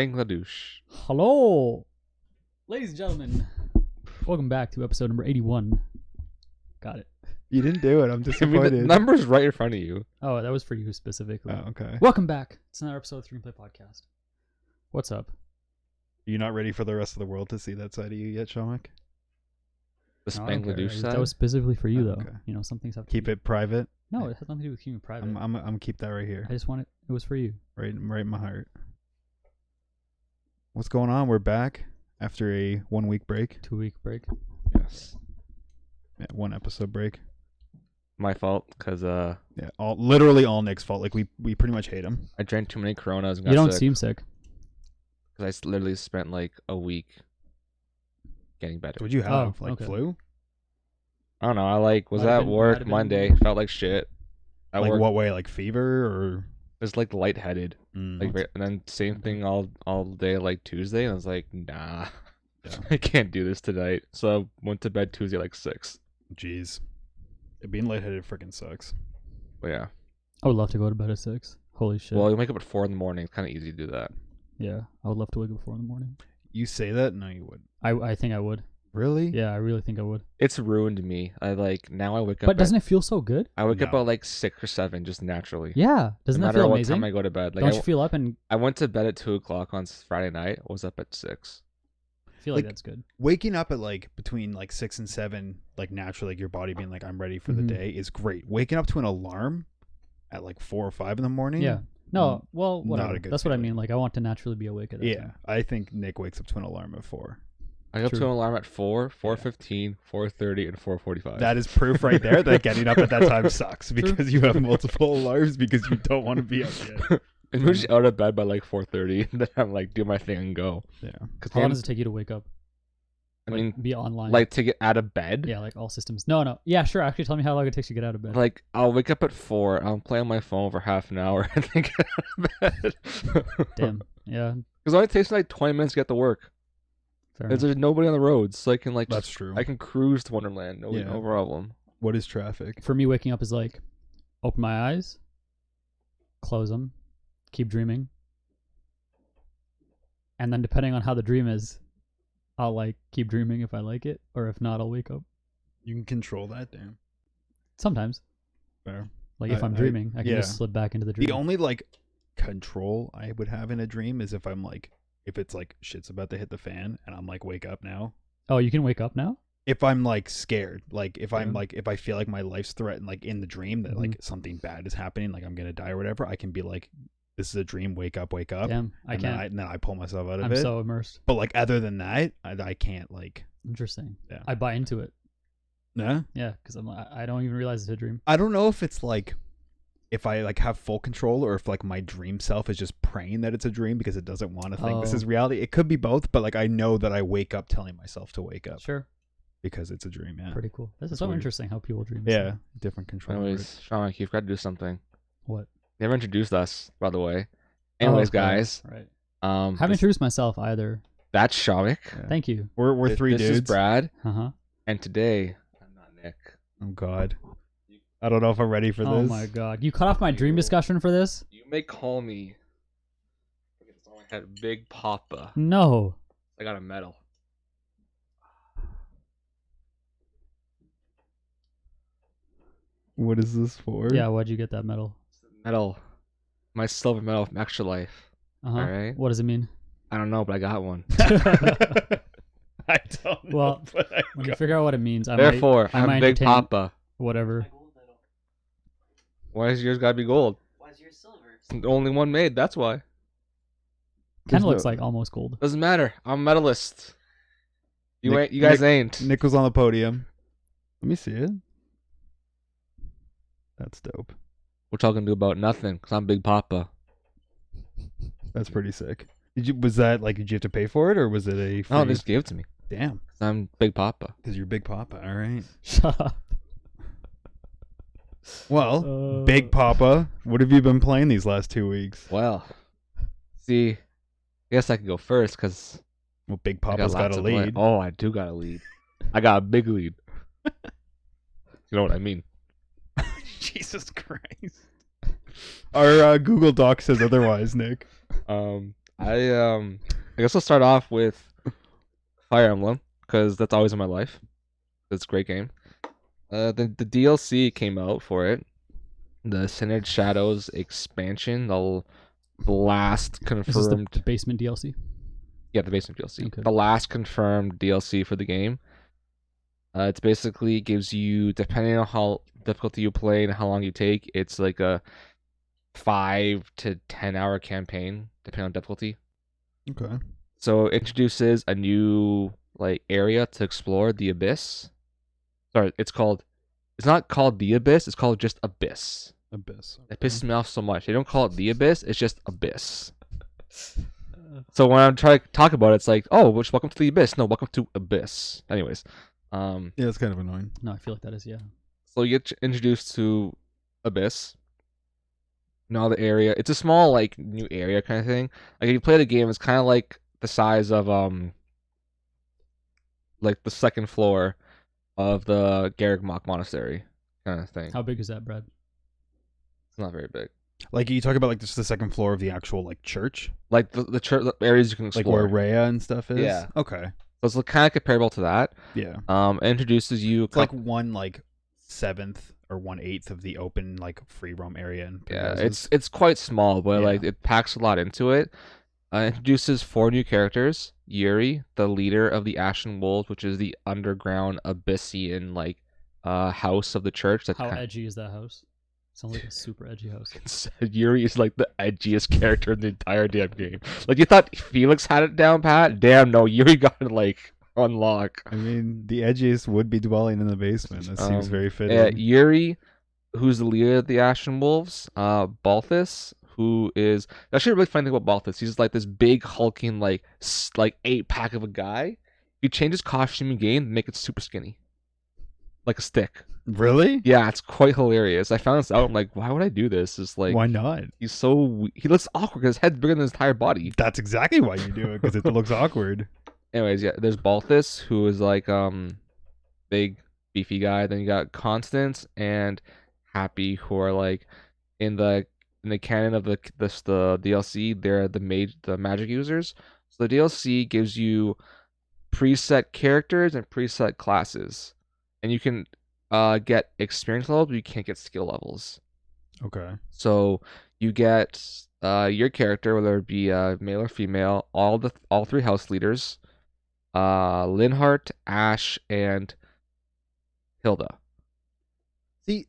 Bangladesh. Hello, ladies and gentlemen. Welcome back to episode number 81. Got it. You didn't do it. I'm I mean, disappointed. the number's right in front of you. Oh, that was for you specifically. Oh, okay. Welcome back. It's another episode of the Screenplay Podcast. What's up? You not ready for the rest of the world to see that side of you yet, Shomek? The No, I don't care. Bangladesh side. That was specifically for you, Oh, though. okay. You know, some things have to Keep be... it private. No, it has nothing to do with keeping it private. I'm gonna keep that right here, I just want it. It was for you. right in my heart. What's going on? We're back after a 1 week break. 2-week break. Yes. Yeah, 1 episode break. My fault, because Yeah, literally all Nick's fault. Like we pretty much hate him. I drank too many Coronas and You got don't sick. seem sick. Because I literally spent like a week getting better. What'd you have? Oh, like okay. flu? I don't know. I was Might have at been- might work have been- Monday. Felt like shit. I Like worked. what way? Like fever or? Was like lightheaded. Mm, And then same thing all day like Tuesday. And I was like, nah, Yeah. I can't do this tonight. So I went to bed Tuesday like 6. Jeez, being lightheaded freaking sucks. But yeah. I would love to go to bed at 6. Holy shit. Well, you wake up at 4 in the morning. It's kind of easy to do that. Yeah, I would love to wake up 4 in the morning. You say that? No, you wouldn't. I think I would. Really? Yeah, I really think I would. It's ruined me. I now I wake up. But doesn't it feel so good? I wake up No. at like 6 or 7 just naturally. Yeah. Doesn't no that matter feel what amazing? time I go to bed. Like Don't you feel up and I went to bed at 2 o'clock on Friday night. Was up at 6. feel like Like- that's good? Waking up at like between like 6 and 7, like naturally, like your body being like I'm ready for Mhm. the day is great. Waking up to an alarm at like 4 or 5 in the morning. Yeah. No, Mm, well, not whatever. a good That's what I feeling. mean. Like, I want to naturally be awake at that Yeah, time. I think Nick wakes up to an alarm at 4. I go up to True. an alarm at 4, 4:15, 4:30, and 4:45. That is proof right there that getting up at that time sucks because you have multiple alarms because you don't want to be up yet. I'm usually out of bed by like 4:30. And then I'm like, do my thing and go. Yeah. Cause How long does it take you to wake up? I Like, mean, be online. like to get out of bed. yeah, like all systems. No. Yeah, sure. Actually, tell me how long it takes you to get out of bed. Like I'll wake up at 4. I'll play on my phone for half an hour and then get out of bed. Damn. Yeah. Because it only takes me like 20 minutes to get to work. Fair There's enough. nobody on the roads, so I can like That's just- true. I can cruise to Wonderland. No, Yeah. no problem. What is traffic? For me, waking up is like, open my eyes, close them, keep dreaming, and then depending on how the dream is, I'll like keep dreaming if I like it, or if not, I'll wake up. You can control that, damn. Sometimes, Fair. like if I'm dreaming, I can yeah. just slip back into the dream. The only like control I would have in a dream is if it's like shit's about to hit the fan and I'm like wake up now. Oh, you can wake up now? If I'm like scared, like if I'm Yeah. like if I feel like my life's threatened, like in the dream that like Mhm. something bad is happening, like I'm gonna die or whatever, I can be like, this is a dream, wake up. Damn, I and can't. then I pull myself out of I'm it. so immersed. But like other than that, I can't like. Interesting. Yeah. I buy into it. Nah. Yeah, because I don't even realize it's a dream. I don't know if it's like if I like have full control or if like my dream self is just praying that it's a dream because it doesn't want to think this Oh. is reality. It could be both, but like I know that I wake up telling myself to wake up Sure. because it's a dream. Yeah. Pretty cool. This is That's so weird. interesting how people dream. Yeah. Different control. over it. Anyways, Sean, you've got to do something. What? You never introduced us, by the way. Anyways, Oh, guys, Right. um, Haven't introduced myself either. that's Shamik. Yeah. Thank you. We're three This dudes. is Brad, Uh huh. and today I'm not Nick. Oh God. I don't know if I'm ready for Oh this. my god. You cut off my dream discussion for this? You may call me. It's on my head, Big Poppa. No. I got a medal. What is this for? Yeah, why'd you get that medal? Medal. My silver medal from Extra Life. Uh-huh. Alright. What does it mean? I don't know, but I got one. I don't know. Well, but I When you got- figure out what it means, I Therefore, I might I'm Big entertain- Poppa. whatever. Why is yours gotta be gold? Why's yours silver? It's the only one made, that's why. Kind There's of looks no- like almost gold. Doesn't matter. I'm a medalist. You Nick- ain't. You guys ain't. Nick was on the podium. Let me see it. That's dope. We're talking to about nothing, cause I'm Big Poppa. That's pretty sick. Was that like, did you have to pay for it or was it a free? No, they just gave it to me. Damn. 'Cause I'm Big Poppa. Because you're Big Papa. All right. Shut up. Well, Big Papa, what have you been playing these last 2 weeks? Well, see, I guess I could go first, cause Well, Big I Papa's got lots a to play. lead. Oh, I do got a lead. I got a big lead. You know what I mean? Jesus Christ. Our Google Doc says otherwise, Nick. I guess I'll start off with Fire Emblem because that's always in my life. It's a great game. The DLC came out for it. The Synod Shadows expansion, the last This is confirmed. the basement DLC. Yeah, the basement DLC. Okay. The last confirmed DLC for the game. It's basically gives you, depending on how difficulty you play and how long you take, it's like a 5 to 10 hour campaign, depending on difficulty. Okay. So it introduces a new like area to explore, the Abyss. Sorry, it's not called the Abyss, it's called just Abyss. Abyss. It pisses me off so much. They don't call it the Abyss, it's just Abyss. So when I'm trying to talk about it, it's like, oh, welcome to the Abyss. No, welcome to Abyss. Anyways, Yeah, it's kind of annoying. No, I feel like that is, yeah. so you get introduced to Abyss. Now the area, it's a small like new area kind of thing. Like if you play the game, it's kind of like the size of like the second floor of the Garrigmach Monastery kind of thing. How big is that, Brad? It's not very big. Like you talk about like just the second floor of the actual like church, Like the church the areas you can like explore. where Rhea and stuff is. Yeah. Okay. So it's kind of comparable to that. Yeah. It introduces you. It's like 1/7 or 1/8 of the open like free roam area. In Yeah, Progresses. it's quite small, but Yeah. like it packs a lot into it. Introduces 4 new characters. Yuri, the leader of the Ashen Wolves, which is the underground Abyssian like house of the church. That How edgy is that house? Sounds like a super edgy house. Yuri is like the edgiest character in the entire damn game. Like you thought Felix had it down pat? Damn no, Yuri got it like on lock. I mean, the edgiest would be dwelling in the basement. That seems very fitting. Yeah, Yuri, who's the leader of the Ashen Wolves, Balthus, who is actually a really funny thing about Balthus. He's like this big hulking like 8-pack of a guy. You change his costume in game, make it super skinny, like a stick. Really? Yeah, it's quite hilarious. I found this out. I'm like, why would I do this? It's like Why not? he looks awkward because his head's bigger than his entire body. That's exactly why you do it, because it looks awkward. Anyways, yeah, there's Balthus, who is like big beefy guy. Then you got Constance and Happy, who are like in the canon of the DLC, they're the magic users. So the DLC gives you preset characters and preset classes, and you can get experience levels, but you can't get skill levels. Okay. So you get your character, whether it be male or female, all 3 house leaders, Linhardt, Ash, and Hilda. See,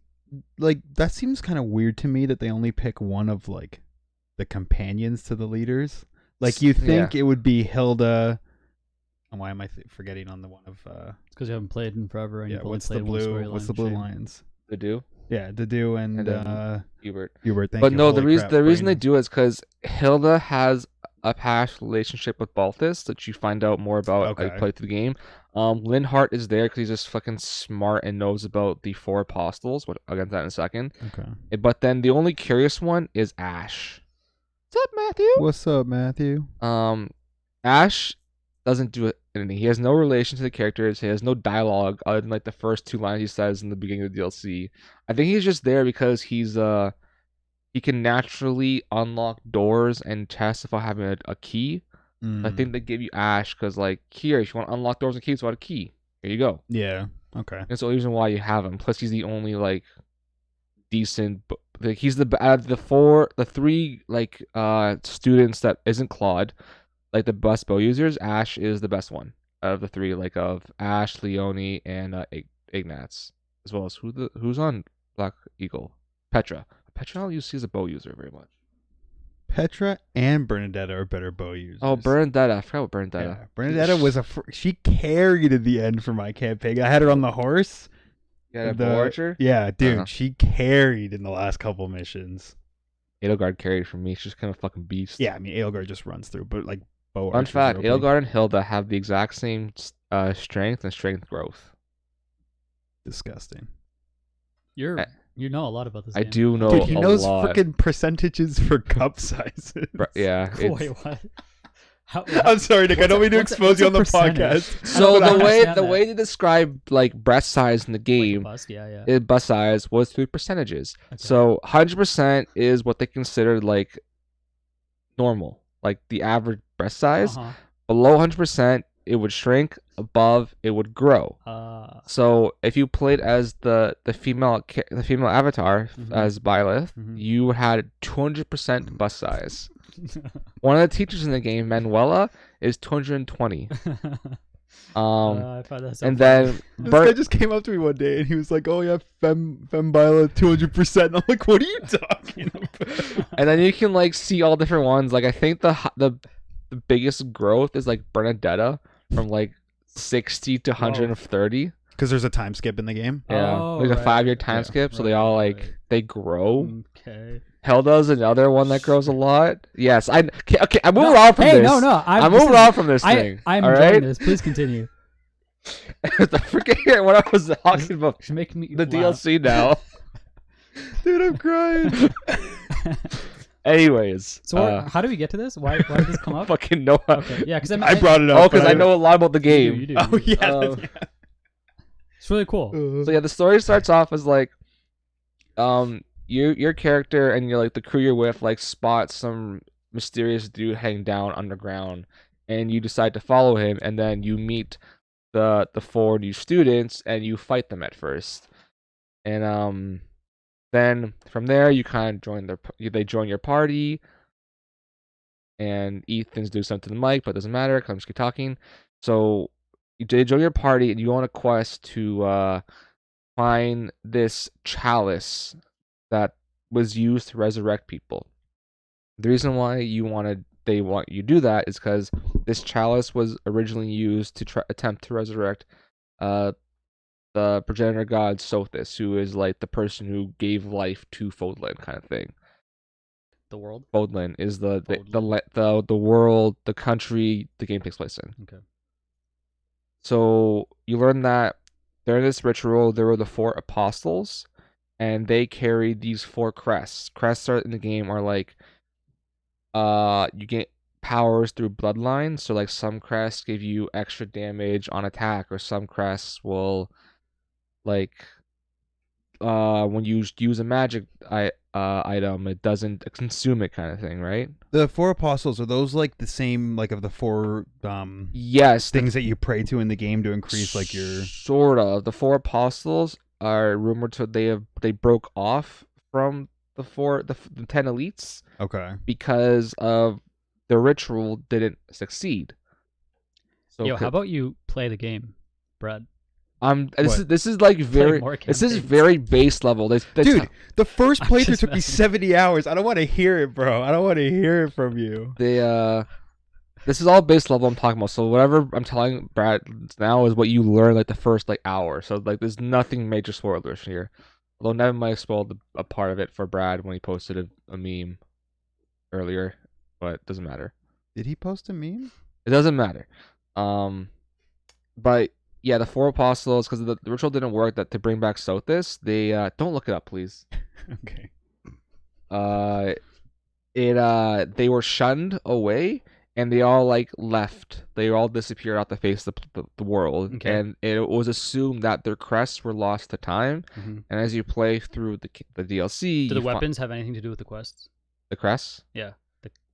like that seems kind of weird to me that they only pick one of like the companions to the leaders. Like you think it would be Hilda. And why am I forgetting on the one of? It's because you haven't played in forever, and Yeah. you've only What's the played one blue? storyline. What's the blue Shame. lions? They do, Yeah, Dedu and Hubert. Hubert. Thank But you. no, Holy crap, the reason they brain. do it is because Hilda has a past relationship with Balthus that you find out more about as you Okay. play through the game. Linhardt is there because he's just fucking smart and knows about the 4 apostles. I'll get to that in a second. Okay. But then the only curious one is Ash. What's up, Matthew? What's up, Matthew? Ash doesn't do anything. He has no relation to the characters. He has no dialogue other than like the first 2 lines he says in the beginning of the DLC. I think he's just there because he can naturally unlock doors and chests without having a key. I think they give you Ash because like here, if you want to unlock doors and keys without a key, here you go. Yeah. Okay. That's the only reason why you have him. Plus, he's the only like decent. Like he's out of the 3 like students that isn't Claude, like the best bow users. Ash is the best one out of the 3, like of Ash, Leone, and Ignatz, as well as who's on Black Eagle, Petra. Petra I don't see as a bow user very much. Petra and Bernadetta are better bow users. Oh, Bernadetta. I forgot about Bernadetta. Yeah. Bernadetta was she carried at the end for my campaign. I had her on the horse. Yeah, bow archer. Yeah, dude, Uh-huh. she carried in the last couple missions. Edelgard carried for me. She's kind of fucking beast. Yeah, I mean, Aelgard just runs through, but like bow Fun archers fact: are OP. Edelgard and Hilda have the exact same strength and strength growth. Disgusting. You know a lot about this. I game. do know Dude, he a knows lot. freaking percentages for cup sizes. Yeah. Wait, what? How, I'm sorry, Nick. I don't mean to expose you on the podcast. So I don't the understand way that. they describe like breast size in the Like a game, bust, yeah. bust size was through percentages. Okay. So 100% is what they consider like normal. like the average breast size. Uh-huh. Below 100%, it would shrink. Above, it would grow. So if you played as the female avatar as Byleth, you had 200% bust size. One of the teachers in the game, Manuela, is 220. I find that so and funny. then This guy just came up to me one day and he was like, "Oh yeah, Fembila 200%." I'm like, "What are you talking about?" And then you can like see all different ones. Like I think the biggest growth is like Bernadetta from like 60 to 130. Because there's a time skip in the game. Yeah, Oh, like a right. 5-year time skip, so they all like they grow. Okay. Hilda's another one that grows a lot. Yes, okay. I'm moving on from this. No. I'm moving on from this thing. I'm all enjoying right? this. Please continue. I forget what I was talking about. Should make me The laugh. DLC now. Dude, I'm crying. Anyways, So how do we get to this? Why did this come up? fucking know. Okay. Yeah, because I brought it up. Oh, because I know a lot about the game. You do. Oh yeah. It's really cool. So yeah, the story starts off as like, your character and you're like the crew you're with like spot some mysterious dude hanging down underground, and you decide to follow him, and then you meet the 4 new students and you fight them at first, and then from there you kind of they join your party, and Ethan's doing something to the mic, but it doesn't matter because I'm just keep talking. So they join your party and you go on a quest to find this chalice that was used to resurrect people. The reason why they want you to do that is because this chalice was originally used to attempt to resurrect the progenitor god Sothis, who is like the person who gave life to Fodlan, kind of thing. The world. Fodlan is the world, the country the game takes place in. Okay. So you learn that during this ritual, there were the 4 apostles, and they carried these 4 crests. Crests in the game are like, you get powers through bloodlines. So like some crests give you extra damage on attack, or some crests will like, when you use a magic item, it doesn't consume it, kind of thing, right? The 4 apostles, are those like the same, like of the 4 yes things that you pray to in the game to increase like your sort of. The 4 apostles are rumored to they broke off from the 10 elites. Okay. Because of the ritual didn't succeed. So how about you play the game, Brad? This is like very base level. Dude, the first playthrough just took me messing. 70 hours. I don't want to hear it, bro. I don't want to hear it from you. This is all base level I'm talking about. So whatever I'm telling Brad now is what you learn like the first like hour. So like there's nothing major spoilers here. Although Nevin might have spoiled a part of it for Brad when he posted a meme earlier, but it doesn't matter. Did he post a meme? It doesn't matter. But yeah, the 4 apostles, because the ritual didn't work to bring back Sothis, they don't look it up, please. Okay. They were shunned away, and they all like left. They all disappeared off the face of the world, Okay. and it was assumed that their crests were lost to time. Mm-hmm. And as you play through the DLC, Do the weapons have anything to do with the quests? the crests? Yeah.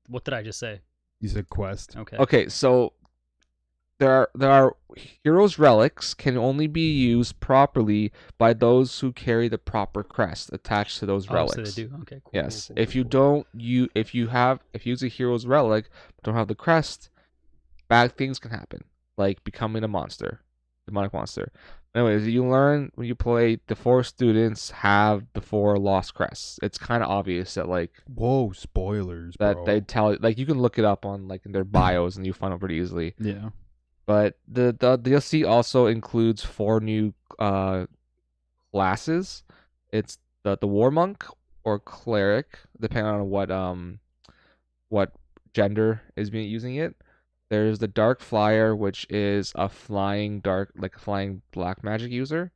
What did I just say? You said quest. Okay. Okay, so there are heroes' relics can only be used properly by those who carry the proper crest attached to those relics. So they do. Okay. Cool. Yes. Cool, If you cool. don't, if you use a hero's relic but don't have the crest, bad things can happen, like becoming a monster, demonic monster. Anyways, you learn when you play, the 4 students have the 4 lost crests. It's kind of obvious that like Whoa, spoilers, that bro. they tell, like you can look it up on like in their bios and you find it pretty easily. Yeah. But the DLC also includes 4 new classes. It's the war monk or cleric, depending on what gender is being using it. There's the dark flyer, which is a flying black magic user.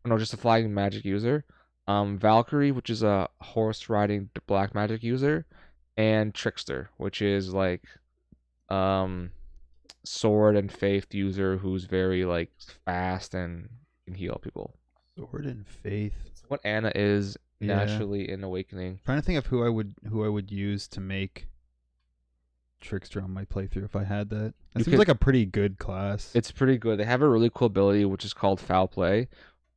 No, just a flying magic user. Valkyrie, which is a horse riding black magic user, and trickster, which is like sword and faith user who's very like fast and can heal people. Sword and faith. What Anna is Yeah. naturally in Awakening. Trying to think of who I would use to make Trickster on my playthrough if I had that. That You seems could- like a pretty good class. It's pretty good. They have a really cool ability which is called foul play,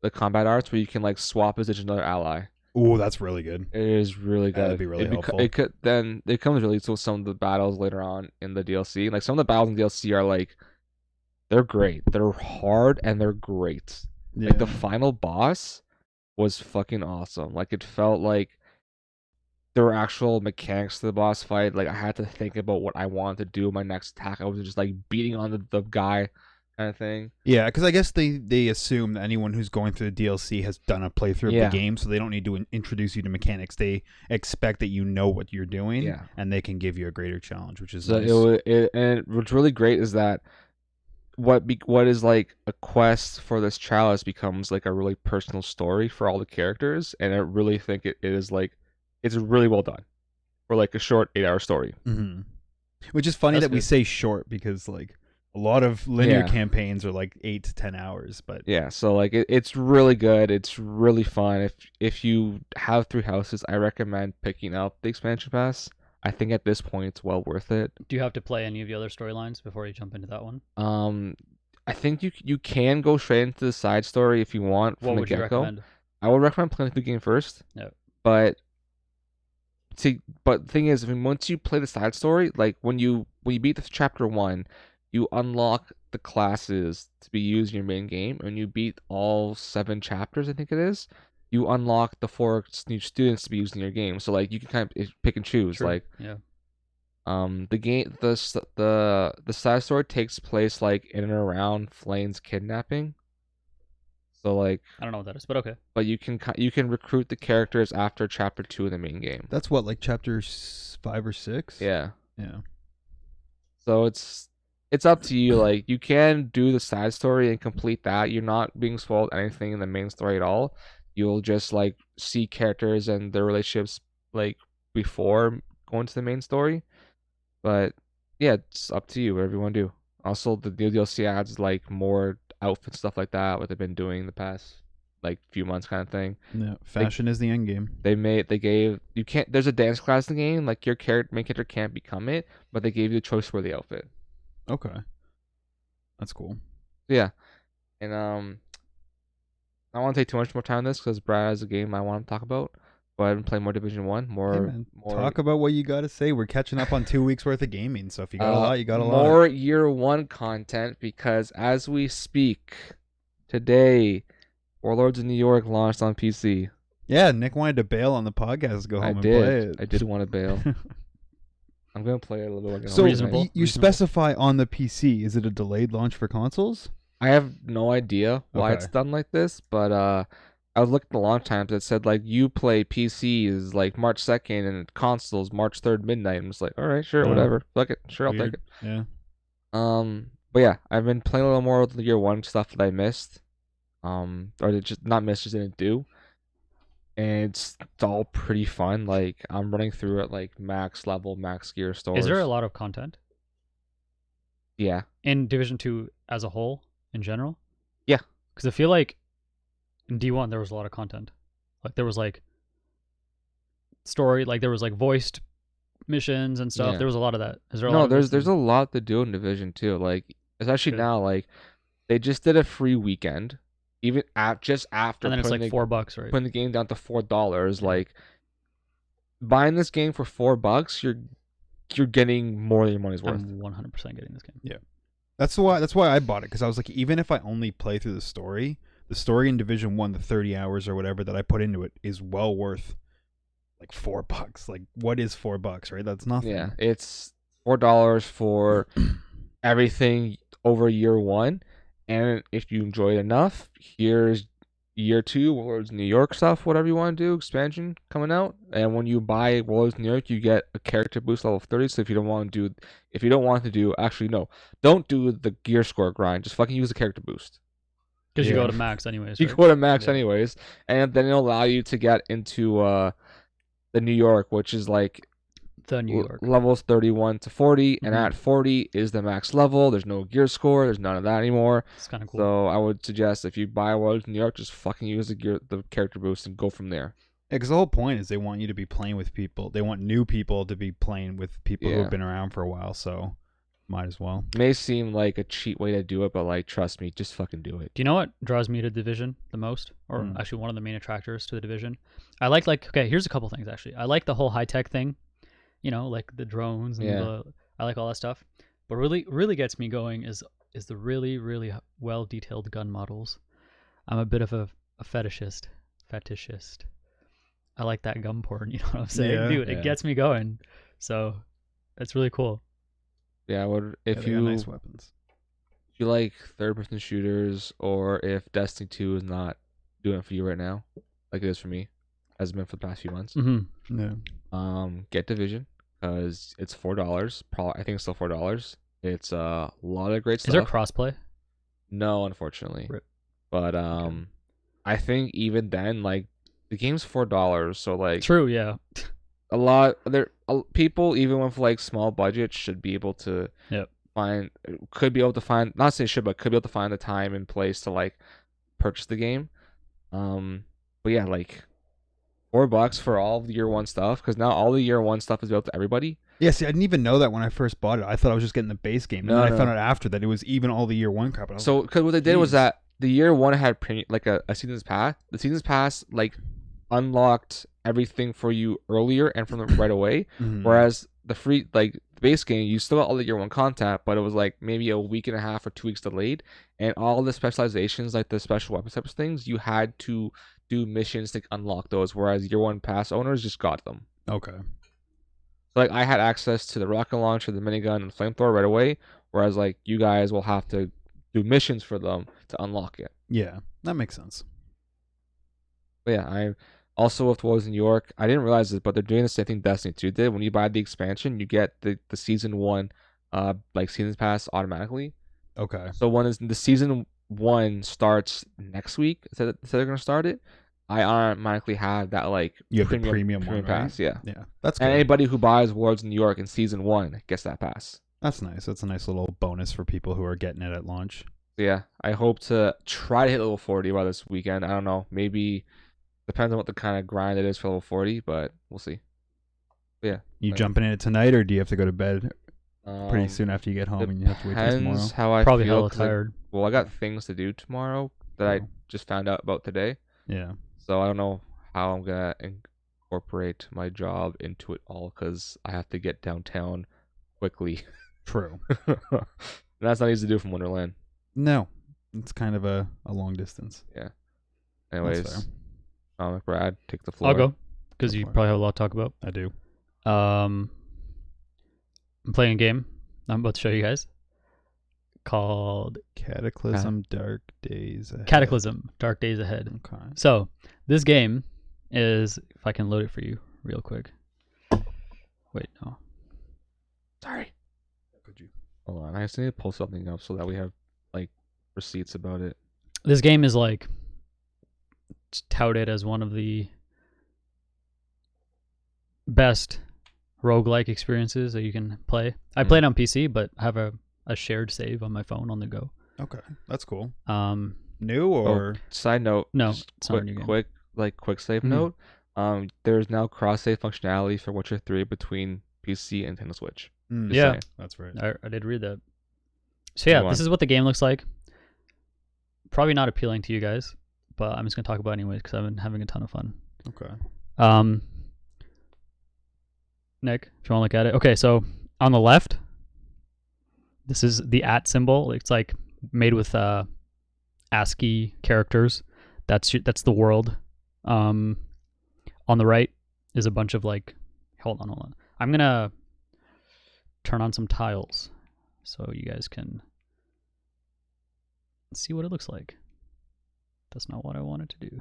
the combat arts, where you can like swap position with another ally. Ooh, that's really good. It is really good. That'd be really helpful. It could then it comes really to some of the battles later on in the DLC. Like some of the battles in DLC are like they're great. They're hard and they're great. Yeah. Like the final boss was fucking awesome. Like it felt like there were actual mechanics to the boss fight. Like I had to think about what I wanted to do with my next attack. I was just like beating on the guy kind of thing. Yeah, because I guess they assume that anyone who's going through the DLC has done a playthrough of Yeah. the game, so they don't need to introduce you to mechanics. They expect that you know what you're doing, Yeah. and they can give you a greater challenge, which is So nice. and what's really great is that what is like a quest for this chalice becomes like a really personal story for all the characters, and I really think it is like it's really well done for like a short 8-hour story. Mm-hmm. Which is funny That's that we good. say short because like a lot of linear Yeah. campaigns are like 8 to 10 hours, but Yeah, so like it's really good. It's really fun. If you have 3 houses, I recommend picking up the expansion pass. I think at this point it's well worth it. Do you have to play any of the other storylines before you jump into that one? I think you can go straight into the side story if you want from What the would you get-go. recommend? I would recommend playing the game first. Yeah. But the thing is, I mean, once you play the side story, like when you beat the chapter 1, you unlock the classes to be used in your main game, and you beat all 7 chapters, I think it is. You unlock the 4 new students to be used in your game. So like you can kind of pick and choose. True. Like Yeah. the game the side story takes place like in and around Flane's kidnapping. So like, I don't know what that is, but okay. but you can recruit the characters after chapter 2 of the main game. that's what, like chapter 5 or 6? Yeah. Yeah. So it's up to you. Like you can do the side story and complete that. You're not being spoiled anything in the main story at all. You'll just like see characters and their relationships like before going to the main story. But yeah, it's up to you. Whatever you want to do. Also, the new DLC adds like more outfit stuff like that. What they've been doing the past like few months, kind of thing. No, fashion is the end game. They gave you can't. There's a dance class in the game. Like your main character can't become it, but they gave you the choice for the outfit. Okay. That's cool. Yeah, and I don't want to take too much more time on this because Brad has a game I want to talk about. Go ahead and play more Division 1. Hey, More, man, more. talk about what you got to say. We're catching up on 2 weeks worth of gaming, so if you got a lot, you got a lot. More year 1 content because as we speak today, Warlords of New York launched on PC. Yeah, Nick wanted to bail on the podcast to go home I and play it. did. I did want to bail. I'm gonna play it a little bit. So Reasonable. you Reasonable. specify on the PC. Is it a delayed launch for consoles? I have no idea why it's Okay. done like this, but I was looking at the launch times. It said like you play PC is like March 2nd and consoles March 3rd midnight. I'm just like, all right, sure, Oh. whatever, fuck it, sure, I'll take Weird. it. Yeah. But yeah, I've been playing a little more of the year 1 stuff that I missed, or they just not missed, just didn't do, and it's all pretty fun. Like I'm running through it like max level, max gear stores. Is there a lot of content Yeah. in Division 2 as a whole in general? Yeah. Because I feel like in D1 there was a lot of content. Like there was like story, like there was like voiced missions and stuff. Yeah. There was a lot of that. Is there a No, lot of there's this a lot to do in Division 2. Like especially Good. now, like they just did a free weekend, even just after and then it's putting like the, $4, right? putting the game down to $4. Yeah. Like buying this game for $4, you're getting more than your money's worth. I'm 100% getting this game. That's why I bought it, because I was like, even if I only play through the story in Division 1, the 30 hours or whatever that I put into it is well worth like $4. Like, what is $4, right? That's nothing. Yeah, it's $4 for everything over year 1, and if you enjoy it enough, here's year 2, Warlords New York stuff, whatever you want to do, expansion coming out. And when you buy Warlords New York, you get a character boost level of 30. So if you don't want to do, actually no, don't do the gear score grind. Just fucking use the character boost. Because you Yeah. go to max anyways. You right? go to max Yeah. anyways, and then it'll allow you to get into the New York, which is like The New York. levels 31 to 40, and Mhm. at 40 is the max level. There's no gear score. There's none of that anymore. It's kind of cool. So I would suggest if you buy Warlords New York, just fucking use the character boost and go from there. Because the whole point is they want you to be playing with people. They want new people to be playing with people who Yeah. have been around for a while. So might as well. May seem like a cheap way to do it, but like trust me, just fucking do it. Do you know what draws me to Division the most, or actually one of the main attractors to the Division? I like okay, here's a couple things actually. I like the whole high tech thing, like the drones and I like all that stuff. But really gets me going is the really well detailed gun models. I'm a bit of a fetishist. I like that gun porn. You know what I'm saying, Yeah, dude? yeah. It gets me going. So it's really cool. Yeah, They got nice weapons. if you like third-person shooters, or if Destiny 2 is not doing it for you right now, like it is for me, has been for the past few months, Yeah. get Division because it's $4. Probably, I think it's still $4. It's a lot of great Is stuff. there crossplay? No, unfortunately. Rip. But I think even then, like the game's $4, so like True, yeah. a lot people even with like small budgets should be able to could be able to find, not say should, but could be able to find the time and place to like purchase the game. But yeah, like $4 for all of the year one stuff, because now all the year one stuff is available to everybody. Yeah, see, I didn't even know that when I first bought it. I thought I was just getting the base game, and then I found out after that it was even all the year one crap. And I was So, like, because what they did was "Jeez." that the year one had like a season's pass. The season's pass like unlocked everything for you earlier and from the right away. Mhm. Whereas the free, like the base game, you still got all the year one content, but it was like maybe a week and a half or 2 weeks delayed. And all the specializations, like the special weapon types of things, you had to do missions to unlock those. Whereas year one pass owners just got them. Okay. So, like, I had access to the rocket launcher, the minigun, and flamethrower right away. Whereas like you guys will have to do missions for them to unlock it. Yeah, that makes sense. But yeah, I also with Wars in New York, I didn't realize this, but they're doing the same thing Destiny 2 did. When you buy the expansion, you get the season 1 like season pass automatically. Okay. So when the season 1 starts next week, so they're gonna start it, I automatically have that like You have the premium one, pass, right? yeah. Yeah, that's good. And anybody who buys Wars in New York in season 1 gets that pass. That's nice. That's a nice little bonus for people who are getting it at launch. So yeah, I hope to try to hit level 40 by this weekend. I don't know, maybe depends on what the kind of grind it is for level 40, but we'll see. But yeah. You jumping in it tonight, or do you have to go to bed pretty soon after you get home and you have to wait till tomorrow? Depends how I Probably feel. hella 'Cause I tired. got things to do tomorrow that I just found out about today. Yeah. So I don't know how I'm gonna incorporate my job into it all, because I have to get downtown quickly. True. And that's not easy to do from Wonderland. No, it's kind of a long distance. Anyways, Brad, take the floor. I'll go because Go you for it. probably have a lot to talk about. I do. I'm playing a game I'm about to show you guys called Cataclysm Dark Days Ahead. Cataclysm Dark Days Ahead. Okay. So this game is, if I can load it for you real quick. Wait, no. Sorry. Could you? Hold on, I just need to pull something up so that we have like receipts about it. This game is like touted as one of the best roguelike experiences that you can play. I played on PC, but have a shared save on my phone on the go. Okay, that's cool. Um, New or Side note, No, just it's not a new game. quick save Mhm. note. There's now cross save functionality for Witcher 3 between PC and Nintendo Switch. Just Yeah. saying. that's right. I did read that. So yeah, Go this on. is what the game looks like. Probably not appealing to you guys, but I'm just gonna talk about it anyways because I've been having a ton of fun. Okay. Nick, if you want to look at it. Okay, so on the left, this is the @ symbol. It's like made with ASCII characters. That's the world. On the right is a bunch of like, hold on. I'm gonna turn on some tiles so you guys can see what it looks like. That's not what I wanted to do.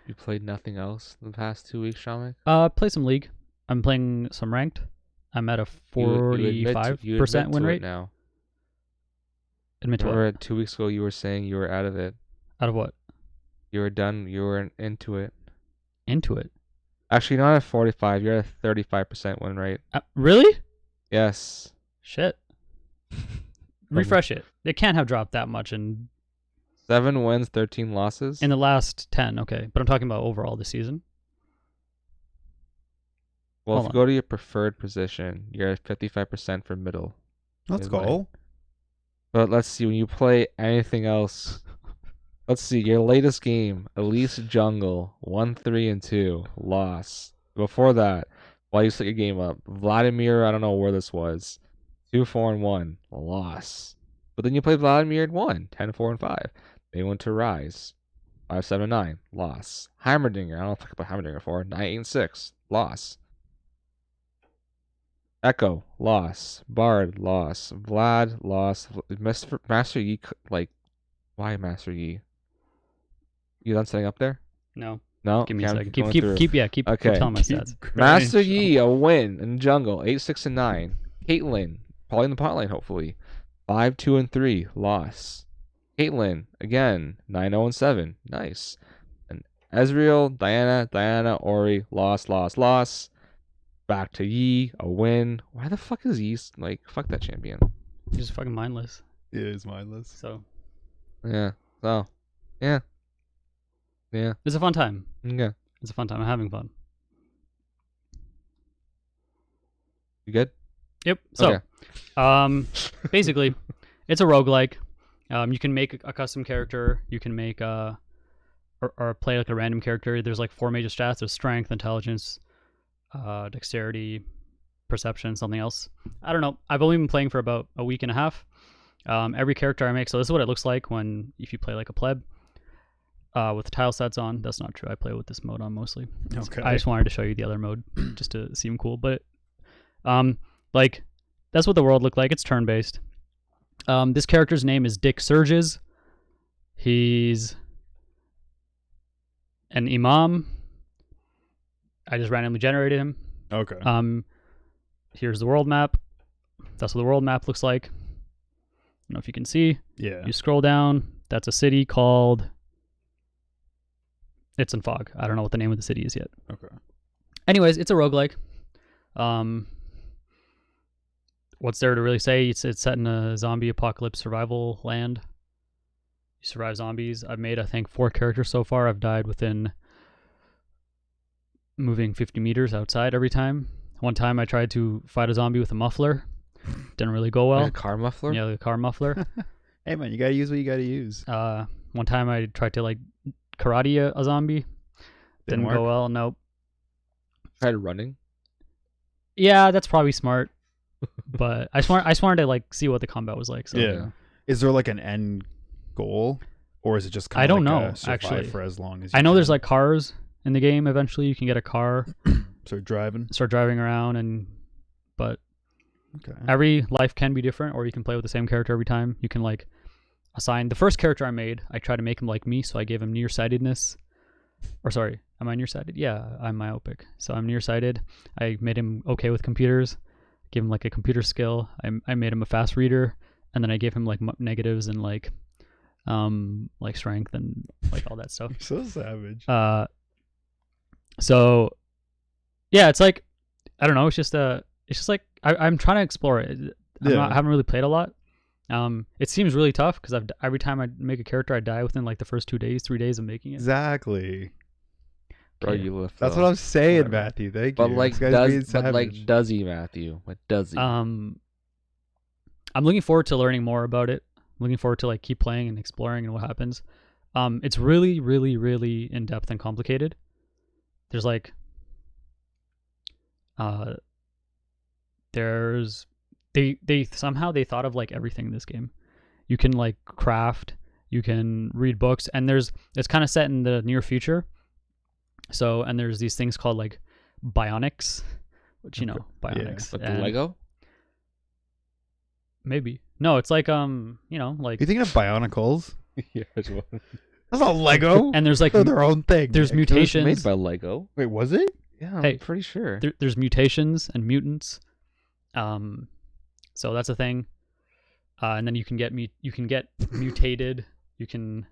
You played nothing else in the past 2 weeks, Shamik? Play some League. I'm playing some ranked. I'm at a You admit 45% win to it rate. now. Admit to Remember what? 2 weeks ago you were saying you were out of it. Out of what? You were done. You were into it. Into it. Actually, not at 45. You're at a 35% win rate. Really? Yes. Shit. Refresh it. It can't have dropped that much in 7 wins, 13 losses. In the last 10, okay. But I'm talking about overall this season. Well, if Hold you go to your preferred position, you're at 55% for middle. Let's Mid lane. go. But let's see, when you play anything else, let's see, your latest game, Elise Jungle, 1-3-2, loss. Before that, while you set your game up, Vladimir, I don't know where this was, 2-4-1, loss. But then you played Vladimir and won, 10-4-5. They went to Rise, 5-7-9, loss. Heimerdinger, I don't know if I about Heimerdinger before, 9-8-6, loss. Echo, loss. Bard, loss. Vlad, loss. Master Yi, like, why Master Yi? You done setting up there? No. No? Give me a Okay, second. I'm going Keep through. Okay. telling my stats. Master Yi, a win in jungle, 8-6-9. Caitlyn, probably in the pot lane, hopefully. 5-2-3, loss. Caitlyn, again, 9-0-7, nice. And Ezreal, Diana, Ori, loss. Back to Yi, a win. Why the fuck is Yi, like, fuck that champion? You're just fucking mindless. It is mindless. So. Yeah. So, yeah. It's a fun time. Okay. It's a fun time. I'm having fun. You good? Yep. So, Okay. basically, it's a roguelike. You can make a custom character. You can make or play like a random character. There's like 4 major stats. There's strength, intelligence, dexterity, perception, something else. I don't know. I've only been playing for about a week and a half. Every character I make, so this is what it looks like if you play like a pleb with the tile sets on. That's not true. I play with this mode on mostly. Okay. I just wanted to show you the other mode just to seem cool. But like that's what the world looked like. It's turn based. This character's name is Dick Surges. He's an imam. I just randomly generated him. Okay. Here's the world map. That's what the world map looks like. I don't know if you can see. Yeah. You scroll down. That's a city called... It's in Fog. I don't know what the name of the city is yet. Okay. Anyways, it's a roguelike. What's there to really say? It's set in a zombie apocalypse survival land. You survive zombies. I've made, I think, 4 characters so far. I've died within moving 50 meters outside every time. One time I tried to fight a zombie with a muffler. Didn't really go well. Like a car muffler? Yeah, the car muffler. Hey man, you gotta use what you gotta use. One time I tried to like karate a zombie. Didn't go well. Nope. Tried running? Yeah, that's probably smart. But I just wanted to like see what the combat was like. So. Yeah. Is there like an end goal, or is it just kind I of don't like know survive actually for as long as I know there's like cars in the game. Eventually, you can get a car, start driving around, but okay. every life can be different, or you can play with the same character every time. You can like assign the first character I made. I tried to make him like me, so I gave him nearsightedness. Or sorry, am I nearsighted? Yeah, I'm myopic, so I'm nearsighted. I made him okay with computers. Gave him like a computer skill. I made him a fast reader, and then I gave him like negatives and like strength and like all that stuff. So savage. So yeah, it's like I don't know. It's just like I'm trying to explore it. I haven't really played a lot. It seems really tough because every time I make a character, I die within like the first 3 days of making it. Exactly. Bro, you live. That's what I'm saying, Matthew. Thank you. But like, does he, Matthew? What does he? I'm looking forward to learning more about it. I'm looking forward to like keep playing and exploring and what happens. It's really, really, really in depth and complicated. There's like, they somehow they thought of like everything in this game. You can like craft, you can read books, and it's kind of set in the near future. So, and there's these things called like bionics, which bionics. Like the Lego? Maybe. No, it's like like you thinking of Bionicles? Yeah, which one? That's not Lego. And there's like they're their own thing. There's mutations. It was made by Lego. Wait, was it? Yeah, I'm pretty sure. There's mutations and mutants. So that's a thing. And then you can get mutated. You can.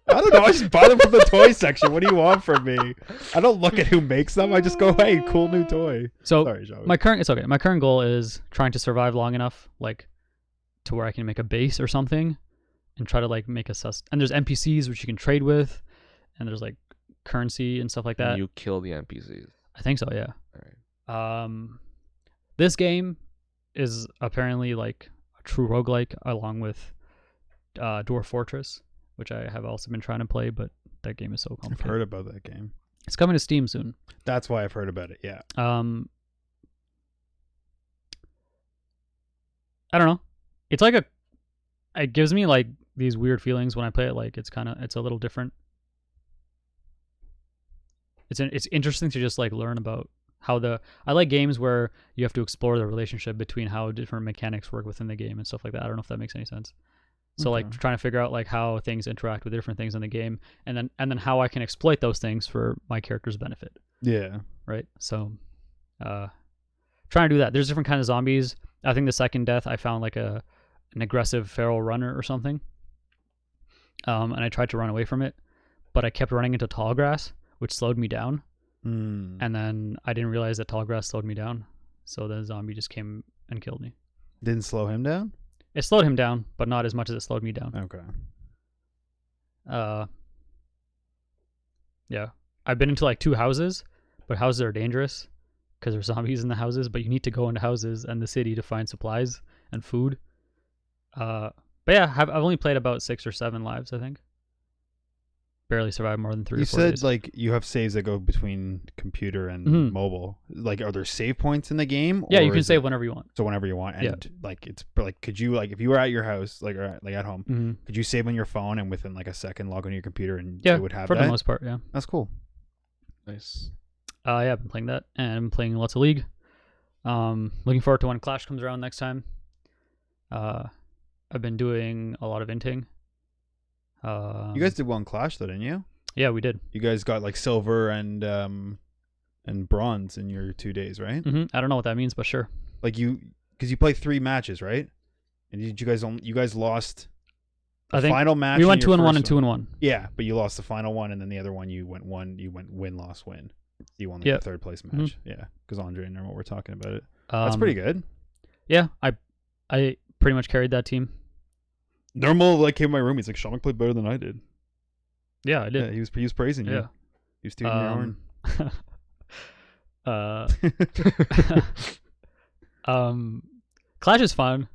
I don't know. I just bought them from the toy section. What do you want from me? I don't look at who makes them. I just go, "Hey, cool new toy." So sorry, Joey. My current goal is trying to survive long enough, like, to where I can make a base or something, and try to like make a and there's NPCs which you can trade with, and there's like currency and stuff like that. And you kill the NPCs. I think so, yeah. All right. This game is apparently like a true roguelike along with Dwarf Fortress, which I have also been trying to play, but that game is so complicated. I've heard about that game. It's coming to Steam soon. That's why I've heard about it. Yeah. I don't know. It's like it gives me like these weird feelings when I play it. Like it's a little different. It's interesting to just like learn about how I like games where you have to explore the relationship between how different mechanics work within the game and stuff like that. I don't know if that makes any sense. So like trying to figure out like how things interact with different things in the game, and then how I can exploit those things for my character's benefit. Yeah. Right. So, trying to do that. There's different kinds of zombies. I think the second death I found like an aggressive feral runner or something. And I tried to run away from it, but I kept running into tall grass, which slowed me down. And then I didn't realize that tall grass slowed me down. So the zombie just came and killed me. Didn't slow him down? It slowed him down, but not as much as it slowed me down. Okay. Yeah. I've been into like 2 houses, but houses are dangerous because there's zombies in the houses, but you need to go into houses and the city to find supplies and food. But yeah, I've only played about 6 or 7 lives, I think. Barely survived more than 3 or 4 You days. said like you have saves that go between computer and mobile. Like, are there save points in the game? Yeah, you can save whenever you want. So whenever you want, and like it's like, could you like if you were at your house, like or like at home, could you save on your phone and within like a second log on your computer and it would have for that? the most part, yeah. That's cool. Nice. Yeah, I've been playing that, and I'm playing lots of League. Looking forward to when Clash comes around next time. I've been doing a lot of inting. You guys did well in Clash, though, didn't you? Yeah, we did. You guys got like silver and bronze in your 2 days, right? I don't know what that means, but sure. Like because you played 3 matches, right? And you guys lost the final match. We went 2-1 and 2-1. Yeah, but you lost the final one, and then the other one you went win, loss, win. You won like the 3rd place match. Yeah, because Andre and Normal were talking about it. That's pretty good. Yeah, I pretty much carried that team. Normal like came in my room. He's like, Sean played better than I did. Yeah, I did. Yeah, he was praising you. Yeah, he was tooting your horn. Clash is fun.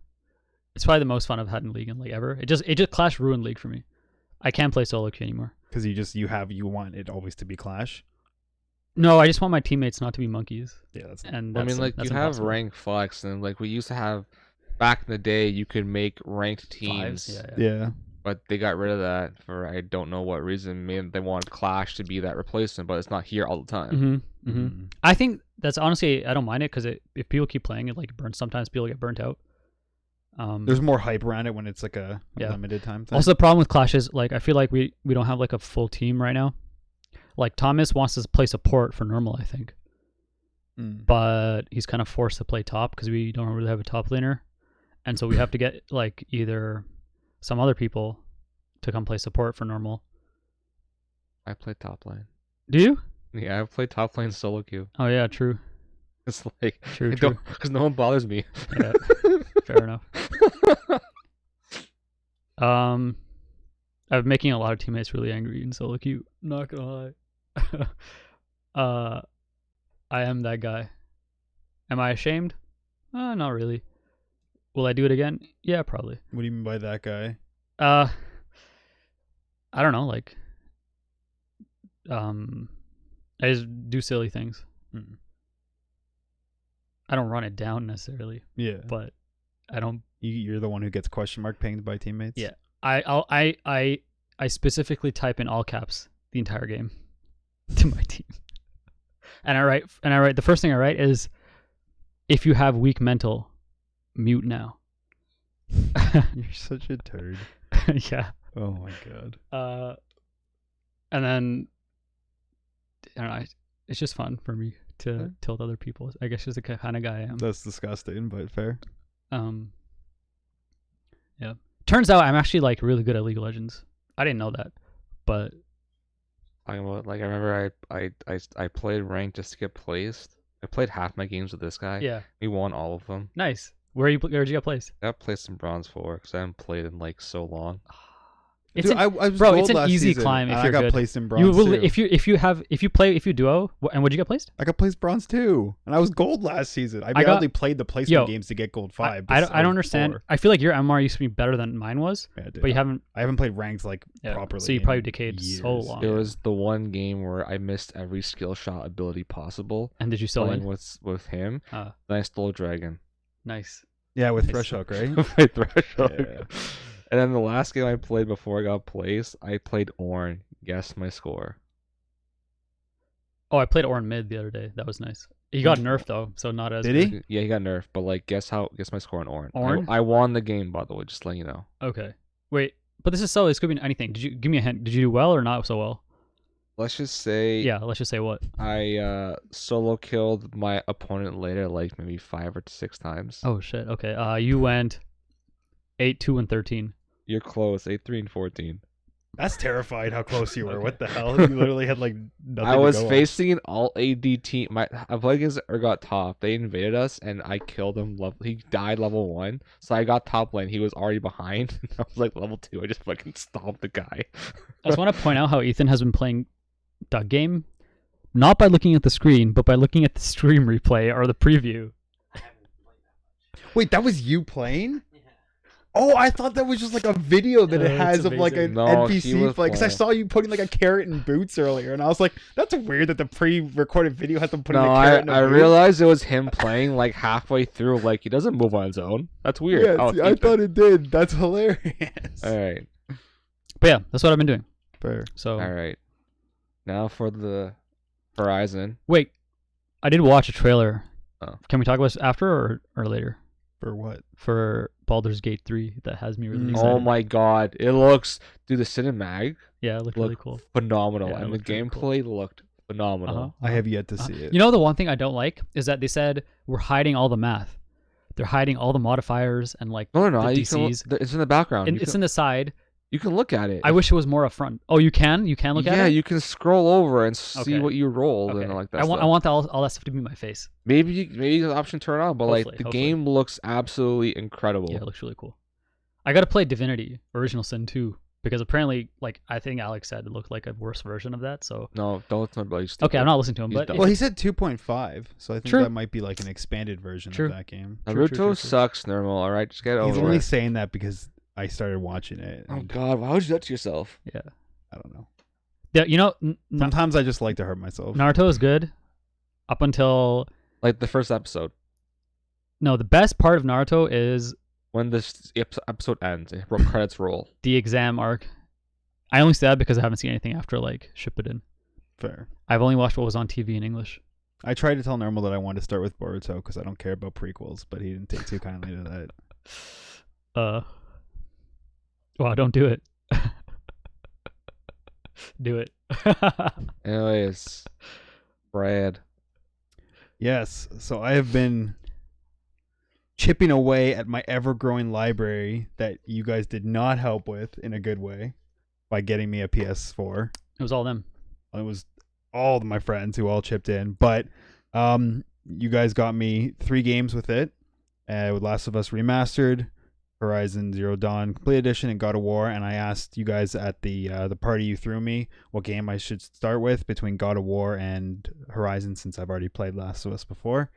It's probably the most fun I've had in League in like ever. It just Clash ruined League for me. I can't play solo queue anymore. Because you want it always to be Clash. No, I just want my teammates not to be monkeys. Yeah, that's. And I mean, like you have rank flex, and like we used to have back in the day, you could make ranked teams. Yeah. But they got rid of that for I don't know what reason. Maybe they wanted Clash to be that replacement, but it's not here all the time. I think that's honestly, I don't mind it because if people keep playing it, like sometimes people get burnt out. There's more hype around it when it's like a limited time thing. Also, the problem with Clash is like I feel like we don't have like a full team right now. Like Thomas wants to play support for Normal, I think, but he's kind of forced to play top because we don't really have a top laner, and so we have to get like either some other people to come play support for Normal. I play top lane. Do you? Yeah, I play top lane solo queue. Oh yeah, true. It's like true. Because no one bothers me. Yeah, fair enough. I'm making a lot of teammates really angry in solo queue. Not gonna lie. I am that guy. Am I ashamed? Not really. Will I do it again? Yeah, probably. What do you mean by that guy? I don't know, like I just do silly things. I don't run it down necessarily. Yeah. But I don't You're the one who gets question mark pinged by teammates? Yeah. I specifically type in all caps the entire game to my team. And I write the first thing I write is, if you have weak mental, mute now. You're such a turd. Yeah. Oh my god. And then I don't know, it's just fun for me to tilt other people. I guess just the kind of guy I am. That's disgusting, but fair. Yeah. Turns out I'm actually like really good at League of Legends. I didn't know that, but Talking about like I remember I played ranked just to get placed. I played half my games with this guy. yeah, We won all of them. nice. Where'd you get placed? I got placed in bronze 4 because I haven't played in like so long. It's Dude, an, I was bro, gold it's an last easy season, climb if and you're I got good. placed in You bronze will too. if you duo, and would you get placed? I got placed bronze too, and I was gold last season. I I got- barely played the placement Yo, games to get gold 5. I don't understand. I feel like your MR used to be better than mine was, Yeah, dude, but you haven't. I haven't played ranked like Yeah, properly. so you in probably decayed so years. long. It was the one game where I missed every skill shot ability possible. And did you still Playing win? with him. Uh, Then I stole Dragon. nice. Yeah, with Nice. Threshold, right? My threshold. Yeah. And then the last game I played before I got placed, I played Ornn. Guess my score. Oh, I played Ornn mid the other day. That was nice. He got nerfed though, so not as. Did good. he? Yeah, he got nerfed, but like, guess my score on Ornn. Ornn? I won the game, by the way, just to let you know. Okay. Wait, but this could be anything. Did you give me a hint? Did you do well or not so well? Let's just say, Yeah, let's just say what. I solo killed my opponent later, like maybe 5 or 6 times. Oh shit. Okay. You went 8, 2, and 13. You're close, 8, 3, and 14. That's terrified how close you were. Okay. What the hell? You literally had like nothing. I was to go facing an all AD team. I played against got top. They invaded us, and I killed him. He died level 1, so I got top lane. He was already behind. I was like level 2. I just fucking stomped the guy. I just want to point out how Ethan has been playing that game, not by looking at the screen, but by looking at the stream replay or the preview. on. Wait, that was you playing? Oh, I thought that was just like a video that it It's has of like an amazing. No, he NPC was play. Because I playing. saw you putting like a carrot in boots earlier, and I was like, "That's weird that the pre-recorded video has them putting No, a carrot in a I boot." realized it was him playing like halfway through. Like he doesn't move on his own. That's weird. Yeah, Oh, see, I thought it did. That's hilarious. All right, But yeah, that's what I've been doing. Fair. So all right. Now for the Horizon. wait, I did watch a trailer. Oh. Can we talk about this after or later? For what? For Baldur's Gate 3 that has me really Mm. excited. Oh my god, it looks. Dude, the cinematic Yeah, it looked really looked cool. phenomenal, Yeah, it and the looked really cool. gameplay looked phenomenal. Uh-huh. I have yet to see it. You know the one thing I don't like is that they said we're hiding all the math. They're hiding all the modifiers and like No, no, no. the You can look, DCs. it's in the background. And it's in the side. You can look at it. I wish it was more upfront. Oh, you can look at it. Yeah, you can scroll over and see Okay. what you rolled Okay. and like that. I want all that stuff to be my face. Maybe the option turn on, but like Hopefully, the hopefully. game looks absolutely incredible. Yeah, it looks really cool. I got to play Divinity Original Sin 2 because apparently, like I think Alex said, it looked like a worse version of that. So No, don't listen to buddy. okay, I'm not listening to him, He's but dumb. Well, he said 2.5, so I think True. that might be like an expanded version True. of that game. Naruto sucks, normal. All right, just get He's over only it. saying that because I started watching it. Oh and God, why would you do that to yourself? yeah, I don't know. yeah. Sometimes I just like to hurt myself. Naruto is good up until Like the first episode, no. The best part of Naruto is when this episode ends, credits roll. the exam arc. I only say that because I haven't seen anything after like Shippuden. Fair. I've only watched what was on TV in English. I tried to tell Normal that I wanted to start with Boruto because I don't care about prequels, but he didn't take too kindly to that. Well, don't do it. Do it. Anyways, Brad. Yes, so I have been chipping away at my ever-growing library that you guys did not help with in a good way by getting me a PS4. It was all them. It was all of my friends who all chipped in, but you guys got me 3 games with it, with Last of Us Remastered, Horizon Zero Dawn Complete Edition, and God of War. And I asked you guys at the party you threw me what game I should start with between God of War and Horizon, since I've already played Last of Us before.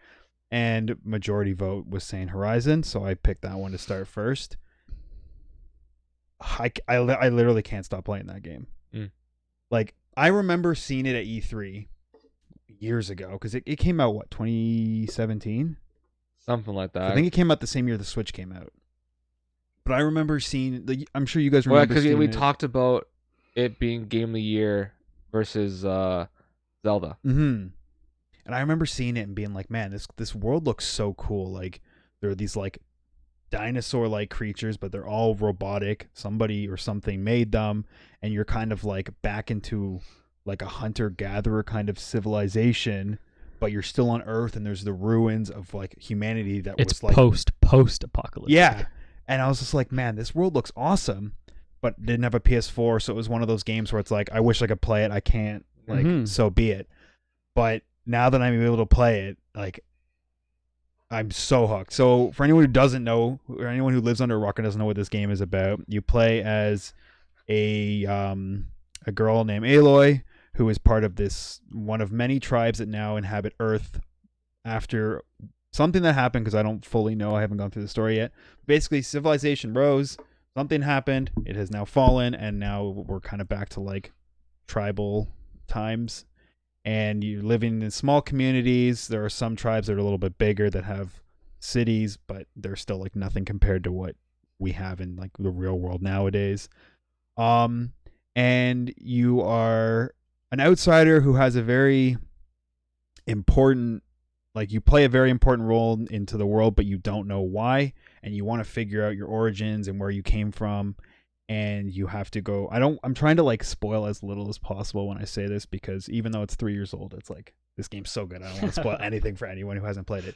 And majority vote was saying Horizon, so I picked that one to start first. I literally can't stop playing that game. Like, I remember seeing it at E3 years ago, because it came out, what, 2017? Something like that. I think it came out the same year the Switch came out. But I remember seeing, I'm sure you guys well, remember because seeing we it. talked about it being Game of the Year versus Zelda. Mm-hmm. And I remember seeing it and being like, man, this world looks so cool. Like, there are these, like, dinosaur-like creatures, but they're all robotic. Somebody or something made them, and you're kind of, like, back into, like, a hunter-gatherer kind of civilization, but you're still on Earth, and there's the ruins of, like, humanity that It's was, like... post-apocalyptic. Yeah. And I was just like, man, this world looks awesome, but didn't have a PS4, so it was one of those games where it's like, I wish I could play it. I can't. Like, so be it. But now that I'm able to play it, like, I'm so hooked. So for anyone who doesn't know, or anyone who lives under a rock and doesn't know what this game is about, you play as a girl named Aloy who is part of this one of many tribes that now inhabit Earth after something that happened, because I don't fully know. I haven't gone through the story yet. Basically, civilization rose. Something happened. It has now fallen, and now we're kind of back to like tribal times. And you're living in small communities. There are some tribes that are a little bit bigger that have cities, but they're still like nothing compared to what we have in like the real world nowadays. And you are an outsider who has a very important, like you play a very important role into the world, but you don't know why, and you want to figure out your origins and where you came from. And you have to go, I'm trying to like spoil as little as possible when I say this, because even though it's 3 years old, it's like, this game's so good, I don't want to spoil anything for anyone who hasn't played it.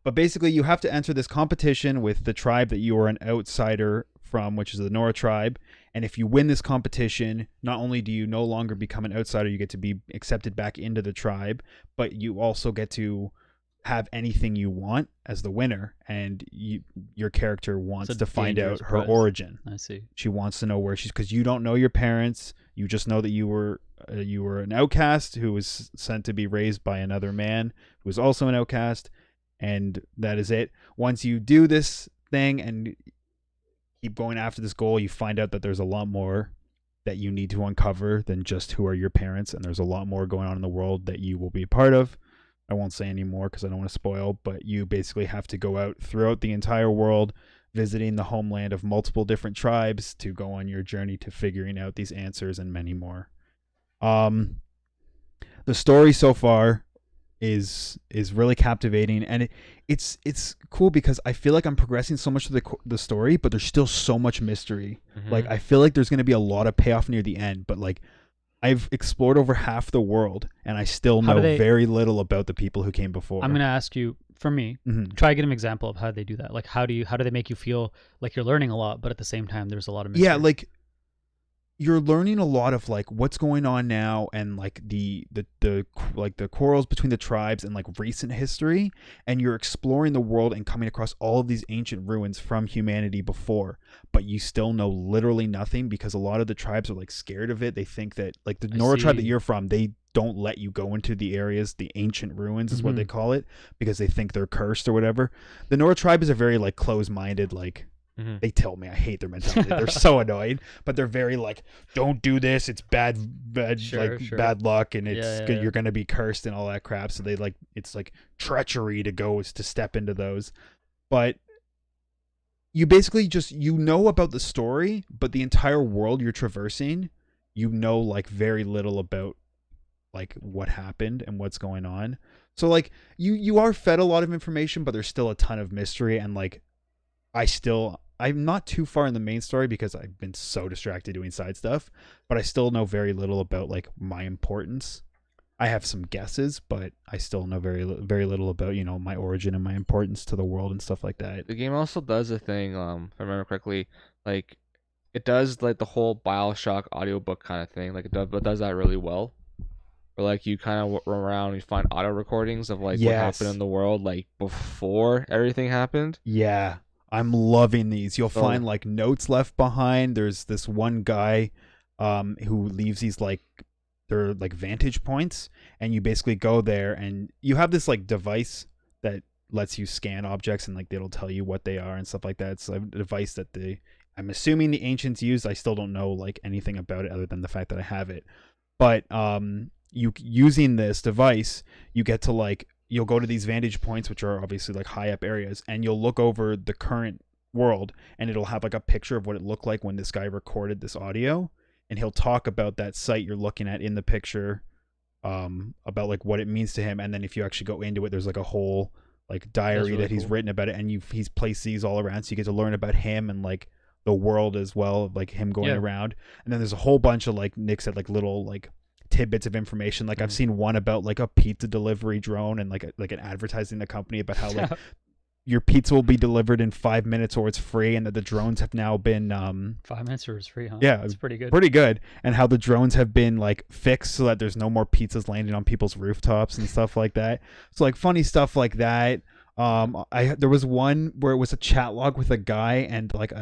But basically you have to enter this competition with the tribe that you are an outsider from, which is the Nora tribe. And if you win this competition, not only do you no longer become an outsider, you get to be accepted back into the tribe, but you also get to have anything you want as the winner. And your character wants to find out her origin. I see. She wants to know where she's, because you don't know your parents. You just know that you were an outcast who was sent to be raised by another man who was also an outcast. And that is it. Once you do this thing and keep going after this goal, you find out that there's a lot more that you need to uncover than just who are your parents. And there's a lot more going on in the world that you will be a part of. I won't say any more because I don't want to spoil, but you basically have to go out throughout the entire world, visiting the homeland of multiple different tribes to go on your journey to figuring out these answers and many more. The story so far is really captivating, and it's cool because I feel like I'm progressing so much to the story, but there's still so much mystery. Mm-hmm. Like I feel like there's going to be a lot of payoff near the end, but like I've explored over half the world and I still know very little about the people who came before. I'm going to ask you, for me, try to get an example of how they do that. Like how do they make you feel like you're learning a lot, but at the same time there's a lot of mystery? Yeah, like you're learning a lot of like what's going on now, and like the like the quarrels between the tribes and like recent history, and you're exploring the world and coming across all of these ancient ruins from humanity before, but you still know literally nothing because a lot of the tribes are like scared of it. They think that like the Nora tribe that you're from, they don't let you go into the areas, the ancient ruins is what they call it, because they think they're cursed or whatever. The Nora tribe is a very like closed-minded, like they tell me I hate their mentality. They're so annoying, but they're very like, don't do this. It's bad bad luck, and it's you're gonna be cursed and all that crap. So they like, it's like treachery to step into those. But you basically just, you know about the story, but the entire world you're traversing, you know like very little about like what happened and what's going on. So like you are fed a lot of information, but there's still a ton of mystery, and like I'm not too far in the main story because I've been so distracted doing side stuff, but I still know very little about like my importance. I have some guesses, but I still know very little about, you know, my origin and my importance to the world and stuff like that. The game also does a thing, if I remember correctly, like it does like the whole BioShock audiobook kind of thing. Like it does that really well. Where like you kind of run around and you find audio recordings of like what happened in the world like before everything happened. Yeah. I'm loving these. You'll find like notes left behind. There's this one guy who leaves these like, they're like vantage points, and you basically go there and you have this like device that lets you scan objects and like it'll tell you what they are and stuff like that. It's a device that I'm assuming the ancients used. I still don't know like anything about it other than the fact that I have it. But you using this device, you get to like, you'll go to these vantage points, which are obviously like high up areas, and you'll look over the current world, and it'll have like a picture of what it looked like when this guy recorded this audio, and he'll talk about that site you're looking at in the picture, about like what it means to him. And then if you actually go into it, there's like a whole like diary that he's written about it, and he's placed these all around, so you get to learn about him and like the world as well, like him going around. And then there's a whole bunch of like Nick said like little like tidbits of information. Like I've seen one about like a pizza delivery drone, and like an advertising the company about how like your pizza will be delivered in 5 minutes or it's free, and that the drones have now been 5 minutes or it's free, huh? Yeah, it's pretty good, and how the drones have been like fixed so that there's no more pizzas landing on people's rooftops and stuff like that. So like funny stuff like that. There was one where it was a chat log with a guy and like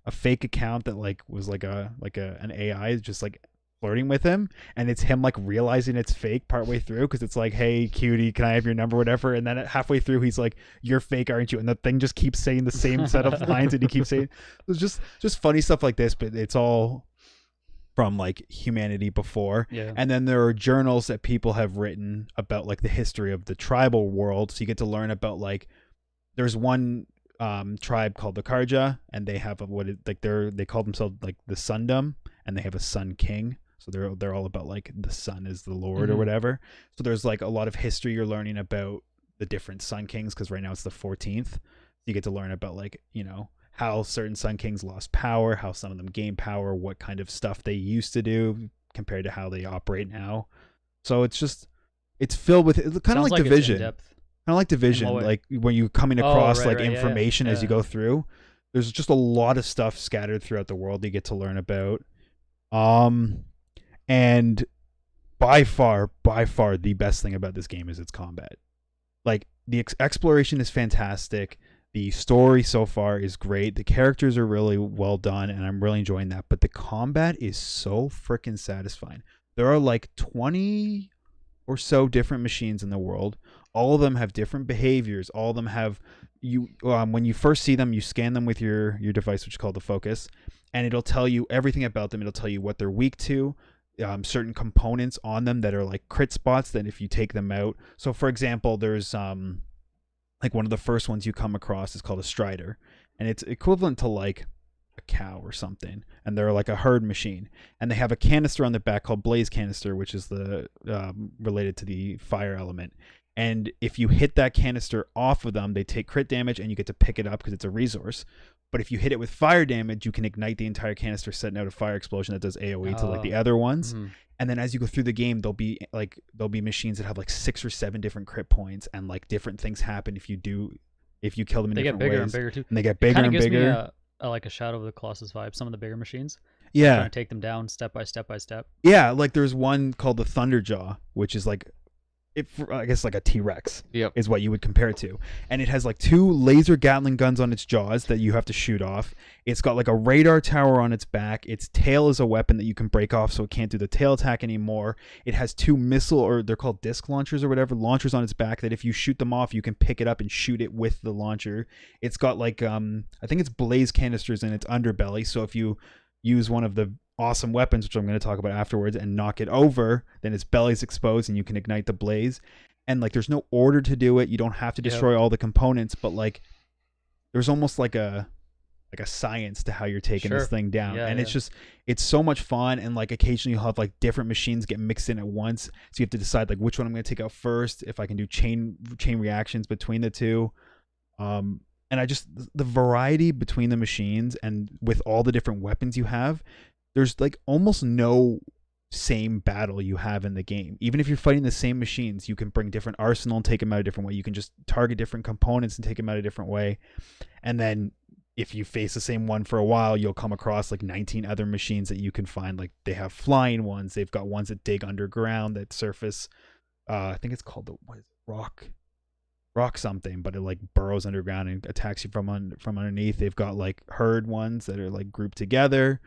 a fake account that like was like an AI just like flirting with him, and it's him like realizing it's fake partway through because it's like, hey cutie, can I have your number, whatever, and then halfway through he's like, you're fake, aren't you? And the thing just keeps saying the same set of lines, and he keeps saying, it's just funny stuff like this, but it's all from like humanity before. Yeah. And then there are journals that people have written about like the history of the tribal world, so you get to learn about like there's one tribe called the Karja, and they have they call themselves like the Sundom, and they have a sun king. So they're all about like the sun is the lord or whatever. So there's like a lot of history you're learning about the different sun kings, because right now it's the 14th. You get to learn about like, you know, how certain sun kings lost power, how some of them gained power, what kind of stuff they used to do compared to how they operate now. So it's filled with, it's kind of like Division. Kind of like Division, like when you're coming across information as you go through. There's just a lot of stuff scattered throughout the world you get to learn about. And by far the best thing about this game is its combat. Like the exploration is fantastic. The story so far is great. The characters are really well done, and I'm really enjoying that. But the combat is so freaking satisfying. There are like 20 or so different machines in the world. All of them have different behaviors. All of them have when you first see them, you scan them with your device, which is called the Focus, and it'll tell you everything about them. It'll tell you what they're weak to, certain components on them that are like crit spots that if you take them out. So for example, there's like one of the first ones you come across is called a Strider, and it's equivalent to like a cow or something, and they're like a herd machine, and they have a canister on the back called Blaze Canister, which is the related to the fire element. And if you hit that canister off of them, they take crit damage, and you get to pick it up because it's a resource. But if you hit it with fire damage, you can ignite the entire canister, setting out a fire explosion that does AoE to like the other ones. And then as you go through the game, there'll be machines that have like 6 or 7 different crit points, and like different things happen if you kill them in different ways. They get bigger and bigger too. And they get bigger and bigger. It gives me like a Shadow of the Colossus vibe. Some of the bigger machines. Yeah. Trying to take them down step by step by step. Yeah, like there's one called the Thunderjaw, which is like, I guess like a T-Rex is what you would compare it to. And it has like 2 laser Gatling guns on its jaws that you have to shoot off. It's got like a radar tower on its back. Its tail is a weapon that you can break off, so it can't do the tail attack anymore. It has 2 missile, or they're called disc launchers or whatever, launchers on its back that if you shoot them off, you can pick it up and shoot it with the launcher. It's got like, I think it's blaze canisters in its underbelly, so if you use one of the awesome weapons, which I'm going to talk about afterwards, and knock it over, then its belly's exposed and you can ignite the blaze. And like there's no order to do it. You don't have to destroy all the components, but like there's almost like a science to how you're taking this thing down. It's so much fun. And like occasionally you'll have like different machines get mixed in at once, so you have to decide like which one I'm going to take out first, if I can do chain reactions between the two. And the variety between the machines and with all the different weapons you have, there's like almost no same battle you have in the game. Even if you're fighting the same machines, you can bring different arsenal and take them out a different way. You can just target different components and take them out a different way. And then if you face the same one for a while, you'll come across like 19 other machines that you can find. Like they have flying ones. They've got ones that dig underground, that surface. I think it's called rock something, but it like burrows underground and attacks you from underneath. They've got like herd ones that are like grouped together.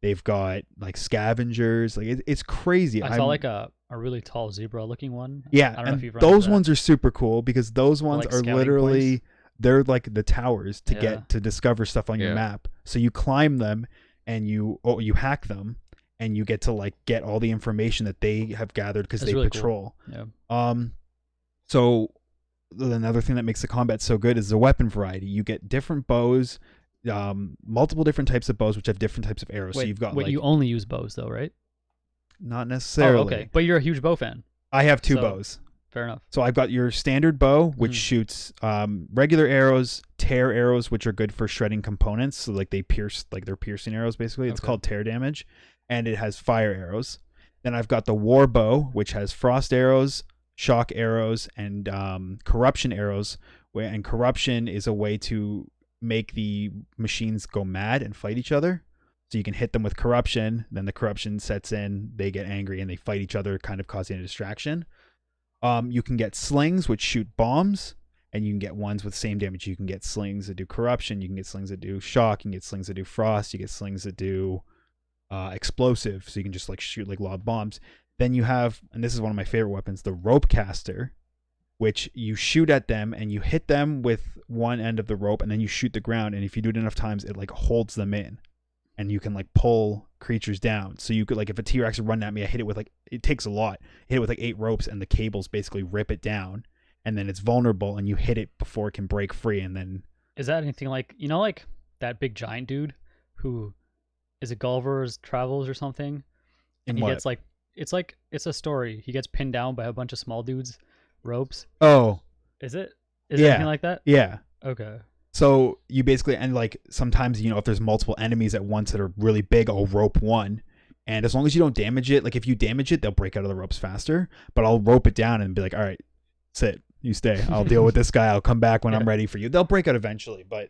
They've got like scavengers. Like it's crazy. I saw like a really tall zebra looking one. Yeah, I don't know if you've run those ones are super cool, because those ones are literally points. They're like the towers to get to discover stuff on your map. So you climb them and you hack them, and you get to like get all the information that they have gathered because they really patrol. Cool. Yeah. So another thing that makes the combat so good is the weapon variety. You get different bows. Multiple different types of bows, which have different types of arrows. Wait, so you've got you only use bows though, right? Not necessarily. Oh, okay, but you're a huge bow fan. I have 2 bows. Fair enough. So I've got your standard bow, which shoots regular arrows, tear arrows, which are good for shredding components. So like they pierce, like they're piercing arrows basically. It's called tear damage, and it has fire arrows. Then I've got the war bow, which has frost arrows, shock arrows, and corruption arrows. And corruption is a way to make the machines go mad and fight each other. So you can hit them with corruption, then the corruption sets in, they get angry and they fight each other, kind of causing a distraction. You can get slings, which shoot bombs, and you can get ones with same damage. You can get slings that do corruption. You can get slings that do shock. You can get slings that do frost. You get slings that do explosive, so you can just like shoot like lob bombs. Then you have, and this is one of my favorite weapons, the rope caster, which you shoot at them and you hit them with one end of the rope, and then you shoot the ground. And if you do it enough times, it like holds them in, and you can like pull creatures down. So you could like, if a T-Rex is running at me, I hit it with like, it takes a lot. I hit it with like 8 ropes, and the cables basically rip it down, and then it's vulnerable, and you hit it before it can break free, and then. Is that anything like, you know, like that big giant dude who is it Gulliver's Travels or something? And he gets like, it's a story. He gets pinned down by a bunch of small dudes, ropes. Oh. Is it? Is it anything like that? Yeah. Okay. So you basically, and like sometimes, you know, if there's multiple enemies at once that are really big, I'll rope one. And as long as you don't damage it, like if you damage it, they'll break out of the ropes faster. But I'll rope it down and be like, all right, sit, you stay. I'll deal with this guy. I'll come back when I'm ready for you. They'll break out eventually, but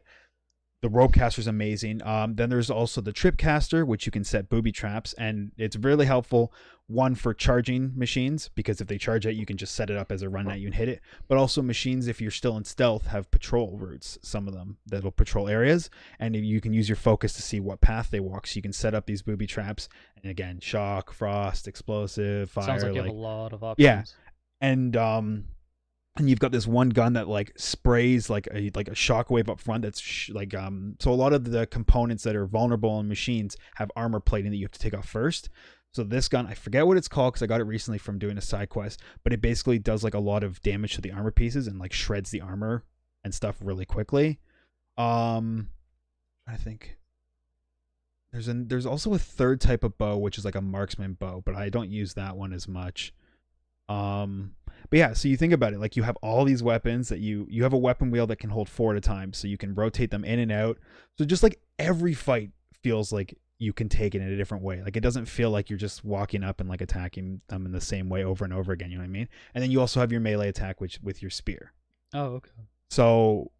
the rope caster is amazing. Then there's also the trip caster, which you can set booby traps, and it's really helpful. One for charging machines, because if they charge at you can just set it up as a run at you and hit it. But also machines, if you're still in stealth, have patrol routes. Some of them that'll patrol areas, and you can use your focus to see what path they walk. So you can set up these booby traps, and again, shock, frost, explosive, fire. Sounds like you have a lot of options. Yeah, and you've got this one gun that like sprays like a shockwave up front. That's so a lot of the components that are vulnerable on machines have armor plating that you have to take off first. So this gun, I forget what it's called because I got it recently from doing a side quest, but it basically does like a lot of damage to the armor pieces and like shreds the armor and stuff really quickly. I think there's also a third type of bow, which is like a marksman bow, but I don't use that one as much. But yeah, so you think about it, like you have all these weapons that you have a weapon wheel that can hold 4 at a time, so you can rotate them in and out. So just like every fight feels like you can take it in a different way. Like it doesn't feel like you're just walking up and like attacking them in the same way over and over again. You know what I mean? And then you also have your melee attack, which with your spear. Oh, okay. So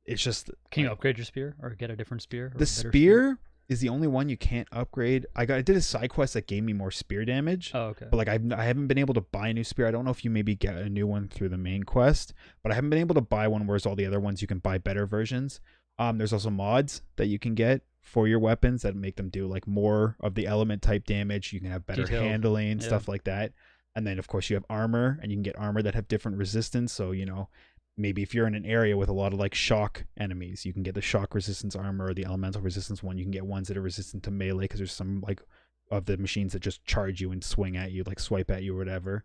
it's just. Can you upgrade your spear or get a different spear? The spear is the only one you can't upgrade. I did a side quest that gave me more spear damage. Oh, okay. But like I haven't been able to buy a new spear. I don't know if you maybe get a new one through the main quest, but I haven't been able to buy one. Whereas all the other ones you can buy better versions. There's also mods that you can get for your weapons that make them do like more of the element type damage. You can have better handling, stuff like that. And then of course you have armor, and you can get armor that have different resistance. So, you know, maybe if you're in an area with a lot of like shock enemies, you can get the shock resistance armor or the elemental resistance one. You can get ones that are resistant to melee because there's some like of the machines that just charge you and swing at you, like swipe at you or whatever.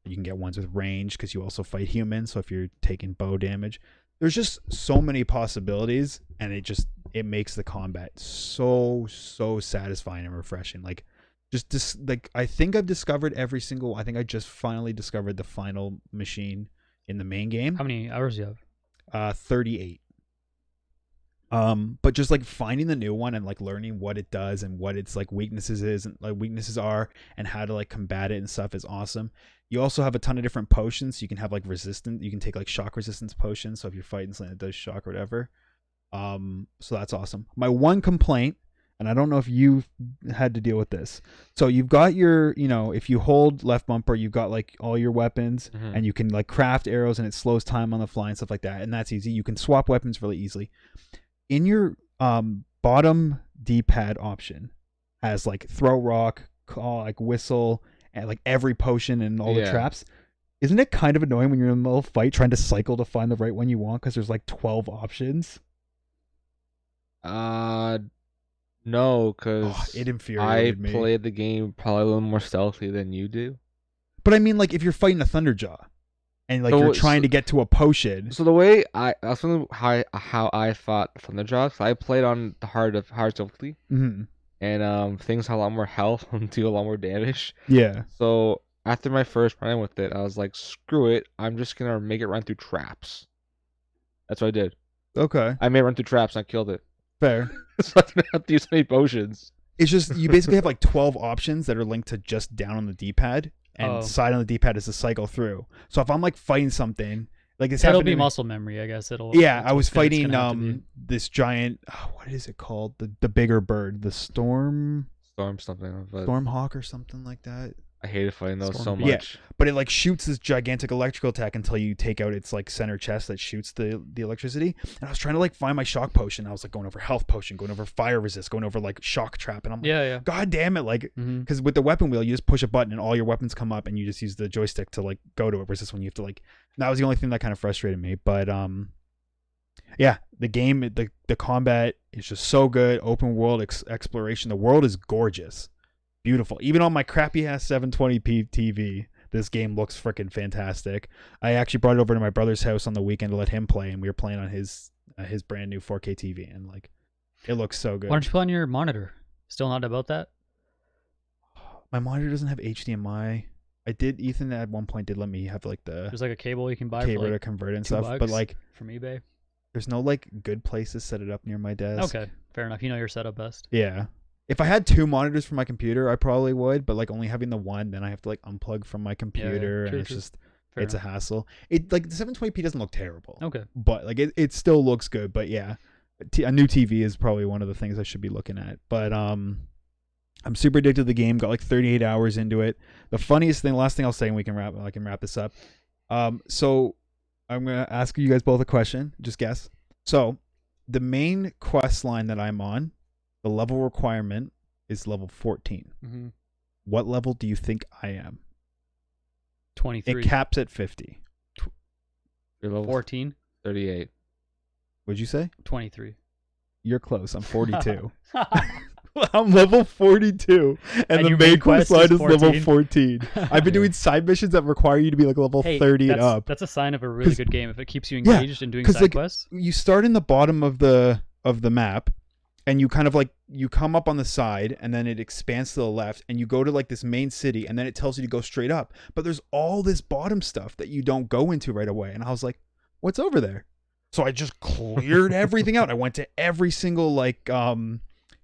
You can get ones with range because you also fight humans. So if you're taking bow damage, there's just so many possibilities, and it makes the combat so satisfying and refreshing. Like just like I think I've discovered I think I just finally discovered the final machine in the main game. How many hours do you have? 38. But just like finding the new one and like learning what it does and what its like weaknesses are and how to like combat it and stuff is awesome. You also have a ton of different potions. You can have like you can take like shock resistance potions. So if you're fighting something that does shock or whatever. So that's awesome. My one complaint, and I don't know if you've had to deal with this. So you've got your, you know, if you hold left bumper, you've got like all your weapons, and you can like craft arrows, and it slows time on the fly and stuff like that. And that's easy. You can swap weapons really easily. In your bottom D-pad option has like throw rock, call, like whistle, and like every potion and all the traps. Isn't it kind of annoying when you're in the middle of a fight trying to cycle to find the right one you want because there's like 12 options? No, because it infuriated me. I played the game probably a little more stealthy than you do. But I mean, like, if you're fighting a Thunderjaw and like you're trying to get to a potion. So the way that's how I fought Thunderjaw. So I played on the hard difficulty, and things have a lot more health and do a lot more damage. Yeah. So after my first run with it, I was like, screw it. I'm just gonna make it run through traps. That's what I did. Okay. I made it run through traps and I killed it. Fair. So I didn't have to use any potions. It's just you basically have like 12 options that are linked to just down on the D-pad, and side on the D-pad is to cycle through. So if I'm like fighting something, like this it'll be muscle memory, I guess. I was fighting this giant. What is it called? The bigger bird, the storm something. Stormhawk or something like that. I hated fighting those so Storm Beast. Yeah. much. But it like shoots this gigantic electrical attack until you take out its like center chest that shoots the electricity. And I was trying to like find my shock potion. I was like going over health potion, going over fire resist, going over like shock trap, and I'm like, Yeah. God damn it! Like, Mhm. because with the weapon wheel, you just push a button and all your weapons come up, and you just use the joystick to like go to it. Versus when you have to like, that was the only thing that kind of frustrated me. But yeah, the game, the combat is just so good. Open world exploration. The world is gorgeous, beautiful. Even on my crappy ass 720p TV, this game looks freaking fantastic. I actually brought it over to my brother's house on the weekend to let him play, and we were playing on his brand new 4K TV, and like, it looks so good. Why don't you play on your monitor? Still not about that? My monitor doesn't have HDMI. I did. Ethan at one point did let me have like the There's like a cable you can buy cable for to like convert it and $2 stuff, but like, from eBay. there's no like good place to set it up near my desk. Okay, fair enough. You know your setup best. Yeah. If I had 2 monitors for my computer, I probably would, but like only having the one, then I have to like unplug from my computer, True, and it's true. just Fair it's enough. a hassle. It like the 720p doesn't look terrible, Okay. but like it still looks good. But yeah, a new TV is probably one of the things I should be looking at. But I'm super addicted to the game. Got like 38 hours into it. The funniest thing, last thing I'll say, and I can wrap this up. So I'm gonna ask you guys both a question. Just guess. So the main quest line that I'm on, the level requirement is level 14. Mm-hmm. What level do you think I am? 23. It caps at 50. You're level 14. 38. What'd you say? 23. You're close. I'm 42. I'm level 42, and the your main main quest quest line is is level 14? 14. I've been doing side missions that require you to be like level Hey, 30 and that's, up. that's a sign of a really 'Cause- good game if it keeps you Yeah, engaged and doing 'cause, side like, quests. You start in the bottom of the map, and you kind of like you come up on the side, and then it expands to the left, and you go to like this main city, and then it tells you to go straight up. But there's all this bottom stuff that you don't go into right away, and I was like, what's over there? So I just cleared everything out. I went to every single like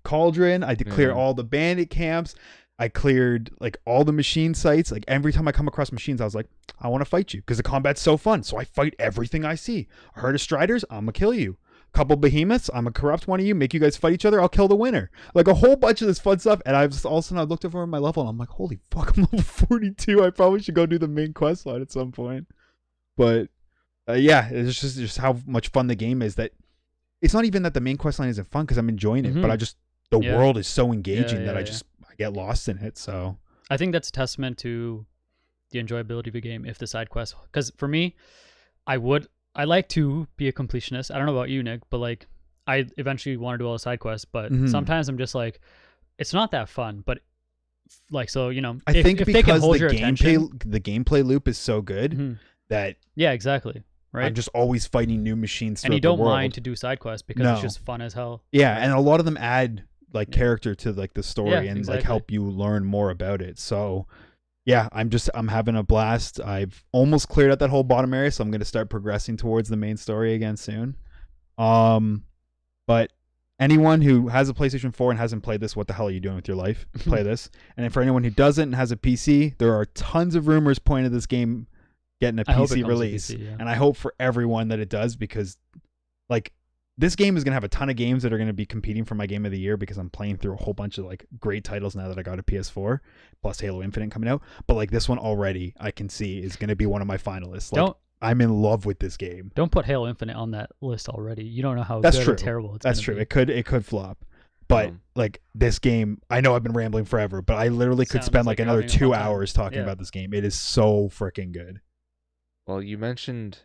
cauldron. I did clear all the bandit camps. I cleared like all the machine sites. Like every time I come across machines, I was like, I want to fight you because the combat's so fun. So I fight everything I see. A herd of striders, I'm gonna kill you. Couple behemoths, I'm gonna corrupt one of you, make you guys fight each other, I'll kill the winner. Like a whole bunch of this fun stuff. And I was all of a sudden I looked over my level and I'm like, holy fuck, I'm level 42. I probably should go do the main quest line at some point. But yeah, it's just how much fun the game is. That it's not even that the main quest line isn't fun because I'm enjoying it, but the world is so engaging that I get lost in it. So I think that's a testament to the enjoyability of a game if the side quests. Because for me, I like to be a completionist. I don't know about you, Nick, but like I eventually want to do all the side quests. But sometimes I'm just like, it's not that fun. But like, so you know, I think if because they can hold your the attention, gameplay loop is so good that yeah, exactly. Right. I'm just always fighting new machines. And you throughout don't the world. mind to do side quests because it's just fun as hell. Yeah, and a lot of them add like character to like the story and exactly. like help you learn more about it. So yeah, I'm having a blast. I've almost cleared out that whole bottom area, so I'm gonna start progressing towards the main story again soon. But anyone who has a PlayStation 4 and hasn't played this, what the hell are you doing with your life? Play this. And for anyone who doesn't and has a PC, there are tons of rumors pointing to this game getting a PC release. And I hope for everyone that it does, because like this game is going to have a ton of games that are going to be competing for my game of the year because I'm playing through a whole bunch of like great titles now that I got a PS4 plus Halo Infinite coming out. But like this one already I can see is going to be one of my finalists. Like I'm in love with this game. Don't put Halo Infinite on that list already. You don't know how That's good true. or terrible it's That's true. be. It could flop. But like this game, I know I've been rambling forever, but I literally could spend like another 2 hours talking about this game. It is so freaking good. Well, you mentioned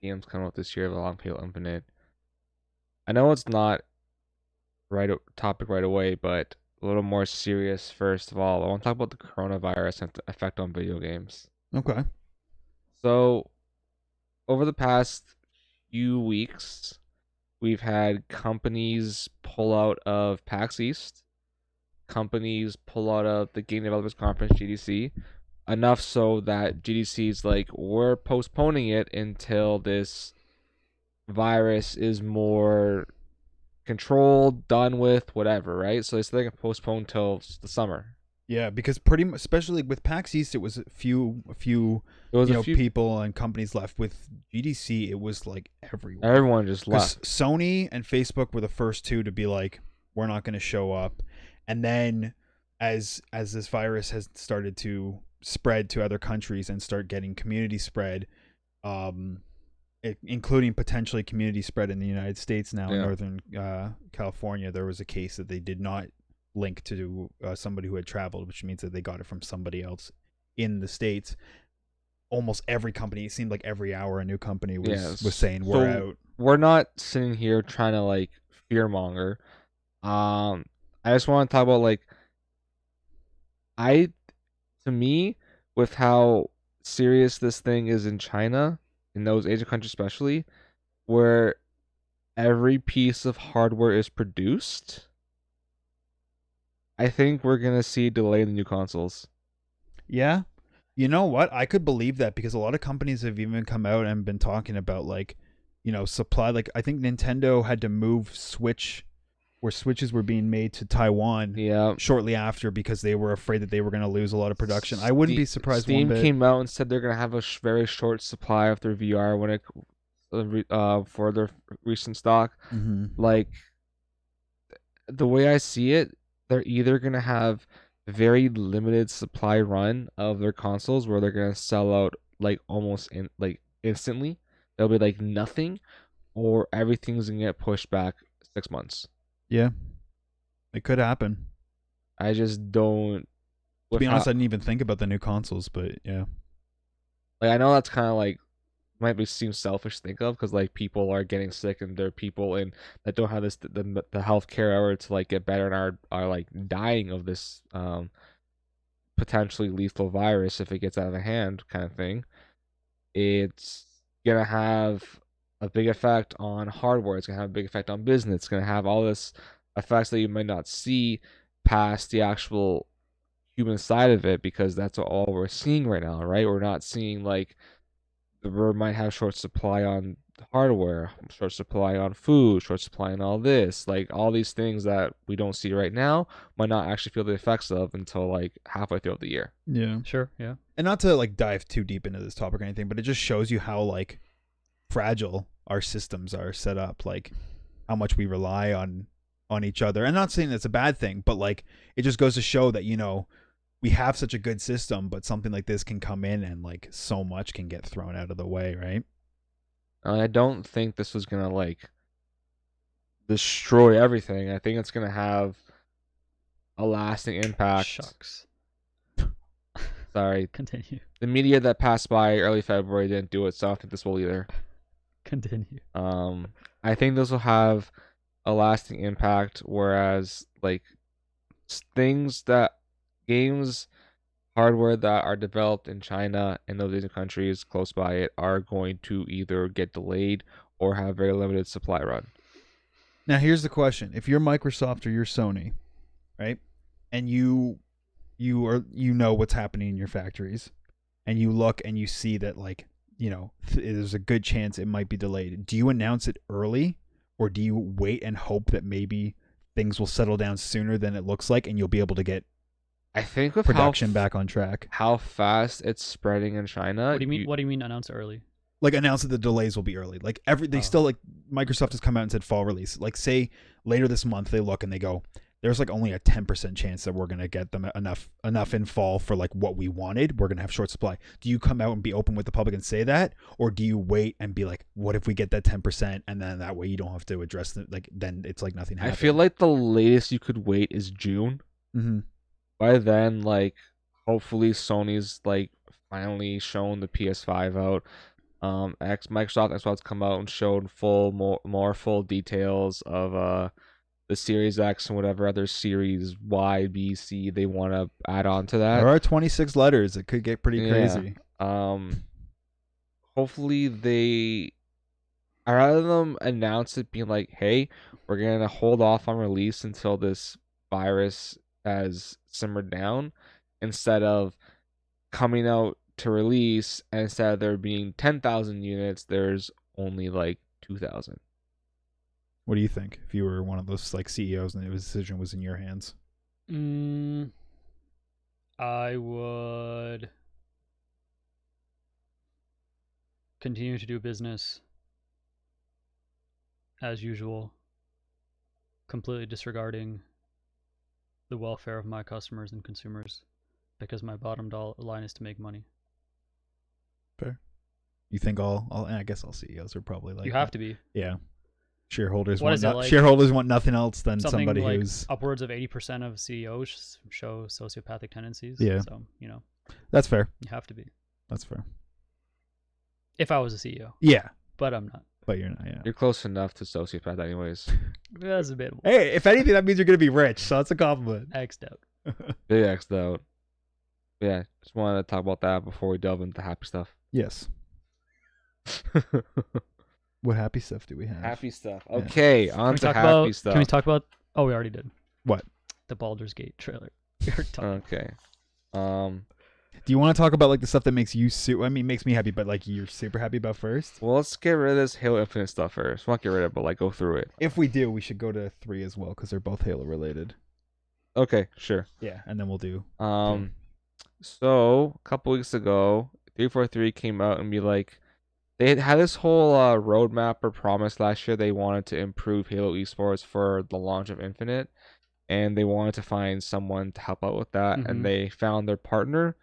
games coming out this year along Halo Infinite. I know it's not topic right away, but a little more serious first of all. I want to talk about the coronavirus and the effect on video games. Okay. So, over the past few weeks, we've had companies pull out of PAX East, companies pull out of the Game Developers Conference, GDC, enough so that GDC's like, we're postponing it until this virus is more controlled, done with, whatever, right? So they can postpone till the summer. Yeah, because pretty much, especially with PAX East, it was a few people and companies left. With GDC, it was like everyone. Everyone just left. Sony and Facebook were the first two to be like, we're not going to show up. And then as this virus has started to spread to other countries and start getting community spread, including potentially community spread in the United States now. In Northern California, there was a case that they did not link to somebody who had traveled, which means that they got it from somebody else in the States. Almost every company, it seemed like every hour a new company was saying we're out. We're not sitting here trying to like fearmonger. I just want to talk about like to me, with how serious this thing is in China, in those Asian countries especially, where every piece of hardware is produced, I think we're gonna see a delay in the new consoles. Yeah. You know what? I could believe that because a lot of companies have even come out and been talking about like, supply. Like I think Nintendo had to move Switches were being made to Taiwan shortly after because they were afraid that they were going to lose a lot of production. I wouldn't be surprised. Steam came out and said they're going to have a very short supply of their VR when it for their recent stock. Mm-hmm. Like the way I see it, they're either going to have very limited supply run of their consoles where they're going to sell out like almost instantly. There'll be like nothing, or everything's going to get pushed back 6 months. Yeah, it could happen. I just don't. To be honest, I didn't even think about the new consoles, but yeah. Like I know that's kind of like might seem selfish to think of because like people are getting sick and there are people that don't have the healthcare hour to like get better and are like dying of this potentially lethal virus if it gets out of hand kind of thing. It's gonna have a big effect on hardware. It's gonna have a big effect on business. It's gonna have all this effects that you might not see past the actual human side of it because that's all we're seeing right now, right? We're not seeing like we might have short supply on hardware, short supply on food, short supply on all this, like all these things that we don't see right now might not actually feel the effects of until like halfway through the year. Yeah, sure, yeah. And not to like dive too deep into this topic or anything, but it just shows you how like fragile our systems are set up, like how much we rely on each other. I'm not saying that's a bad thing, but like it just goes to show that we have such a good system, but something like this can come in and like so much can get thrown out of the way, right? I don't think this was gonna like destroy everything. I think it's gonna have a lasting impact. Shucks. Sorry. Continue. The media that passed by early February didn't do it, so I don't think this will either. Continue. I think this will have a lasting impact, whereas like games, hardware that are developed in China and those Asian countries close by it are going to either get delayed or have very limited supply run. Now here's the question: if you're Microsoft or you're Sony, right, and you know what's happening in your factories, and you look and you see that like there's a good chance it might be delayed. Do you announce it early, or do you wait and hope that maybe things will settle down sooner than it looks like, and you'll be able to get I think with production back on track? How fast it's spreading in China. What do you mean? What do you mean announce early? Like announce that the delays will be early. Like still like Microsoft has come out and said fall release. Like say later this month they look and they go, there's like only a 10% chance that we're gonna get them enough in fall for like what we wanted. We're gonna have short supply. Do you come out and be open with the public and say that, or do you wait and be like, what if we get that 10% and then that way you don't have to address it? Like then it's like nothing happened. I feel like the latest you could wait is June. Mm-hmm. By then, like hopefully Sony's like finally shown the PS5 out. Microsoft Xbox come out and showed more full details of the Series X and whatever other Series Y, B, C they want to add on to that. There are 26 letters. It could get pretty crazy. Hopefully I'd rather them announce it being like, hey, we're going to hold off on release until this virus has simmered down, instead of coming out to release and instead of there being 10,000 units, there's only like 2,000. What do you think if you were one of those like CEOs and the decision was in your hands? I would continue to do business as usual, completely disregarding the welfare of my customers and consumers. because my bottom line is to make money. You think all I guess all CEOs are probably like You have to be. Yeah. Shareholders What want is it like? shareholders want nothing else than Something somebody like who's upwards of 80% of CEOs show sociopathic tendencies. Yeah. So, That's fair. you have to be. That's fair. If I was a CEO. Yeah. But I'm not. But you're not, yeah. You're close enough to sociopath, anyways. That's debatable. Hey, if anything, that means you're gonna be rich, so that's a compliment. X'd out. Big X though. Yeah, just wanted to talk about that before we delve into the happy stuff. Yes. What happy stuff do we have? Happy stuff. Yeah. Okay, on to happy stuff. Can we talk about? Oh, we already did. What? The Baldur's Gate trailer. We already talked. Okay. Do you want to talk about like the stuff that makes you makes me happy, but like you're super happy about first? Well, let's get rid of this Halo Infinite stuff first. Not get rid of it, but like go through it. If we do, we should go to 3 as well because they're both Halo related. Okay, sure. Yeah, and then we'll do. So a couple weeks ago, 343 came out and be like, they had this whole roadmap or promise last year. They wanted to improve Halo esports for the launch of Infinite, and they wanted to find someone to help out with that. Mhm. And they found their partner,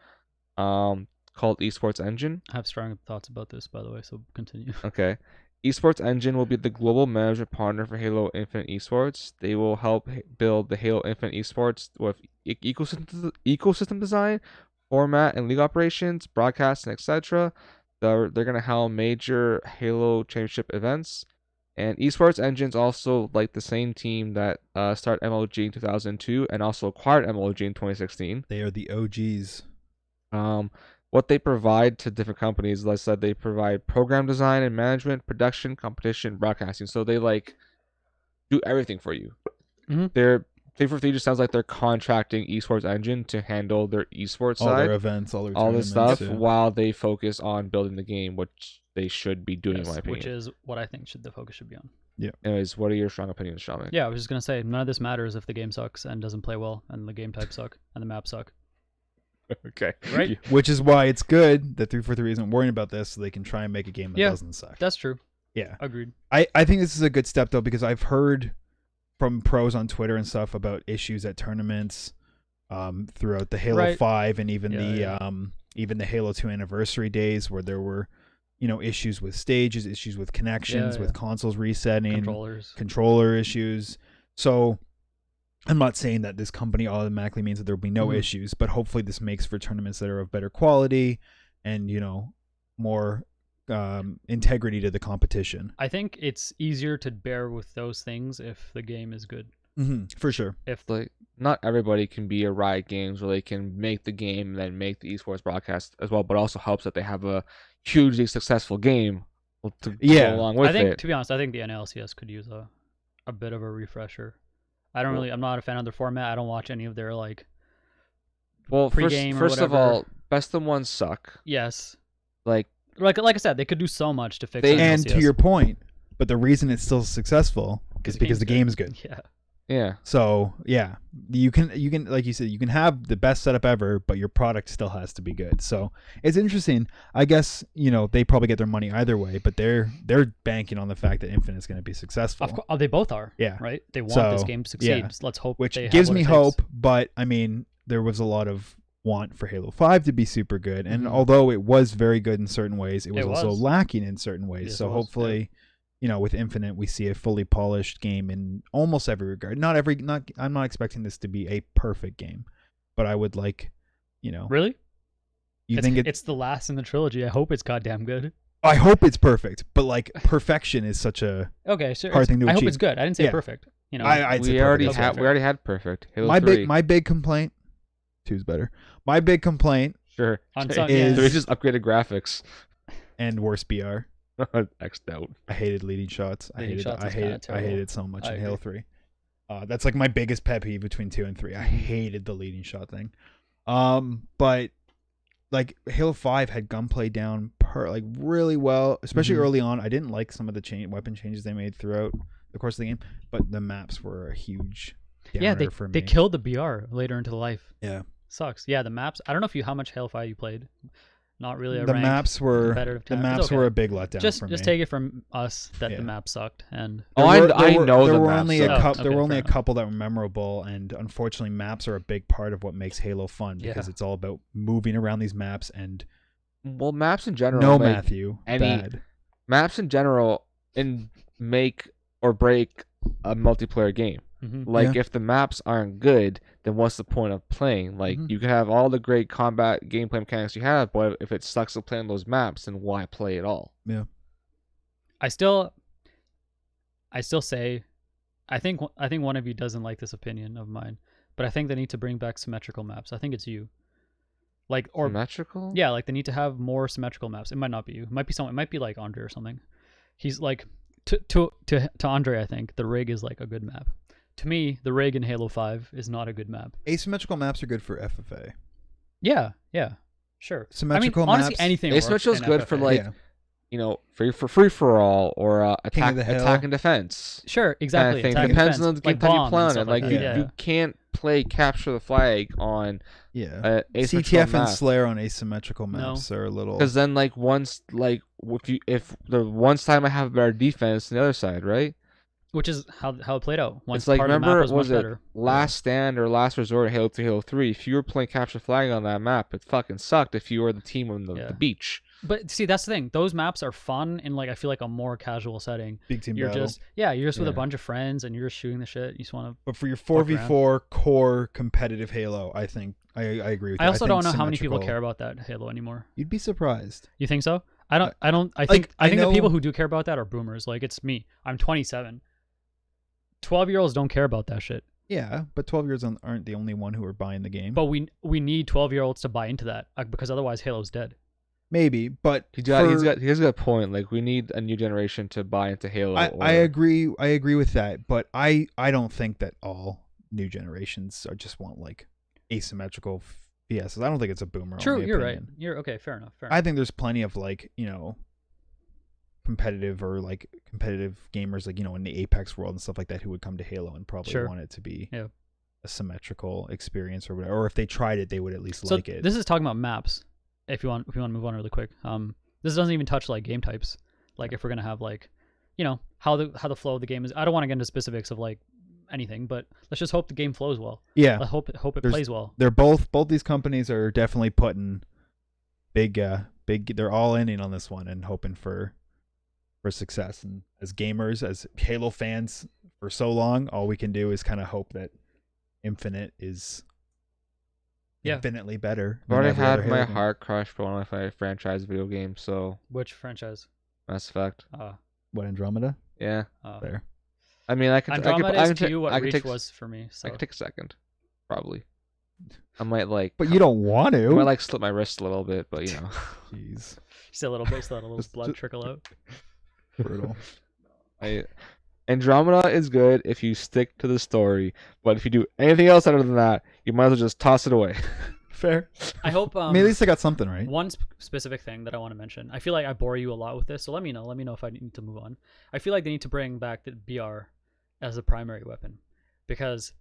called Esports Engine. I have strong thoughts about this, by the way, so continue. Okay. Esports Engine will be the global management partner for Halo Infinite Esports. They will help build the Halo Infinite Esports with ecosystem design, format and league operations, broadcasting, etc. They're going to helm major Halo Championship events. And Esports Engine's also like the same team that started MLG in 2002 and also acquired MLG in 2016. They are the OGs. What they provide to different companies, like I said, they provide program design and management, production, competition, broadcasting. So they like do everything for you. Mhm. They're 343 just sounds like they're contracting Esports Engine to handle their esports All side, their events, all their all this tournaments, stuff, yeah. while they focus on building the game, which they should be doing, in my opinion. Which is what I think the focus should be on. Anyways, what are your strong opinions, Shaman? Yeah, I was just gonna say none of this matters if the game sucks and doesn't play well, and the game types suck and the maps suck. Okay. Right? Which is why it's good that 343 isn't worrying about this, so they can try and make a game that doesn't suck. That's true. Yeah. Agreed. I think this is a good step though, because I've heard from pros on Twitter and stuff about issues at tournaments throughout the Halo 5 and even even the Halo 2 anniversary days where there were issues with stages, issues with connections, with consoles resetting, controller issues. So I'm not saying that this company automatically means that there will be no issues, but hopefully this makes for tournaments that are of better quality and more integrity to the competition. I think it's easier to bear with those things if the game is good. For sure. If like not everybody can be a Riot Games where they can make the game and then make the esports broadcast as well, but also helps that they have a hugely successful game to go along with it. To be honest, I think the NLCS could use a bit of a refresher. I'm not a fan of their format. I don't watch any of their pre-game first or of all, best of ones suck. Yes. Like I said, they could do so much to fix it. And NLCS. to your point, but the reason it's still successful is because the game's good. Yeah. Yeah. So yeah, you can like you said, you can have the best setup ever, but your product still has to be good. So it's interesting. I guess they probably get their money either way, but they're banking on the fact that Infinite's going to be successful. Of course, they both are. Yeah. Right. They want this game to succeed. Yeah. So let's hope. Which they gives have what me it hope. takes. But I mean, there was a lot of want for Halo 5 to be super good, and although it was very good in certain ways, it was also lacking in certain ways. Yes, so hopefully. With Infinite, we see a fully polished game in almost every regard. I'm not expecting this to be a perfect game, but I would like, Really? Think it's the last in the trilogy. I hope it's goddamn good. I hope it's perfect, but like perfection is such a hard thing to achieve. I hope it's good. I didn't say perfect. I'd say we already had perfect. Halo 3. My big complaint. 2's better. My big complaint. Sure. Is 3 just upgraded graphics and worse BR. X'd out. I hated leading shots. I hated it so much in Halo 3. That's like my biggest pet peeve between 2 and 3. I hated the leading shot thing. But like Halo 5 had gunplay down really well, especially early on. I didn't like some of the weapon changes they made throughout the course of the game, but the maps were a huge downer for me. They killed the BR later into life. Yeah. Sucks. Yeah, the maps. I don't know how much Halo 5 you played. not really a the ranked maps were competitive the tab. maps It's okay. were a big letdown Just for just me. take it from us that Yeah. the map sucked, and I know there the were maps only suck. there were only fair a enough. couple that were memorable, and unfortunately, maps are a big part of what makes Halo fun because Yeah. it's all about moving around these maps and Well, maps in general. no make Matthew any- bad. Maps in general make or break a multiplayer game. Mhm. Like Yeah. if the maps aren't good, then what's the point of playing? Like Mhm. you can have all the great combat gameplay mechanics you have, but if it sucks to play on those maps, then why play at all? I still say, I think one of you doesn't like this opinion of mine, but I think they need to bring back symmetrical maps. I think it's you. Like or Symmetrical? yeah, like they need to have more symmetrical maps. It might not be you. It might be someone. It might be like Andre or something. He's like to Andre. I think the rig is like a good map. To me, the rig in Halo 5 is not a good map. Asymmetrical maps are good for FFA. Yeah, sure. Symmetrical I mean, honestly, maps- anything. Asymmetrical is works good in for FFA. like Yeah. free for all or King attack of the Hill. attack and defense. Sure, exactly. Kind of thing. Attack and Depends defense, on the like game type you bombs play and on stuff it. Like that. you, Yeah. you can't play capture the flag on Yeah. asymmetrical CTF and map. Slayer on asymmetrical maps are a little. Because then, like once, like if the one side might have better defense than the other side, right? Which is how it played out. Once It's like part of the remember, map was was much it better. Last Stand or Last Resort, Halo 2, Halo 3? If you were playing capture flag on that map, it fucking sucked. If you were the team on the Yeah. beach, But see, that's the thing. Those maps are fun in like I feel like a more casual setting. Big team You're battle. just with a Yeah. bunch of friends and you're just shooting the shit. You just want to. But for your Fuck 4v4 core competitive Halo, I think I agree with you. I also think don't know how many people symmetrical- care about that Halo anymore. You'd be surprised. You think so? I think like, I the know- people who do care about that are boomers. Like it's me. I'm 27. 12-year-olds don't care about that shit. Yeah, but 12 years aren't the only one who are buying the game. But we need 12-year-olds to buy into that because otherwise Halo's dead. Maybe, but he has got a point. Like we need a new generation to buy into Halo. I agree. I agree with that. But I don't think that all new generations just want like asymmetrical PSs. I don't think it's a boomer. True, only you're opinion. right. You're okay. Fair enough. I think there's plenty of like competitive or like competitive gamers like in the Apex world and stuff like that who would come to Halo and probably Sure. want it to be Yeah. a symmetrical experience or whatever. Or if they tried it, they would at least So like it. this is talking about maps. If you want to move on really quick, this doesn't even touch like game types. Like if we're gonna have like, how the flow of the game is. I don't want to get into specifics of like anything, but let's just hope the game flows well. Yeah, I hope it There's- plays well. they're both these companies are definitely putting big. They're all in on this one and hoping for success. And as gamers, as Halo fans for so long, all we can do is kind of hope that Infinite is infinitely better. I've already than every other had my Halo game. heart crushed for one of my franchise video games. So Which franchise? Mass Effect. What, Andromeda? Yeah. There. I mean, Andromeda is to you what Reach was for me. So I could take a second, probably. I might like. But you don't want I to. might like slip my wrist a little bit, but Jeez. just a little bit, so that a little Just- blood trickle out. Brutal. Andromeda is good if you stick to the story, but if you do anything else other than that, you might as well just toss it away. Fair. I hope. I mean, at least I got something right. One specific thing that I want to mention. I feel like I bore you a lot with this, so let me know. Let me know if I need to move on. I feel like they need to bring back the BR as a primary weapon, because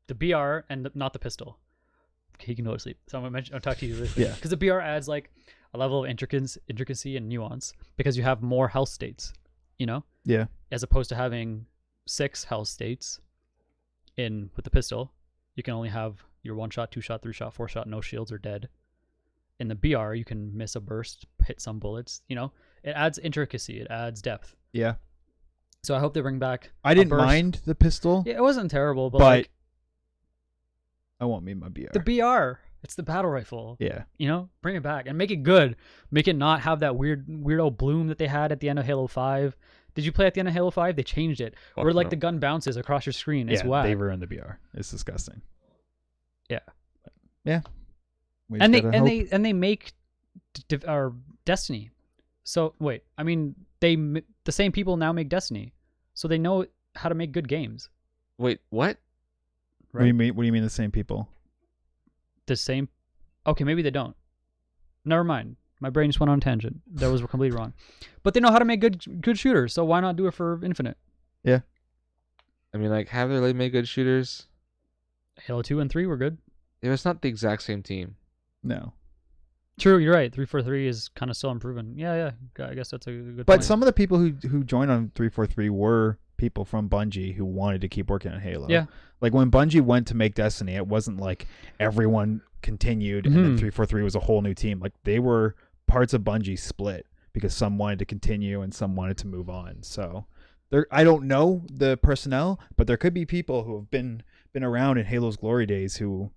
the BR and not the pistol. Okay, you can go to sleep. So I'll talk to you this. Yeah. Because the BR adds like a level of intricacy and nuance because you have more health states. Yeah. As opposed to having 6 health states with the pistol, you can only have your 1-shot, 2-shot, 3-shot, 4-shot, no shields or dead. In the BR, you can miss a burst, hit some bullets. It adds intricacy, it adds depth. Yeah. So I hope they bring back. I didn't burst. mind the pistol, Yeah, it wasn't terrible, but, but like, I won't mean my BR. the BR, it's the battle rifle. Yeah. Bring it back and make it good. Make it not have that weirdo bloom that they had at the end of Halo 5. Did you play at the end of Halo 5? They changed it. Fuck Where like no. the gun bounces across your screen. It's Yeah, whack. they ruined the BR. It's disgusting. Yeah. Yeah. We and just gotta hope. they make Destiny. So wait, I mean the same people now make Destiny, so they know how to make good games. Wait, what? What do you mean? What do you mean the same people? The same. Okay, maybe they don't. Never mind. My brain just went on a tangent. That was completely wrong. But they know how to make good shooters, so why not do it for Infinite? I mean, like, have they really made good shooters? Halo 2 and 3 were good. It was not the exact same team. No. True, you're right. 343 is kind of still improving. Yeah. I guess that's a good But point. some of the people who joined on 343 were people from Bungie who wanted to keep working on Halo. Yeah. Like when Bungie went to make Destiny, it wasn't like everyone continued and then 343 was a whole new team. Like they were parts of Bungie split because some wanted to continue and some wanted to move on. So I don't know the personnel, but there could be people who have been around in Halo's glory days who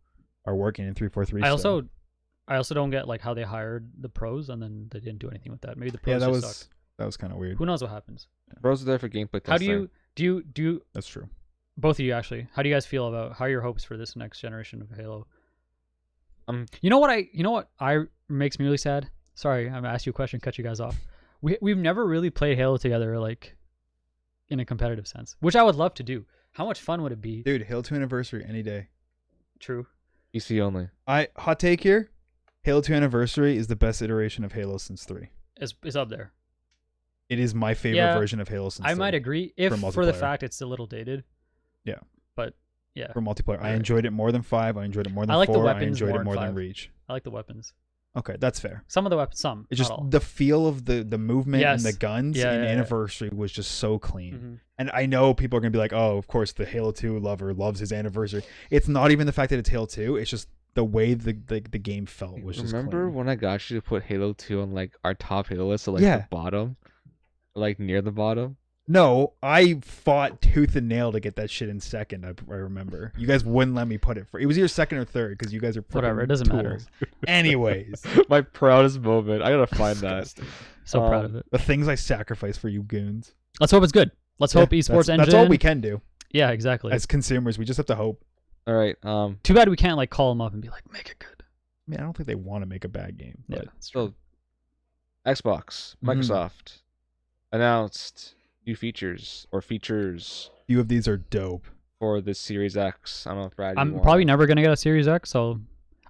are working in 343. I also don't get like how they hired the pros and then they didn't do anything with that. Maybe the pros sucked. That was kind of weird. Who knows what happens? Pros are there for gameplay testing. How do you That's true. both of you actually? How do you guys feel about how are your hopes for this next generation of Halo? You know what makes me really sad? Sorry, I'm gonna ask you a question, cut you guys off. We've never really played Halo together like in a competitive sense, which I would love to do. How much fun would it be? Dude, Halo 2 Anniversary any day. True. PC only. Hot take here. Halo 2 Anniversary is the best iteration of Halo since 3. It's up there. It is my favorite version of Halo since 3. I might agree if for the multiplayer. fact it's a little dated. Yeah. But yeah. For multiplayer. I Right. enjoyed it more than 5. I enjoyed it more than I like 4. the weapons I enjoyed more it in more than 5. Reach. I like the weapons. Okay, that's fair. Some of the weapons, It's just not all. the feel of the movement Yes. and the guns Yeah, in yeah, yeah. Anniversary was just so clean. Mhm. And I know people are going to be like, oh, of course, the Halo 2 lover loves his Anniversary. It's not even the fact that it's Halo 2. It's just the way the game felt was just Remember clean. when I got you to put Halo 2 on like our top Halo list, so like Yeah. the bottom, like near the bottom? No, I fought tooth and nail to get that shit in second. I remember. You guys wouldn't let me put it for. It was either second or third because you guys are Whatever, it freaking doesn't matter. tools. Anyways, My proudest moment. I gotta find that. disgusting. So proud of it. The things I sacrifice for you goons. Let's hope it's good. Let's hope esports engine. That's all we can do Yeah, exactly. as consumers. We just have to hope. All right. Too bad we can't like call them up and be like, make it good. I mean, I don't think they want to make a bad game. Yeah, But that's true. So, Xbox, Microsoft announced new features few of these are dope. for the Series X. I don't know if Brad. I'm probably never gonna get a Series X, so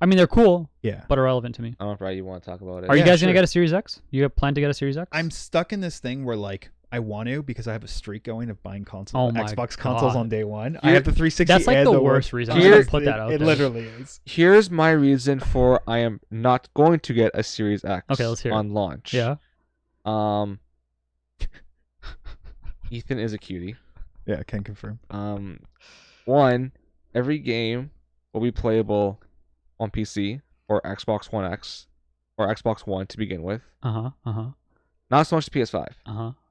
I mean they're cool, Yeah. but irrelevant to me. I don't know if Brad, you want to talk about it. Are you Yeah, guys gonna sure. get a Series X? You plan to get a Series X? I'm stuck in this thing where like I want to because I have a streak going of buying Oh my Xbox consoles God. on day one. I have the 360. That's like and the One. worst reason. I'm just gonna put that out It there. literally is. Here's my reason for I am not going to get a Series X. Okay, let's hear it. on launch. Yeah. Ethan is a cutie. Yeah, can confirm. One, every game will be playable on PC or Xbox One X or Xbox One to begin with. Not so much the PS5.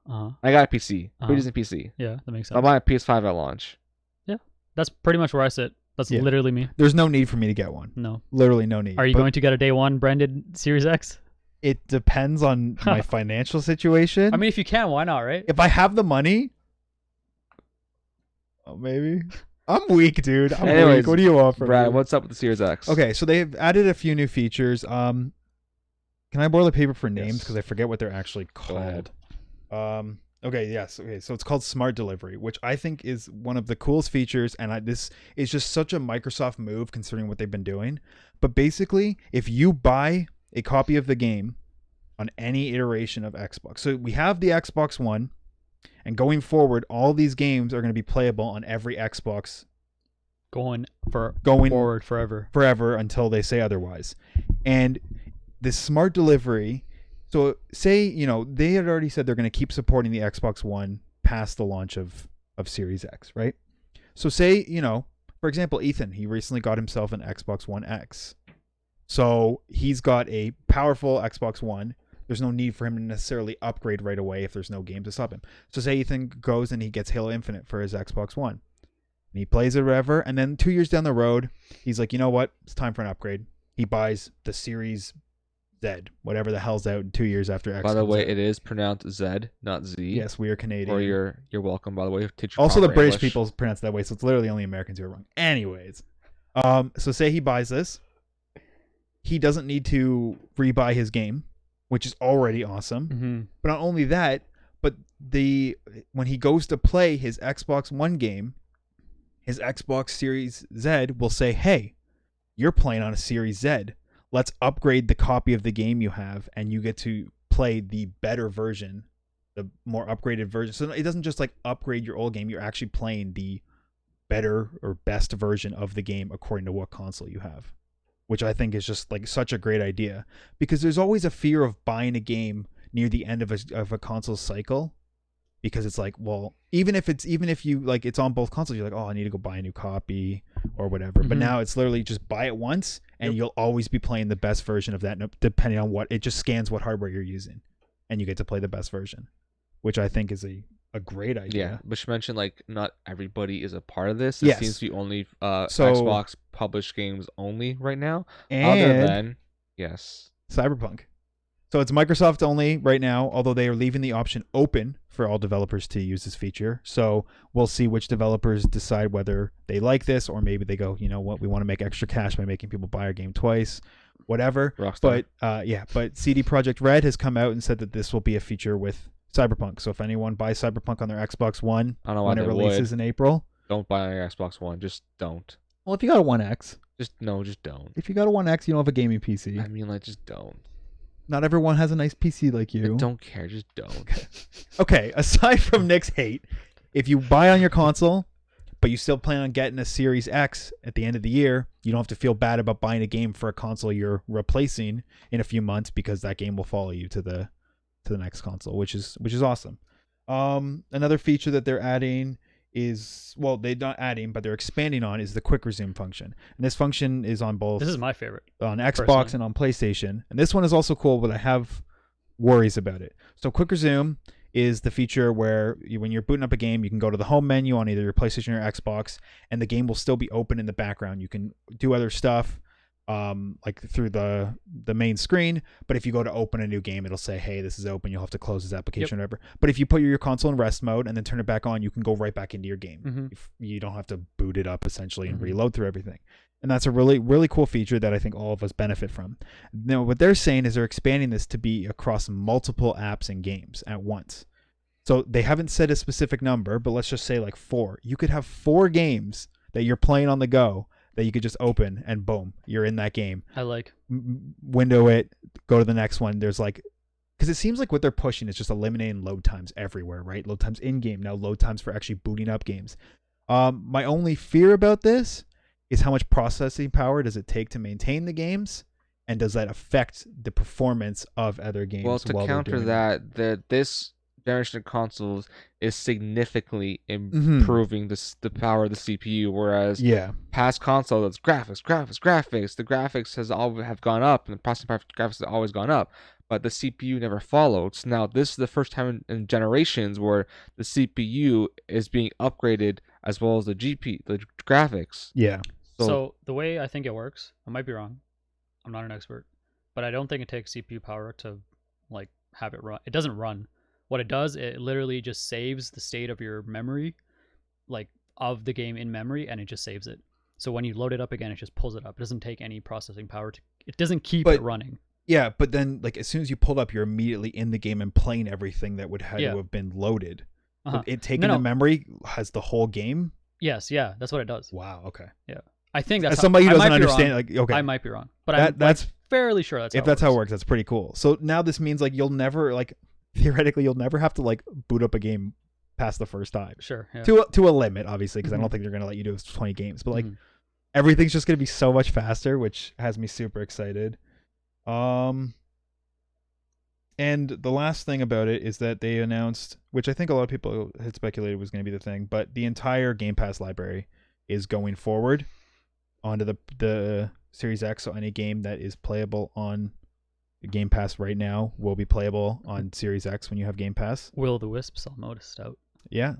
I got a PC. Who doesn't PC? Yeah, that makes I'll sense. buy a PS5 at launch. That's pretty much where I sit. That's Yeah. literally me. There's no need for me to get one. No. Literally no need. Are you But going to get a day one branded Series X? It depends on my financial situation. I mean, if you can, why not, right? if I have the money, oh, maybe. I'm weak, dude. I'm Anyways, weak. What do you want from Brad, me? what's up with the Series X? Okay, so they've added a few new features. Can I borrow the paper for names Yes. because I forget what they're actually Go ahead. called? Okay, yes. Okay, so it's called Smart Delivery, which I think is one of the coolest features, and this is just such a Microsoft move considering what they've been doing. But basically, if you buy a copy of the game on any iteration of Xbox, so we have the Xbox One, and going forward, all these games are going to be playable on every Xbox Going forward forever. forever until they say otherwise. And this Smart Delivery, so say, they had already said they're going to keep supporting the Xbox One past the launch of Series X, right? So say, for example, Ethan, he recently got himself an Xbox One X. So he's got a powerful Xbox One. There's no need for him to necessarily upgrade right away if there's no game to stop him. So say Ethan goes and he gets Halo Infinite for his Xbox One. And he plays it or whatever. And then 2 years down the road, he's like, you know what? It's time for an upgrade. He buys the Series Z, whatever the hell's out 2 years after X. By the comes way, out. it is pronounced Z, not Z. Yes, we are Canadian. Or you're welcome, by the way. Teach your Also, the proper British English. people pronounce it that way, so it's literally only Americans who are wrong. Anyways, so say he buys this. He doesn't need to rebuy his game, which is already awesome. Mm-hmm. But not only that, but when he goes to play his Xbox One game, his Xbox Series Z will say, hey, you're playing on a Series Z. Let's upgrade the copy of the game you have, and you get to play the better version, the more upgraded version. So it doesn't just like upgrade your old game. You're actually playing the better or best version of the game according to what console you have. which I think is just like such a great idea, because there's always a fear of buying a game near the end of a console cycle, because it's like, well, even if you like it's on both consoles, you're like, oh, I need to go buy a new copy or whatever. But now it's literally just buy it once, and you'll always be playing the best version of that, depending on what it just scans what hardware you're using, and you get to play the best version, which I think is a great idea. Yeah, but you mentioned like not everybody is a part of this. It Yes. seems to be only So- Xbox published games only right now. And Other than yes, Cyberpunk. So it's Microsoft only right now, although they are leaving the option open for all developers to use this feature. So we'll see which developers decide whether they like this, or maybe they go, you know what, we want to make extra cash by making people buy our game twice, whatever. Rockstar. But CD Projekt Red has come out and said that this will be a feature with Cyberpunk. So if anyone buys Cyberpunk on their Xbox One I don't know why when it they releases would. in April, Don't buy on your Xbox One. Just don't. well, if you got a One X, Just don't. if you got a One X, you don't have a gaming PC. I mean, like, just don't. Not everyone has a nice PC like you. I don't care. Just don't. Okay, aside from Nick's hate, if you buy on your console, but you still plan on getting a Series X at the end of the year, you don't have to feel bad about buying a game for a console you're replacing in a few months, because that game will follow you to the next console, which is awesome. Another feature that they're adding is, well, they're not adding, but they're expanding on, is the quick resume function. And this function is on both This is my favorite. on Xbox personally. and on PlayStation. And this one is also cool, but I have worries about it. So quick resume is the feature where when you're booting up a game, you can go to the home menu on either your PlayStation or Xbox, and the game will still be open in the background. You can do other stuff like through the main screen, but if you go to open a new game, it'll say, hey, this is open, you'll have to close this application or whatever. But if you put your console in rest mode and then turn it back on, you can go right back into your game. If you don't have to boot it up essentially and reload through everything. And that's a really, really cool feature that I think all of us benefit from. Now, what they're saying is they're expanding this to be across multiple apps and games at once. So they haven't said a specific number, but let's just say like 4. You could have 4 games that you're playing on the go that you could just open, and boom, you're in that game. I like. Window it, go to the next one. There's like, because it seems like what they're pushing is just eliminating load times everywhere, right? Load times in game, now load times for actually booting up games. My only fear about this is how much processing power does it take to maintain the games, and does that affect the performance of other games? Well, to while they're counter doing that, this generation of consoles is significantly improving the power of the CPU, whereas past consoles, graphics. The graphics have gone up, and the processing power of graphics has always gone up, but the CPU never followed. So now this is the first time in generations where the CPU is being upgraded as well as the graphics. Yeah. So the way I think it works, I might be wrong. I'm not an expert, but I don't think it takes CPU power to like have it run. It doesn't run. What it does, it literally just saves the state of your memory, like of the game in memory, and it just saves it. So when you load it up again, it just pulls it up. It doesn't take any processing power it doesn't keep it running. Yeah, but then like as soon as you pull up, you're immediately in the game and playing everything that would have to have been loaded. So it taking the memory has the whole game. Yes, yeah, that's what it does. Wow. Okay. Yeah, I think that's as somebody who I doesn't might be understand. wrong. Like, okay, I might be wrong, but that's fairly sure that's if how that's how it works. That's pretty cool. So now this means like you'll never like theoretically you'll never have to like boot up a game past the first time. Sure. Yeah. To a limit, obviously, because I don't think they're gonna let you do 20 games. But like everything's just gonna be so much faster, which has me super excited. And the last thing about it is that they announced, which I think a lot of people had speculated was going to be the thing, but the entire Game Pass library is going forward onto the Series X. So any game that is playable on Game Pass right now will be playable on Series X when you have Game Pass. Will the Wisps all noticed out? Yeah.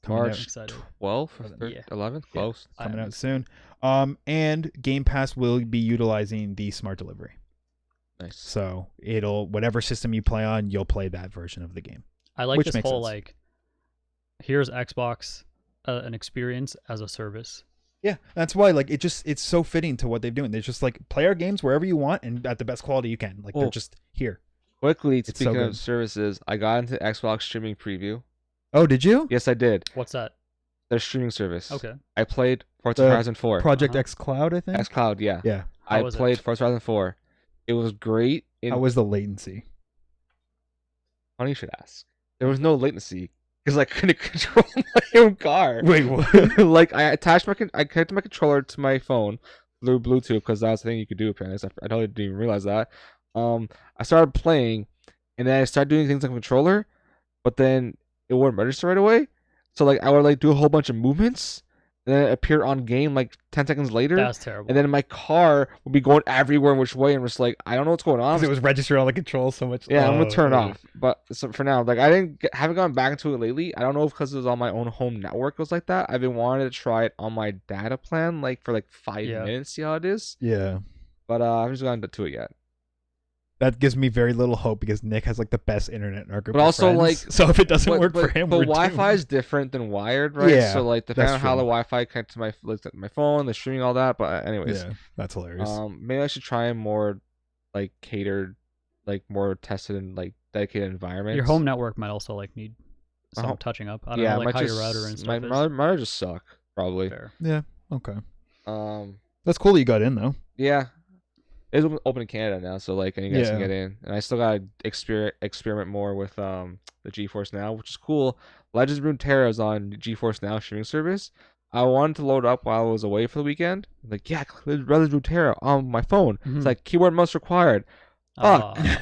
March 12th, Yeah. 11th, close. Coming out soon. And Game Pass will be utilizing the smart delivery. Nice. So it'll, whatever system you play on, you'll play that version of the game. I like Which this makes whole sense. like, here's Xbox, an experience as a service. Yeah, that's why like it's so fitting to what they're doing. They're just like play our games wherever you want and at the best quality you can. Like they're just here. Quickly, It's so speaking good. of services, I got into Xbox streaming preview. Oh, did you? Yes, I did. What's that? Their streaming service. Okay. I played Forza The Horizon 4. Project X Cloud, I think. xCloud, yeah. Yeah. I How was played it? Forza Horizon 4. It was great. How was the latency? Funny you should ask. There was no latency because I couldn't control my own car. Wait, what? Like I connected my controller to my phone, through Bluetooth because that's the thing you could do. Apparently, I totally didn't even realize that. I started playing, and then I started doing things on the controller, but then it wouldn't register right away. So like I would like do a whole bunch of movements, and then it appeared on game like 10 seconds later. That's terrible. And then my car would be going everywhere in which way, and just like I don't know what's going on. Because it was registered on the control so much. Yeah, I'm gonna turn it dude. off. But so for now, like haven't gone back into it lately. I don't know if because it was on my own home network it was like that. I've been wanting to try it on my data plan, like for like 5 minutes, see how it is. Yeah. But I haven't just gotten to it yet. That gives me very little hope because Nick has like the best internet in our group. But of also, friends. like, so if it doesn't work for him, but we're Wi-Fi is different than wired, right? Yeah, so like depending on that's how the true. Wi-Fi connects to my phone, the streaming, all that. But anyways, Yeah, that's hilarious. maybe I should try a more like catered, like more tested and like dedicated environment. Your home network might also like need some touching up. I don't know, like how your router and stuff my is. router just suck probably. Fair. Yeah. Okay. Um, That's cool that you got in though. yeah, it's open in Canada now, so like any guys can Yeah. get in, and I still gotta experiment more with the GeForce Now, which is cool. Legends of Runeterra is on GeForce Now streaming service. I wanted to load up while I was away for the weekend. I'm like, yeah, Legends of Runeterra on my phone. Mhm. It's like keyboard mouse required. Fuck. Uh,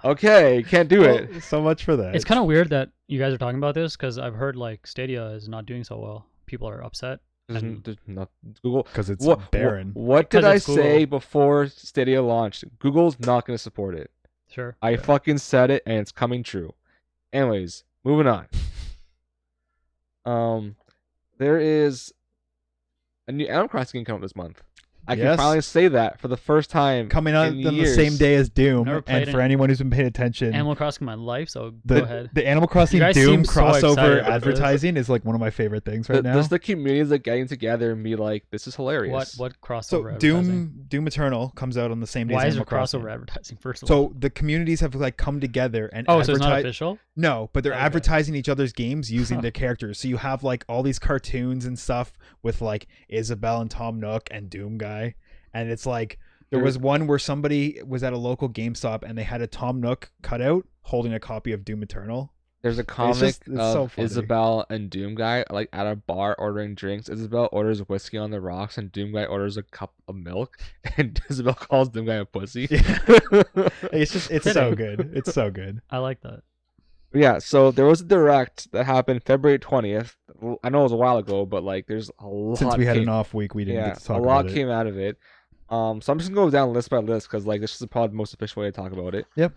Okay, can't do it. Well, so much for that. It's kind of weird that you guys are talking about this because I've heard like Stadia is not doing so well. People are upset. There's not Google. because it's What barren. What did Because I it's say Google. before Stadia launched? Google's not going to support it. Sure. I fucking said it, and it's coming true. Anyways, moving on. There is a new Animal Crossing game coming out this month. I can Yes. finally say that for the first time. Coming out in on the years. same day as Doom, Never and played for any- anyone who's been paying attention, Animal Crossing my life, so the go ahead. the Animal Crossing guys Doom seem so excited crossover about this. advertising is like one of my favorite things right now. Just the communities that getting together and be like, this is hilarious. What crossover So advertising? Doom Eternal comes out on the same day Why as is there Animal Crossing. crossover advertising first of all? So the communities have like come together and Oh, so it's not advertise. official? No, but they're Okay. advertising each other's games using Huh. their characters. So you have like all these cartoons and stuff with like Isabelle and Tom Nook and Doom Guy, and it's like there was one where somebody was at a local GameStop and they had a Tom Nook cutout holding a copy of Doom Eternal. There's a comic it's of so funny. Isabelle and Doom Guy like at a bar ordering drinks. Isabelle orders whiskey on the rocks, and Doom Guy orders a cup of milk. And Isabelle calls Doom Guy a pussy. It's so good. It's so good. I like that. Yeah. So there was a direct that happened February 20th. I know it was a while ago, but like there's a lot. Since we had came, an off week, we didn't yeah, get to talk a lot about it. came out of it. So I'm just gonna go down list by list because like this is probably the most official way to talk about it. Yep.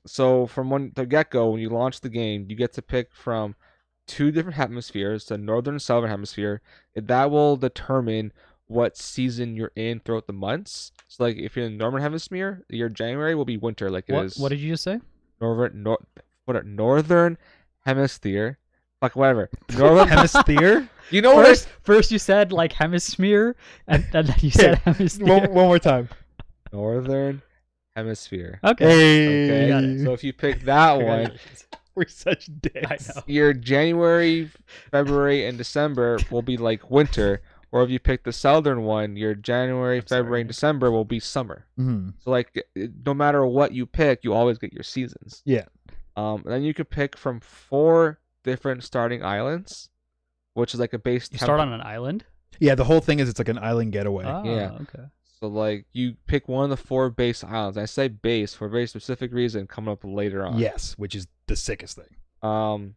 So from the get-go, when you launch the game, you get to pick from 2 different hemispheres, the northern and southern hemisphere. That will determine what season you're in throughout the months. So like if you're in the northern hemisphere, your January will be winter, like it is. What did you just say? Northern hemisphere. Fuck whatever. Northern Hemisphere. You know what? First you said like hemisphere, and then you said hemisphere. one more time. Northern hemisphere. Okay. Hey, got it. So if you pick that one, Congratulations. we're such I dicks. know. your January, February, and December will be like winter. Or if you pick the southern one, your January, I'm sorry. February, and December will be summer. Mhm. So like, no matter what you pick, you always get your seasons. Yeah. And then you could pick from 4 different starting islands, which is like a base. You start on an island? Yeah, the whole thing is it's like an island getaway. Oh, Yeah. okay. So like, you pick one of the 4 base islands. I say base for a very specific reason coming up later on. Yes, which is the sickest thing. So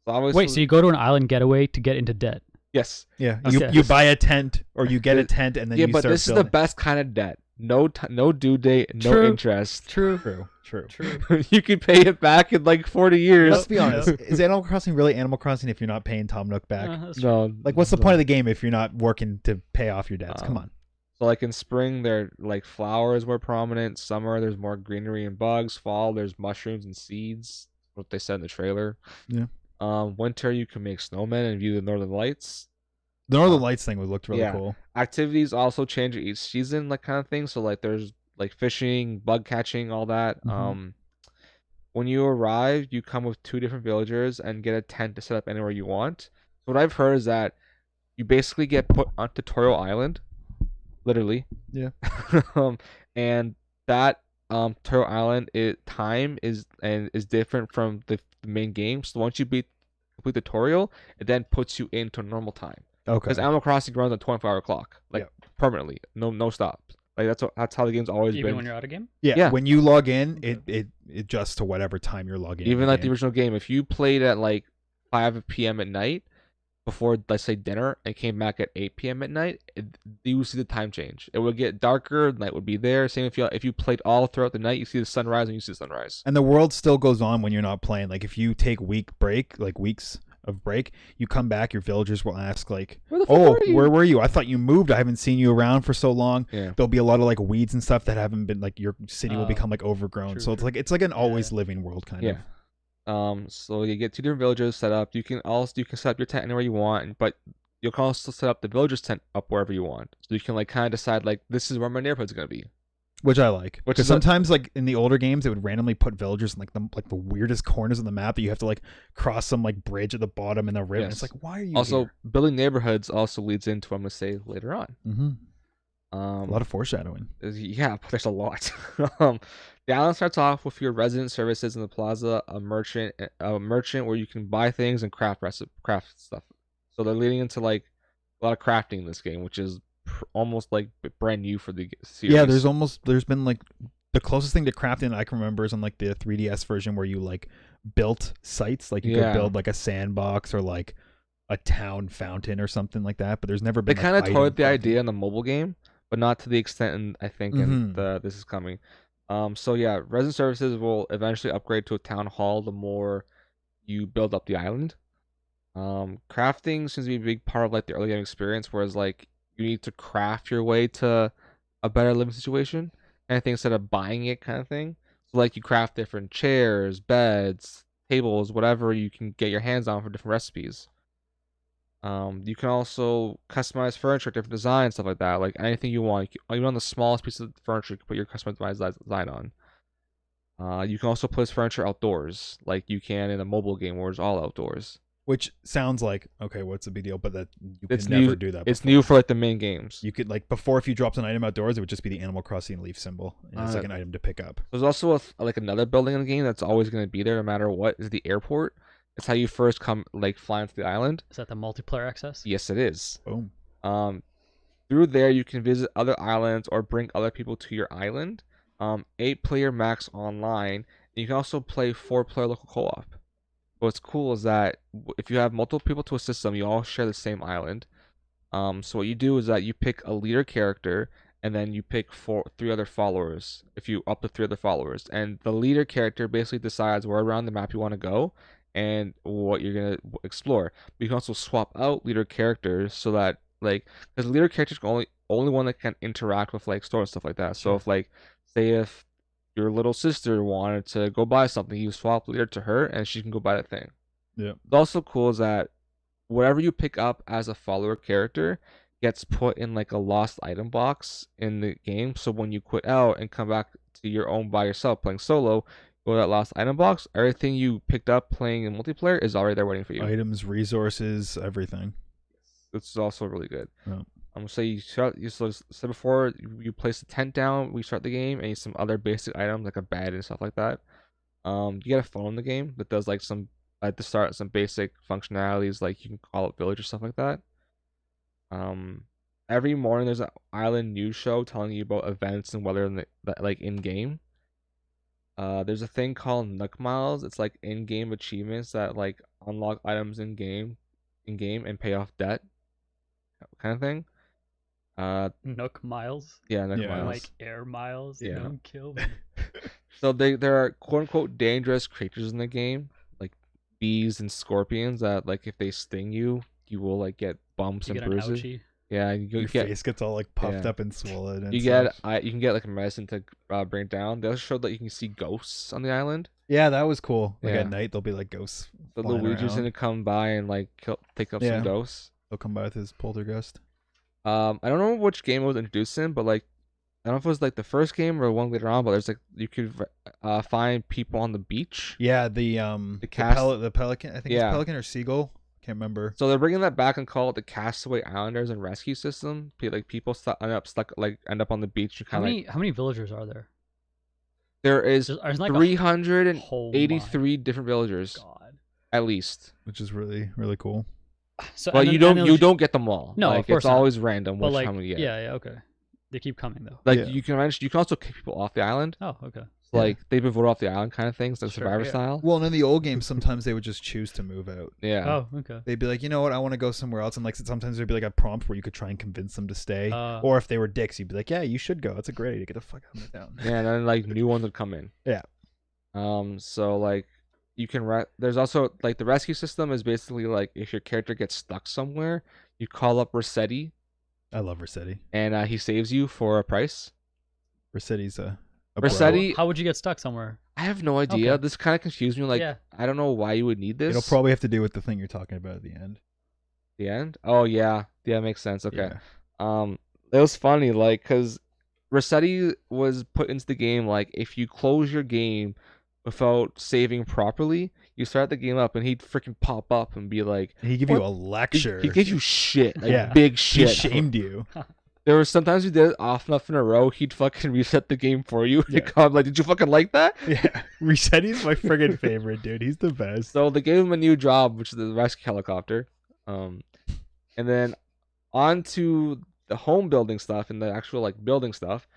obviously, Wait, so you go to an island getaway to get into debt? yes. Yeah, Okay. you buy a tent or you get a tent and then Yeah, you but start this is the building. best kind of debt. No due date, no True. interest. True. True. You can pay it back in like 40 years. Let's be honest. Is Animal Crossing really Animal Crossing if you're not paying Tom Nook back? That's true. No. Like, what's the point of the game if you're not working to pay off your debts? Come on. So like in spring, there like flowers more prominent. Summer, there's more greenery and bugs. Fall, there's mushrooms and seeds. What they said in the trailer. Yeah. Winter, you can make snowmen and view the northern lights. The Northern Lights thing looked really Yeah. cool. Activities also change each season, like kind of thing. So like there's like fishing, bug catching, all that. Mhm. When you arrive, you come with 2 different villagers and get a tent to set up anywhere you want. So what I've heard is that you basically get put on Tutorial Island, literally. Yeah. And that Tutorial Island time is different from the main game. So once you complete the tutorial, it then puts you into normal time. Okay. Because Animal Crossing runs on 24-hour clock. Like permanently. No stops. Like that's how the game's always Even been. when you're out of game. Yeah, when you log in, Okay. it adjusts to whatever time you're logging in. Even the like game. the original game, if you played at like 5 p.m. at night before, let's say, dinner, and came back at 8 p.m. at night, you would see the time change. It would get darker, night would be there. Same if you played all throughout the night, you see the sunrise and you see the sunrise. And the world still goes on when you're not playing. Like if you take weeks of break, you come back, your villagers will ask like, Where the fuck were you? where were you? I thought you moved. I haven't seen you around for so long. Yeah. There'll be a lot of like weeds and stuff that haven't been like your city will become like overgrown. True, so true. it's like an always living world kind of. So you get 2 different villages set up. You can set up your tent anywhere you want, but you can also set up the villager's tent up wherever you want. So you can like kind of decide like this is where my neighborhood's gonna be. Which I like. Which Because is sometimes like in the older games it would randomly put villagers in like the weirdest corners of the map that you have to like cross some like bridge at the bottom in the river. Yes. It's like, why are you Also, here? building neighborhoods also leads into what I'm gonna say later on. Mm-hmm. A lot of foreshadowing. Yeah, but there's a lot. The island starts off with your resident services in the plaza, a merchant where you can buy things and craft stuff. So they're leading into like a lot of crafting in this game, which is almost like brand new for the series. Yeah, there's been like the closest thing to crafting I can remember is on like the 3DS version where you like built sites, like you could build like a sandbox or like a town fountain or something like that. But there's never been. They kind of toyed the idea in the mobile game, but not to the extent I think this is coming. So yeah, resident services will eventually upgrade to a town hall the more you build up the island. Crafting seems to be a big part of like the early game experience, whereas like you need to craft your way to a better living situation, and I think instead of buying it kind of thing. So like you craft different chairs, beds, tables, whatever you can get your hands on for different recipes. You can also customize furniture, different designs, stuff like that. Like anything you want, even on the smallest piece of furniture, you can put your customized design on. You can also place furniture outdoors, like you can in a mobile game where it's all outdoors. Which sounds like, okay, what's the big deal? But that you It's can never new. do that. It's before. new for like the main games. You could like before if you dropped an item outdoors, it would just be the Animal Crossing leaf symbol, and it's like an item to pick up. There's also like another building in the game that's always going to be there no matter what. Is the airport. It's how you first come like fly into the island. Is that the multiplayer access? Yes, it is. Boom. Through there you can visit other islands or bring other people to your island. 8-player max online. And you can also play 4-player local co-op. What's cool is that if you have multiple people to a system, you all share the same island. So what you do is that you pick a leader character, and then you pick 3 other followers. If you up to 3 other followers, and the leader character basically decides where around the map you want to go and what you're gonna explore. But you can also swap out leader characters so that like because leader characters are only one that can interact with like store and stuff like that. So if like say if your little sister wanted to go buy something, you swap leader to her and she can go buy that thing. Yeah. What's also cool is that whatever you pick up as a follower character gets put in like a lost item box in the game. So when you quit out and come back to your own by yourself playing solo, go to that lost item box, everything you picked up playing in multiplayer is already there waiting for you. Items, resources, everything. It's also really good. Yeah. So you said before you place the tent down, we start the game, and some other basic items like a bed and stuff like that. You get a phone in the game that does like some at the start some basic functionalities like you can call it village or stuff like that. Every morning there's an island news show telling you about events and weather like in game. There's a thing called Nook Miles. It's like in-game achievements that like unlock items in game and pay off debt, kind of thing. Nook Miles. Yeah, Nook Yeah. Miles. Like air miles. Yeah. Don't kill me. So there are quote unquote dangerous creatures in the game, like bees and scorpions that like if they sting you, you will like get bumps You and get an bruises. ouchie. Yeah, Your face gets all like puffed up and swollen. And you stuff. you can get like a medicine to bring it down. They also showed that you can see ghosts on the island. Yeah, that was cool. Like Yeah. at night, there'll be like ghosts. So flying Luigi's around. gonna come by and like take up Yeah. some ghosts. He'll come by with his poltergeist. I don't know which game it was introduced in, but like I don't know if it was like the first game or one later on. But there's like you could find people on the beach. Yeah, the pelican. I think it's pelican or seagull. Can't remember. So they're bringing that back and call it the Castaway Islanders and Rescue System. Like people end up on the beach. How many villagers are there? There is There's like 383 different villagers God. at least. Which is really really cool. So, But and you then- and don't then you don't get them all. No, of like course it's not. always random But which like, time you get. yeah, okay. They keep coming though. Like Yeah. you can also kick people off the island. Oh, okay. Yeah. Like they've been voted off the island kind of things, like Sure, Survivor yeah. style. Well, and in the old games, sometimes they would just choose to move out. Yeah. Oh, okay. They'd be like, you know what, I want to go somewhere else, and like sometimes there'd be like a prompt where you could try and convince them to stay, or if they were dicks, you'd be like, yeah, you should go. That's a great idea. Get the fuck out of my town. Yeah, and then like new ones would come in. Yeah. So like you can there's also like the rescue system is basically like if your character gets stuck somewhere, you call up Rossetti I love Rossetti. and he saves you for a price. Rossetti's a Rossetti, How would you get stuck somewhere? I have no idea. Okay. This kind of confused me. Like Yeah. I don't know why you would need this. It'll probably have to do with the thing you're talking about at the end. The end. Oh yeah, makes sense. Okay. Yeah. It was funny, like, cause Rossetti was put into the game like if you close your game without saving properly, you start the game up and he'd freaking pop up and be like, He give you a lecture. he gives you shit, like Yeah. big He shit. shamed you. There was sometimes you did it off enough in a row, he'd fucking reset the game for you. Yeah. I'm like, did you fucking like that? Yeah. Rossetti's my friggin' favorite, dude. He's the best. So they gave him a new job, which is the rescue helicopter. And then on to the home building stuff and the actual like building stuff.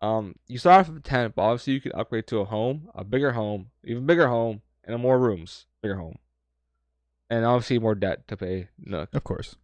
You start off with a tent, but obviously you can upgrade to a home, a bigger home, even bigger home, and more rooms, bigger home. And obviously more debt to pay Nook. Of course.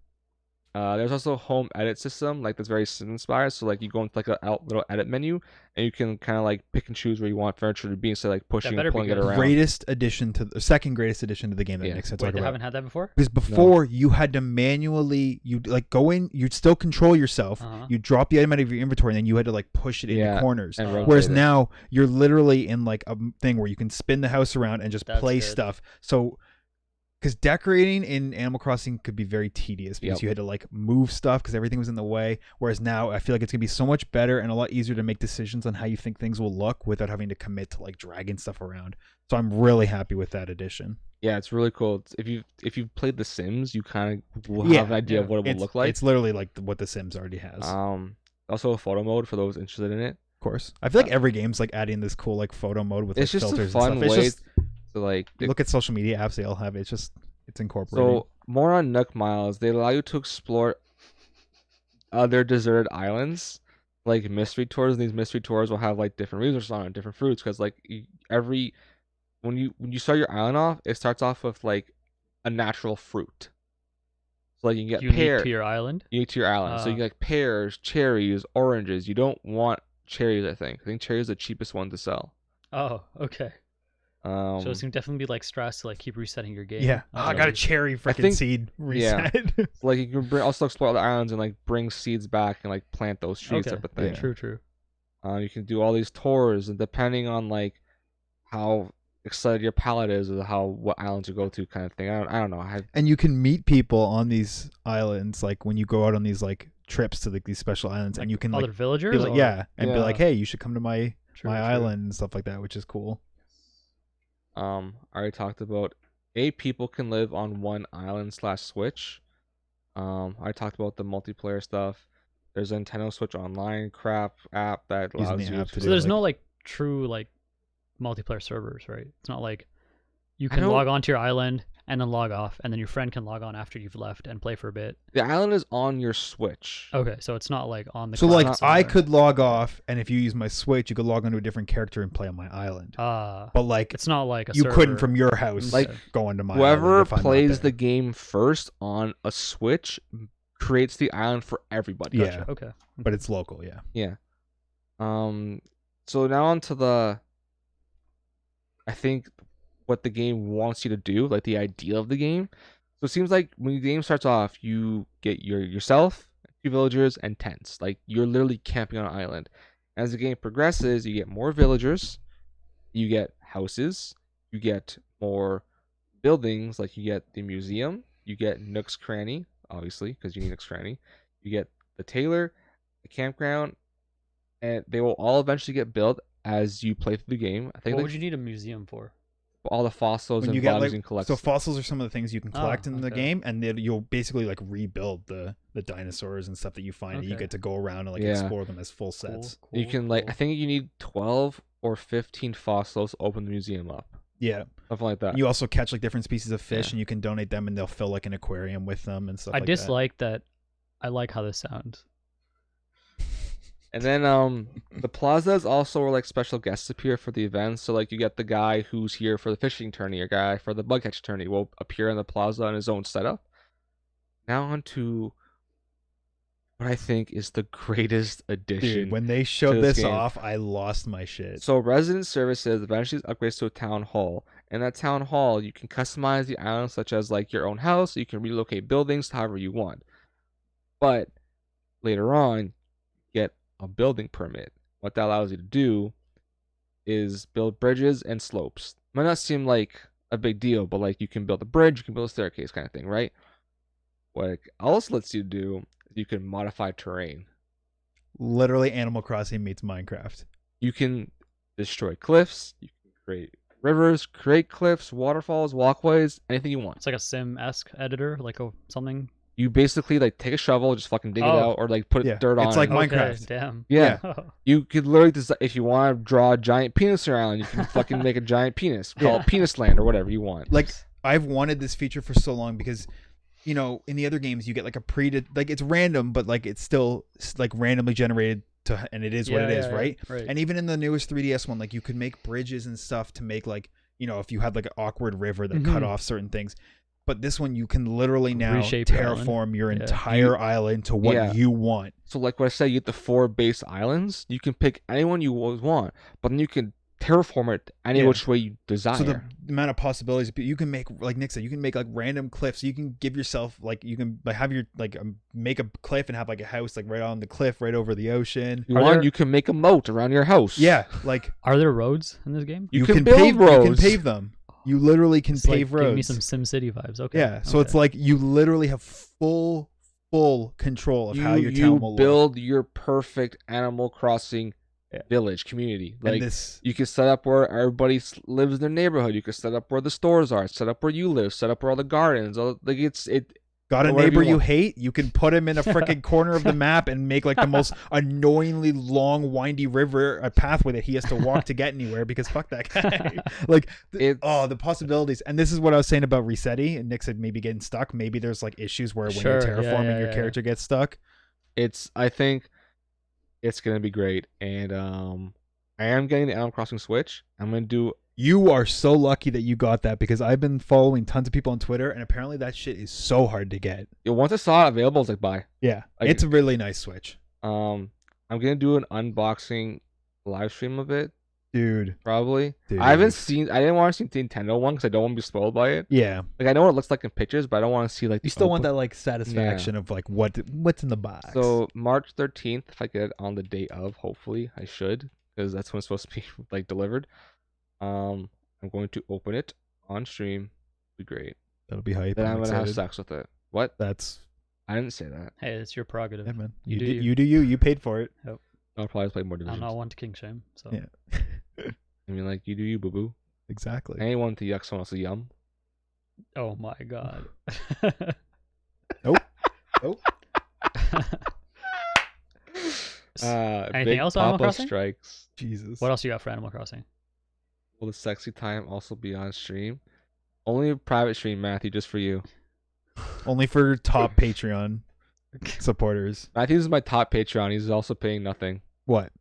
There's also a home edit system, like that's very Sim inspired. So like you go into like a little edit menu, and you can kind of like pick and choose where you want furniture to be instead of like pushing better and be pulling it good. around. Greatest addition to the second greatest addition to the game that Yeah. Nick's gonna Wait, talk they about. haven't had that before? Because before you had to manually, you'd like go in, you'd still control yourself. Uh-huh. You drop the item out of your inventory, and then you had to like push it into corners. And Whereas Whereas rotate it. now you're literally in like a thing where you can spin the house around and just That's place good. stuff. So, because decorating in Animal Crossing could be very tedious because Yep. you had to like move stuff because everything was in the way. Whereas now I feel like it's gonna be so much better and a lot easier to make decisions on how you think things will look without having to commit to like dragging stuff around. So I'm really happy with that addition. Yeah, it's really cool. If you've played The Sims, you kind of will Yeah, have an idea of yeah. what it will It's, look like. it's literally like what The Sims already has. Also a photo mode for those interested in it. Of course. I feel like every game's like adding this cool like photo mode with like It's just a filters fun and stuff. way It's just to like. look at social media apps, they all have it. It's incorporated. So more on Nook Miles, they allow you to explore other deserted islands, like mystery tours. And these mystery tours will have like different resources on it, different fruits, because like when you start your island off, it starts off with like a natural fruit. So like you can get Unique pear to your island? unique to your island. So you get like pears, cherries, oranges. You don't want cherries, I think. I think cherries are the cheapest one to sell. Oh, okay. Um, So it's gonna definitely be like stress to like keep resetting your game. yeah. Oh, I got a Okay. cherry freaking think- seed yeah. reset. like you can also explore other islands and like bring seeds back and like plant those trees Okay. type of thing. Yeah. True. You can do all these tours, and depending on like how excited your palate is, or what islands you go to, kind of thing. I don't know. And you can meet people on these islands, like when you go out on these like trips to like these special islands, and you can Other like villagers? be like, or- yeah, and be Yeah. like, hey, you should come to my True. island and stuff like that, which is cool. I already talked about 8 people can live on one island / Switch. I talked about the multiplayer stuff. There's a Nintendo Switch Online app that Using allows the you app to to. So do there's like- no like true like multiplayer servers, right? It's not like you I can don't- log onto your island and then log off, and then your friend can log on after you've left and play for a bit. The island is on your Switch. Okay, so it's not like on the So cloud like I somewhere. could log off, and if you use my Switch, you could log onto a different character and play on my island. But like it's not like a you couldn't server. from your house Like, go into my Whoever island if I'm not plays there. the game first on a Switch creates the island for everybody. Yeah. Okay. but it's local, yeah. Yeah. So now on to I think what the game wants you to do, like the idea of the game. So it seems like when the game starts off, you get yourself, 2 villagers, and tents. Like you're literally camping on an island. As the game progresses, you get more villagers, you get houses, you get more buildings. Like you get the museum, you get Nook's Cranny, obviously, because you need Nook's Cranny. You get the tailor, the campground, and they will all eventually get built as you play through the game. I think What like, would you need a museum for? all the fossils When and you get bugs like you can collect. so fossils are some of the things you can Oh, collect in the okay. game, and then you'll basically like rebuild the dinosaurs and stuff that you find, and you Okay. get to go around and like Yeah. explore them as full sets. Cool, You can like I cool. think you need 12 or 15 fossils to open the museum up. Yeah. Something like that. You also catch like different species of fish, Yeah. and you can donate them, and they'll fill like an aquarium with them and stuff. I like dislike that. I like how this sounds. And then the plazas also were like special guests appear for the events. So like you get the guy who's here for the fishing tourney, or guy for the bug catch tourney will appear in the plaza in his own setup. Now on to what I think is the greatest that. addition. Dude, when they showed this this game. off, I lost my shit. So resident services eventually upgrades to a town hall. In that town hall, you can customize the island such as like your own house. You can relocate buildings however you want. But later on, get a building permit. What that allows you to do is build bridges and slopes. Might not seem like a big deal, but like you can build a bridge, you can build a staircase kind of thing, right? What it also lets you do is you can modify terrain. Literally, Animal Crossing meets Minecraft. You can destroy cliffs, you can create rivers, create cliffs, waterfalls, walkways, anything you want. It's like a sim-esque editor, like something. You basically like take a shovel, just fucking dig it Oh. out, or like put Yeah, dirt on it's like it. Minecraft. Okay, damn. Yeah. Oh. You could literally if you want to draw a giant penis around, you can fucking make a giant penis. Call Yeah. it Penis Land or whatever you want. Like, I've wanted this feature for so long because, you know, in the other games you get like a like it's random, but like it's still like randomly generated to, and it is what it is, right? Right. And even in the newest 3DS one, like you could make bridges and stuff to make like, you know, if you had like an awkward river that cut Mhm. off certain things. But this one, you can literally now Reshape your island. terraform your Yeah. entire island to what Yeah. you want. So like what I said, you get the 4 base islands. You can pick anyone you always want, but then you can terraform it any Yeah. which way you desire. So the amount of possibilities you can make, like Nick said, you can make like random cliffs. You can give yourself like, you can like have your like make a cliff and have like a house like right on the cliff, right over the ocean. you Are want, there- you can make a moat around your house. Yeah, like Are there roads in this game? You can build pave roads. You can pave them. You literally can It's like pave giving me roads. some SimCity vibes. Okay. Yeah, so it's like you literally have full control of how your town will look. build your perfect Animal Crossing Yeah. village community. And Like this, you can set up where everybody lives in their neighborhood. You can set up where the stores are. Set up where you live. Set up where all the gardens. Like it. got a whatever neighbor you you want. hate, you can put him in a freaking corner of the map and make like the most annoyingly long, windy river a pathway that he has to walk to get anywhere because fuck that guy. Like, It's- the possibilities. And this is what I was saying about Resetti. And Nick said maybe getting stuck. Maybe there's like issues where when you're Sure, yeah, terraforming, your yeah. character gets stuck. I think it's gonna be great, and I am getting the Animal Crossing Switch. I'm gonna do. You are so lucky that you got that because I've been following tons of people on Twitter and apparently that shit is so hard to get. Once I saw it available, I was like, buy. Yeah, Like- it's a really nice Switch. I'm gonna do an unboxing live stream of it, Dude. probably. Dude. I didn't want to see the Nintendo one because I don't want to be spoiled by it. Yeah. Like I know what it looks like in pictures, but I don't want to see like. You still want that like satisfaction of like what's in the box. So March 13th, if I get it on the day of, hopefully I should, because that's when it's supposed to be like delivered. I'm going to open it on stream. Be great. that'll be hype. Then I'm gonna have excited. sex with it. What? That's I didn't say that. Hey, it's your prerogative. yeah, man. You You do do you. you do you. You paid for it. I'll probably play more I'm divisions. not one to king shame. So Yeah. I mean, like you do you, boo boo. Exactly. Anyone to yuck someone else's yum. Oh my god. Nope. Nope. Anything Big else on Animal Poppa Crossing? strikes. Jesus. What else you got for Animal Crossing? Will the sexy time also be on stream? Only a private stream, Matthew, just for you. Only for top Patreon supporters. Matthew is my top Patreon. He's also paying nothing. What?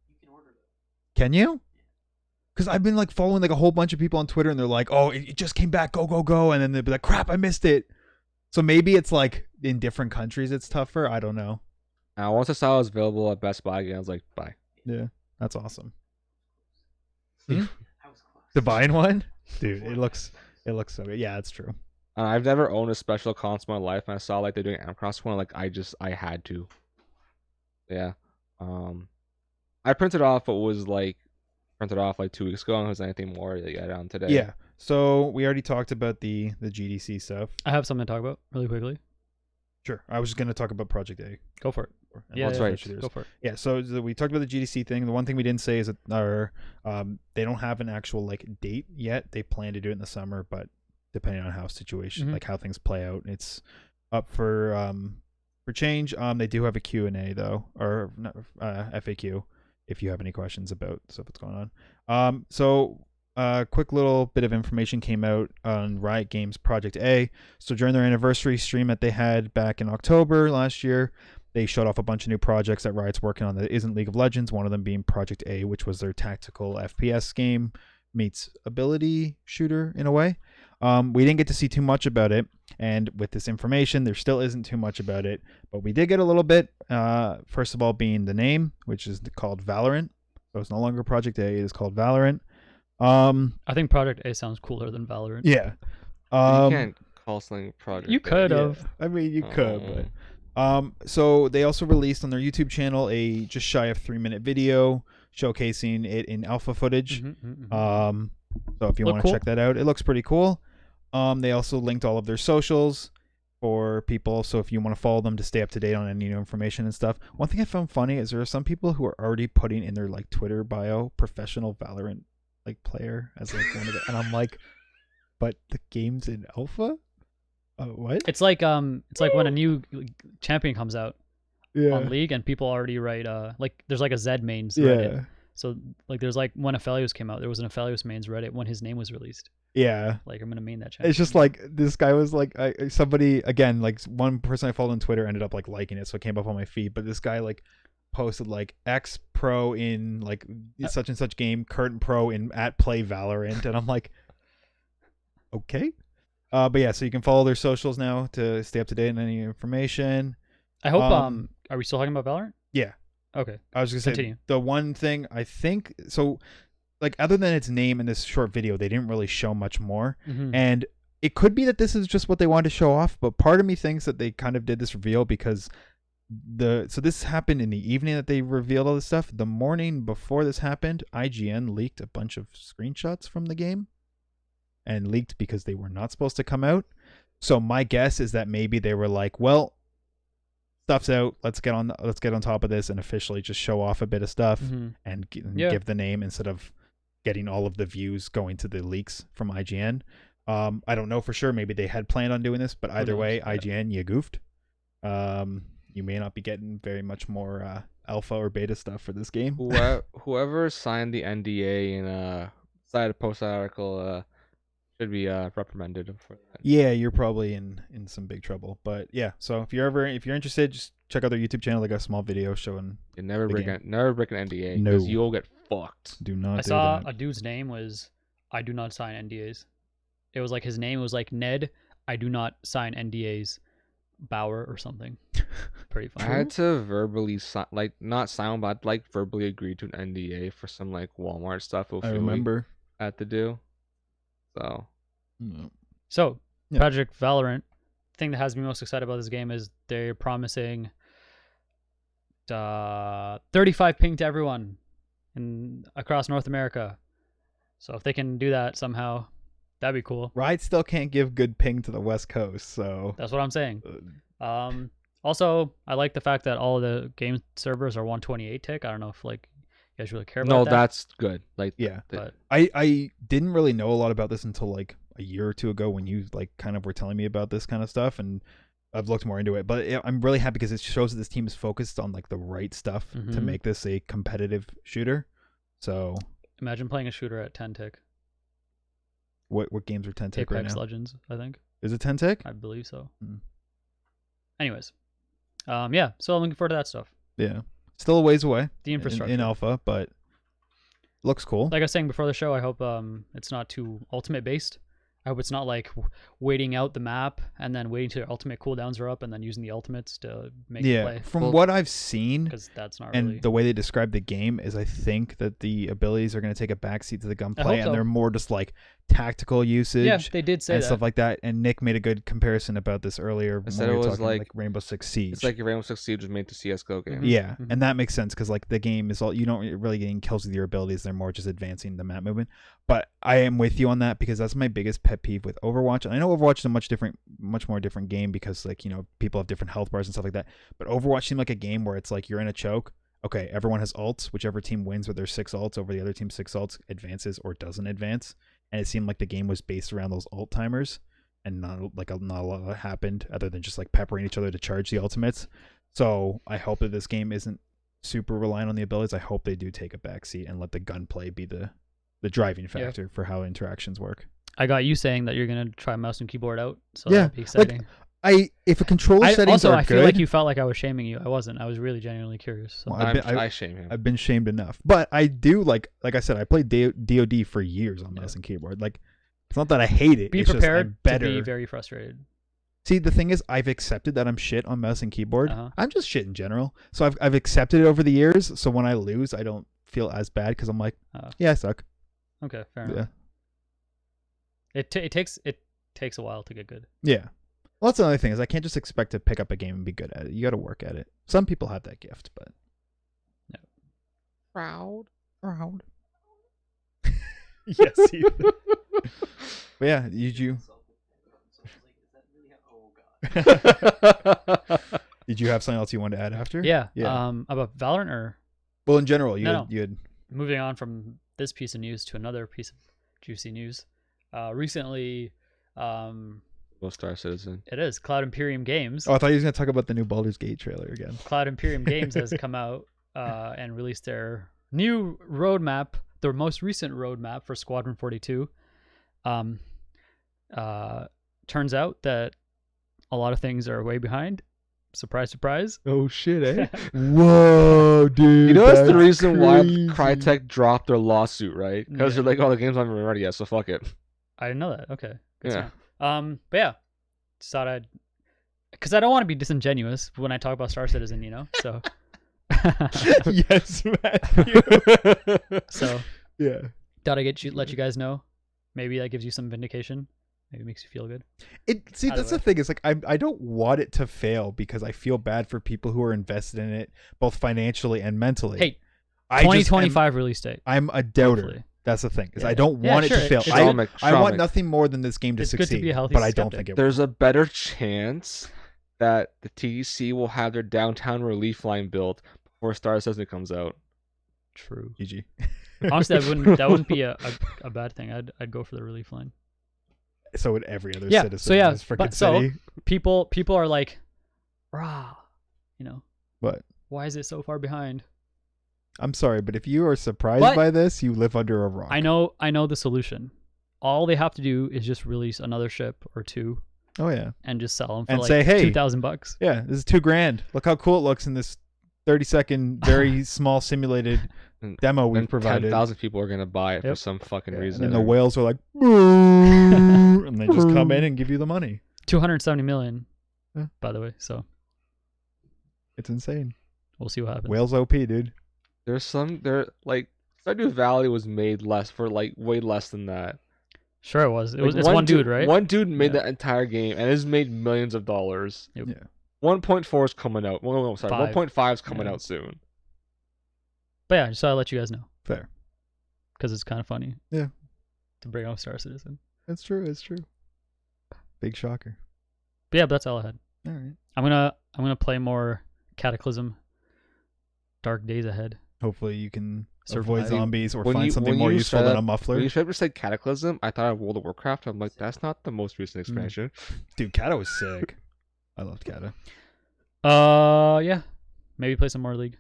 Can you? Because I've been like following like a whole bunch of people on Twitter and they're like, oh, it just came back, go, go, go. And then they'll be like, crap, I missed it. So maybe it's like in different countries it's tougher. I don't know. Once I saw it was available at Best Buy again, I was like, bye. Yeah, that's awesome. Divine one? Dude, it looks so good. Yeah, that's true. I've never owned a special console in my life, and I saw like they're doing Animal Crossing one. Like I had to. Yeah. I printed off what was like printed off like 2 weeks ago, and if there's anything more to get on today. Yeah. So we already talked about the GDC stuff. I have something to talk about really quickly. Sure. I was just going to talk about Project A. Go for it. And Yeah, let's yeah, finish yours. Go for it. Yeah, so we talked about the GDC thing. The one thing we didn't say is that they don't have an actual like date yet. They plan to do it in the summer, but depending on how situation, Mhm. like how things play out, it's up for change. They do have a Q&A though, or FAQ, if you have any questions about stuff that's going on. So quick little bit of information came out on Riot Games Project A. So during their anniversary stream that they had back in October last year, they showed off a bunch of new projects that Riot's working on that isn't League of Legends, one of them being Project A, which was their tactical FPS game meets ability shooter in a way. We didn't get to see too much about it, and with this information, there still isn't too much about it, but we did get a little bit, first of all being the name, which is called Valorant. So it's no longer Project A, it is called Valorant. I think Project A sounds cooler than Valorant. Yeah. You can't call something Project You A. could have. Yeah. I mean, you could, but so they also released on their YouTube channel a just shy of 3-minute video showcasing it in alpha footage. So if you want to check that out, it looks pretty cool. They also linked all of their socials for people, so if you want to follow them to stay up to date on any new information and stuff. One thing I found funny is there are some people who are already putting in their like Twitter bio professional Valorant like player as like one of the, and I'm like, but the game's in alpha. What? It's like when a new champion comes out Yeah. on League and people already write like there's like a Z mains Yeah. Reddit. So like there's like when Aphelios came out, there was an Aphelios mains Reddit when his name was released. Yeah. Like I'm gonna main that champion. It's just like this guy was like somebody again, like one person I followed on Twitter ended up like liking it, so it came up on my feed. But this guy like posted like X pro in like such and such game, current pro in at play Valorant, and I'm like, okay. But yeah, so you can follow their socials now to stay up to date on any information. I hope are we still talking about Valorant? Yeah. Okay. I was gonna say the one thing I think so, like other than its name in this short video, they didn't really show much more. And it could be that this is just what they wanted to show off, but part of me thinks that they kind of did this reveal because so this happened in the evening that they revealed all this stuff. The morning before this happened, IGN leaked a bunch of screenshots from the game, and leaked because they were not supposed to come out. So my guess is that maybe they were like, well, stuff's out, let's get on top of this and officially just show off a bit of stuff and give the name instead of getting all of the views going to the leaks from IGN. I don't know for sure, maybe they had planned on doing this, but either way, IGN, you goofed. You may not be getting very much more alpha or beta stuff for this game. Whoever signed the NDA and decided to post that article should be reprimanded for that. Yeah, you're probably in some big trouble. But yeah, so if you're interested, just check out their YouTube channel. They got a small video showing. You never break an NDA. No, because you'll get fucked. Do not. I saw a dude's name was I do not sign NDAs. It was like his name was like Ned. I do not sign NDAs. Bauer or something. Pretty funny. I had to verbally not sign, but I'd like verbally agree to an NDA for some like Walmart stuff. I remember. Had to do. So, Project Valorant. The thing that has me most excited about this game is they're promising 35 ping to everyone across North America. So if they can do that somehow, that'd be cool. Riot still can't give good ping to the West Coast, so that's what I'm saying. Also, I like the fact that all of the game servers are 128 tick. I don't know if like you guys really care about that. No, that's good. Like yeah, but I didn't really know a lot about this until like a year or two ago when you like kind of were telling me about this kind of stuff, and I've looked more into it. But I'm really happy because it shows that this team is focused on like the right stuff to make this a competitive shooter. So imagine playing a shooter at 10 tick. What games are 10 tick right now? Apex Legends, I think. Is it 10 tick? I believe so. Anyways, yeah. So I'm looking forward to that stuff. Yeah, still a ways away. The infrastructure in alpha, but looks cool. Like I was saying before the show, I hope it's not too ultimate based. I hope it's not like waiting out the map and then waiting till your ultimate cooldowns are up and then using the ultimates to make it play. From what I've seen, because that's not and really... the way they describe the game is, I think that the abilities are going to take a backseat to the gunplay, and they're more just like tactical usage. Yeah, they did say and that. Stuff like that. And Nick made a good comparison about this earlier. I said it was like Rainbow Six Siege. It's like your Rainbow Six Siege was made to CS:GO game. Yeah, and that makes sense because like the game is all, you don't really getting kills with your abilities. They're more just advancing the map movement. But I am with you on that because that's my biggest pet peeve with Overwatch. And I know Overwatch is a much more different game because like, you know, people have different health bars and stuff like that. But Overwatch seemed like a game where it's like you're in a choke. Okay, everyone has ults. Whichever team wins with their 6 ults over the other team's 6 ults advances or doesn't advance. And it seemed like the game was based around those ult timers, and not a lot happened other than just like peppering each other to charge the ultimates. So I hope that this game isn't super reliant on the abilities. I hope they do take a backseat and let the gunplay be the the driving factor for how interactions work. I got you saying that you're gonna try mouse and keyboard out, so Yeah, that'd be exciting. If a controller settings also, are I good, feel like you felt like I was shaming you. I wasn't. I was really genuinely curious. So. Well, I shame him. I've been shamed enough, but I do like I said, I played DoD for years on mouse and keyboard. Like, it's not that I hate it. Be it's prepared just better. to be very frustrated. See, the thing is, I've accepted that I'm shit on mouse and keyboard. Uh-huh. I'm just shit in general. So I've accepted it over the years. So when I lose, I don't feel as bad because I'm like, yeah, I suck. Okay, fair Yeah. enough. It takes a while to get good. Yeah. Well, that's the other thing is I can't just expect to pick up a game and be good at it. You got to work at it. Some people have that gift, but Proud. yes. But yeah, you. Did you have something else you wanted to add after? Yeah. Yeah. About Valorant or Well, in general, you No. had moving on from this piece of news to another piece of juicy news. Recently, Well, Star Citizen. it is Cloud Imperium Games. Oh, I thought you was gonna talk about the new Baldur's Gate trailer again. Cloud Imperium Games has come out and released their new roadmap, their most recent roadmap for Squadron 42. Turns out that a lot of things are way behind. Surprise, surprise. Oh shit, eh? Whoa, dude. You know that's the reason crazy. why Crytek dropped their lawsuit, right? Because Yeah. they're like, oh, the game's not even ready yet, so fuck it. I didn't know that. Okay. Good Yeah. to know. But yeah, just thought I'd, because I don't want to be disingenuous when I talk about Star Citizen, you know. So. Yes, Matthew. So Yeah. thought I'd let you guys know. Maybe that gives you some vindication. Maybe it makes you feel good. See, Either that's the way. thing. Is like I don't want it to fail because I feel bad for people who are invested in it, both financially and mentally. Hey, I just am- 2025 release date. I'm a doubter. Hopefully. That's the thing. Is Yeah. I don't Yeah, want sure, it to fail. it's I, good. I want nothing more than this game to It's good to succeed. be a healthy but I don't skeptic. think it will. There's a better chance that the TEC will have their downtown relief line built before Star Citizen comes out. True. GG. Honestly, that wouldn't be a bad thing. I'd go for the relief line. So would every other Yeah, citizen so yeah, in this freaking but so- city. People are like, rah, you know, But why is it so far behind? I'm sorry, but if you are surprised But- by this, you live under a rock. I know the solution. All they have to do is just release another ship or two Oh yeah. and just sell them for And like say, hey, $2,000. Yeah, this is $2,000. Look how cool it looks in this 30-second, very small simulated And demo we then provided. 10,000 people are gonna buy it for Yep. some fucking Yeah, reason. and then the whales are like, "Boo," and they just come in and give you the money. 270 million, Yeah. by the way. So It's insane. we'll see what happens. Whales OP, dude. like Stardew Valley was made less for like way less than that. Sure, it was. Like, It's one dude, right? One dude made Yeah. that entire game and has made millions of dollars. Yep. Yeah. 1.4 is coming out. Well, no, sorry, 5. 1.5 is coming Yeah. out soon. But yeah, just thought I'd let you guys know Fair. because it's kind of funny. Yeah. To bring up Star Citizen. It's true. It's true. Big shocker. But yeah, but that's all I had. All right. I'm gonna play more Cataclysm. Dark Days Ahead. Hopefully you can Survive. avoid zombies or When find you- something when more you useful said than that- a muffler. When you said said Cataclysm, I thought of World of Warcraft. I'm like, that's not the most recent Mm. expansion. Dude, Kata was sick. I loved Kata. Yeah. Maybe play some more League.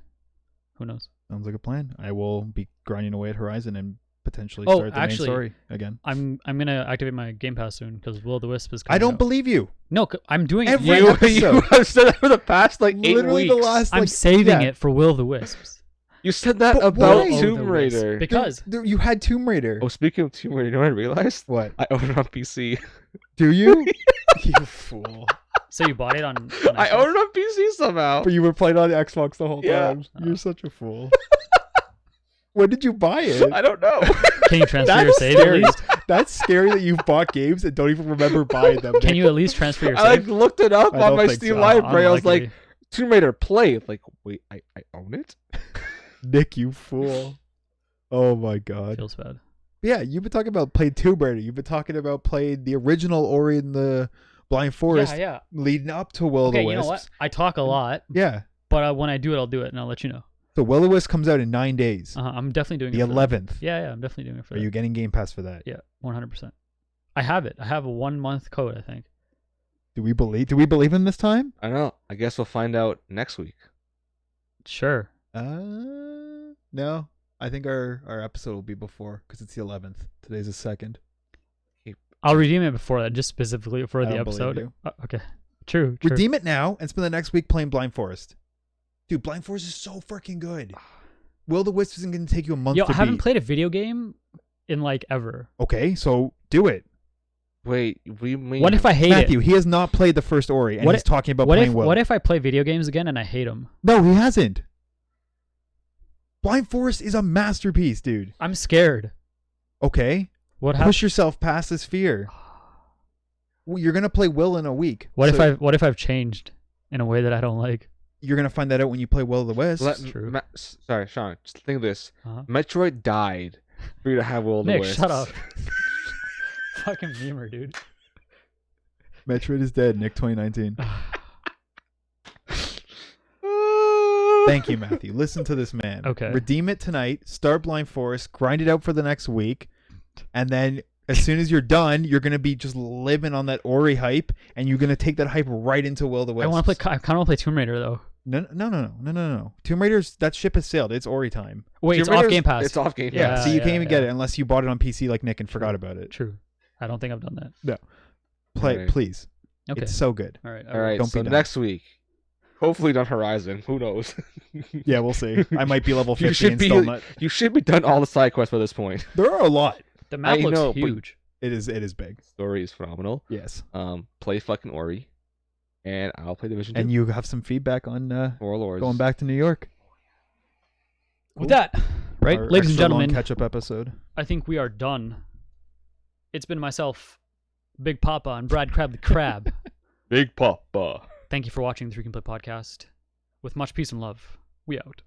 Who knows? Sounds like a plan. I will be grinding away at Horizon and potentially Oh, start the actually, main story again. I'm gonna activate my Game Pass soon because Will o' the Wisp is coming I don't out. believe you. No, I'm doing it. Every right- episode. have said that for the past like 8 Literally weeks. the last. I'm like, saving yeah. it for Will o' the Wisps. You said that But about why? Tomb Will o' the Wisp. Raider. Because You had Tomb Raider. Oh, speaking of Tomb Raider, you know what I realized? What? I own it on PC. Do you? You fool. so you bought it on I Xbox? own it on PC somehow. But you were playing on the Xbox the whole Yeah. time. You're such a fool. When did you buy it? I don't know. Can you transfer your That's save at scary. least? That's scary that you've bought games and don't even remember buying them. Can you at least transfer your I like save? looked it up I on don't my think Steam so. library. I was like, Unlikely. Tomb Raider play. Like, wait, I own it? Nick, you fool. Oh my god. Feels bad. Yeah, you've been talking about playing Tomb Raider. You've been talking about playing the original Ori and the Blind Forest Yeah. leading up to Will o' the Okay, Wisps. you know what? I talk a lot, Yeah. but when I do it, I'll do it, and I'll let you know. So Will o' the Wisp comes out in 9 days. I'm definitely doing The it. for that. 11th. Yeah, I'm definitely doing it for Are that. you getting Game Pass for that? Yeah, 100%. I have it. I have a 1-month code, I think. Do we believe him this time? I don't know. I guess we'll find out next week. Sure. No. I think our episode will be before because it's the 11th. Today's the 2nd. I'll redeem it before that, just specifically for I the don't believe episode. you. Okay. True. Redeem it now and spend the next week playing Blind Forest. Dude, Blind Forest is so freaking good. Will the Wisp isn't going to take you a month Yo, to I haven't beat. played a video game in like ever. Okay, so do it. Wait, we mean What if I hate Matthew, it? he has not played the first Ori, and What he's talking about What playing if Will. What if I play video games again and I hate them? No, he hasn't. Blind Forest is a masterpiece, dude. I'm scared. Okay, What happens? push yourself past this fear. Well, you're gonna play Will in a week. What so if I've changed in a way that I don't like? You're gonna find that out when you play Will of the Wisp. True. Sorry, Sean. Just think of this. Uh-huh. Metroid died for you to have Will of the Nick, Wisps. shut up. Fucking memer, dude. Metroid is dead. Nick 2019. Thank you, Matthew. Listen to this man. Okay. Redeem it tonight. Start Blind Forest. Grind it out for the next week, and then as soon as you're done, you're gonna be just living on that Ori hype, and you're gonna take that hype right into Will of the Wisps. I kind of want to play Tomb Raider though. No. Tomb Raider's that ship has sailed. It's Ori time. Wait, it's Tomb off Raider's- Game Pass. It's off Game Pass. Yeah, so you can't yeah, even get it unless you bought it on PC like Nick and forgot about it. True. I don't think I've done that. Play, Right. please. Okay. It's so good. All right. All right, Don't so be dumb. next week, hopefully done Horizon. Who knows? Yeah, we'll see. I might be level 50 You should and be- still not. You should be done all the side quests by this point. There are a lot. The map I looks know, but- huge. It is big. Story is phenomenal. Yes. Play fucking Ori, and I'll play Division 2. And you have some feedback on Warlords. going back to New York. With that, right, Our ladies and extra long gentlemen, catch-up episode. I think we are done. It's been myself, Big Poppa, and Brad Crab the Crab. Big Poppa. Thank you for watching the We Can Play podcast. With much peace and love, we out.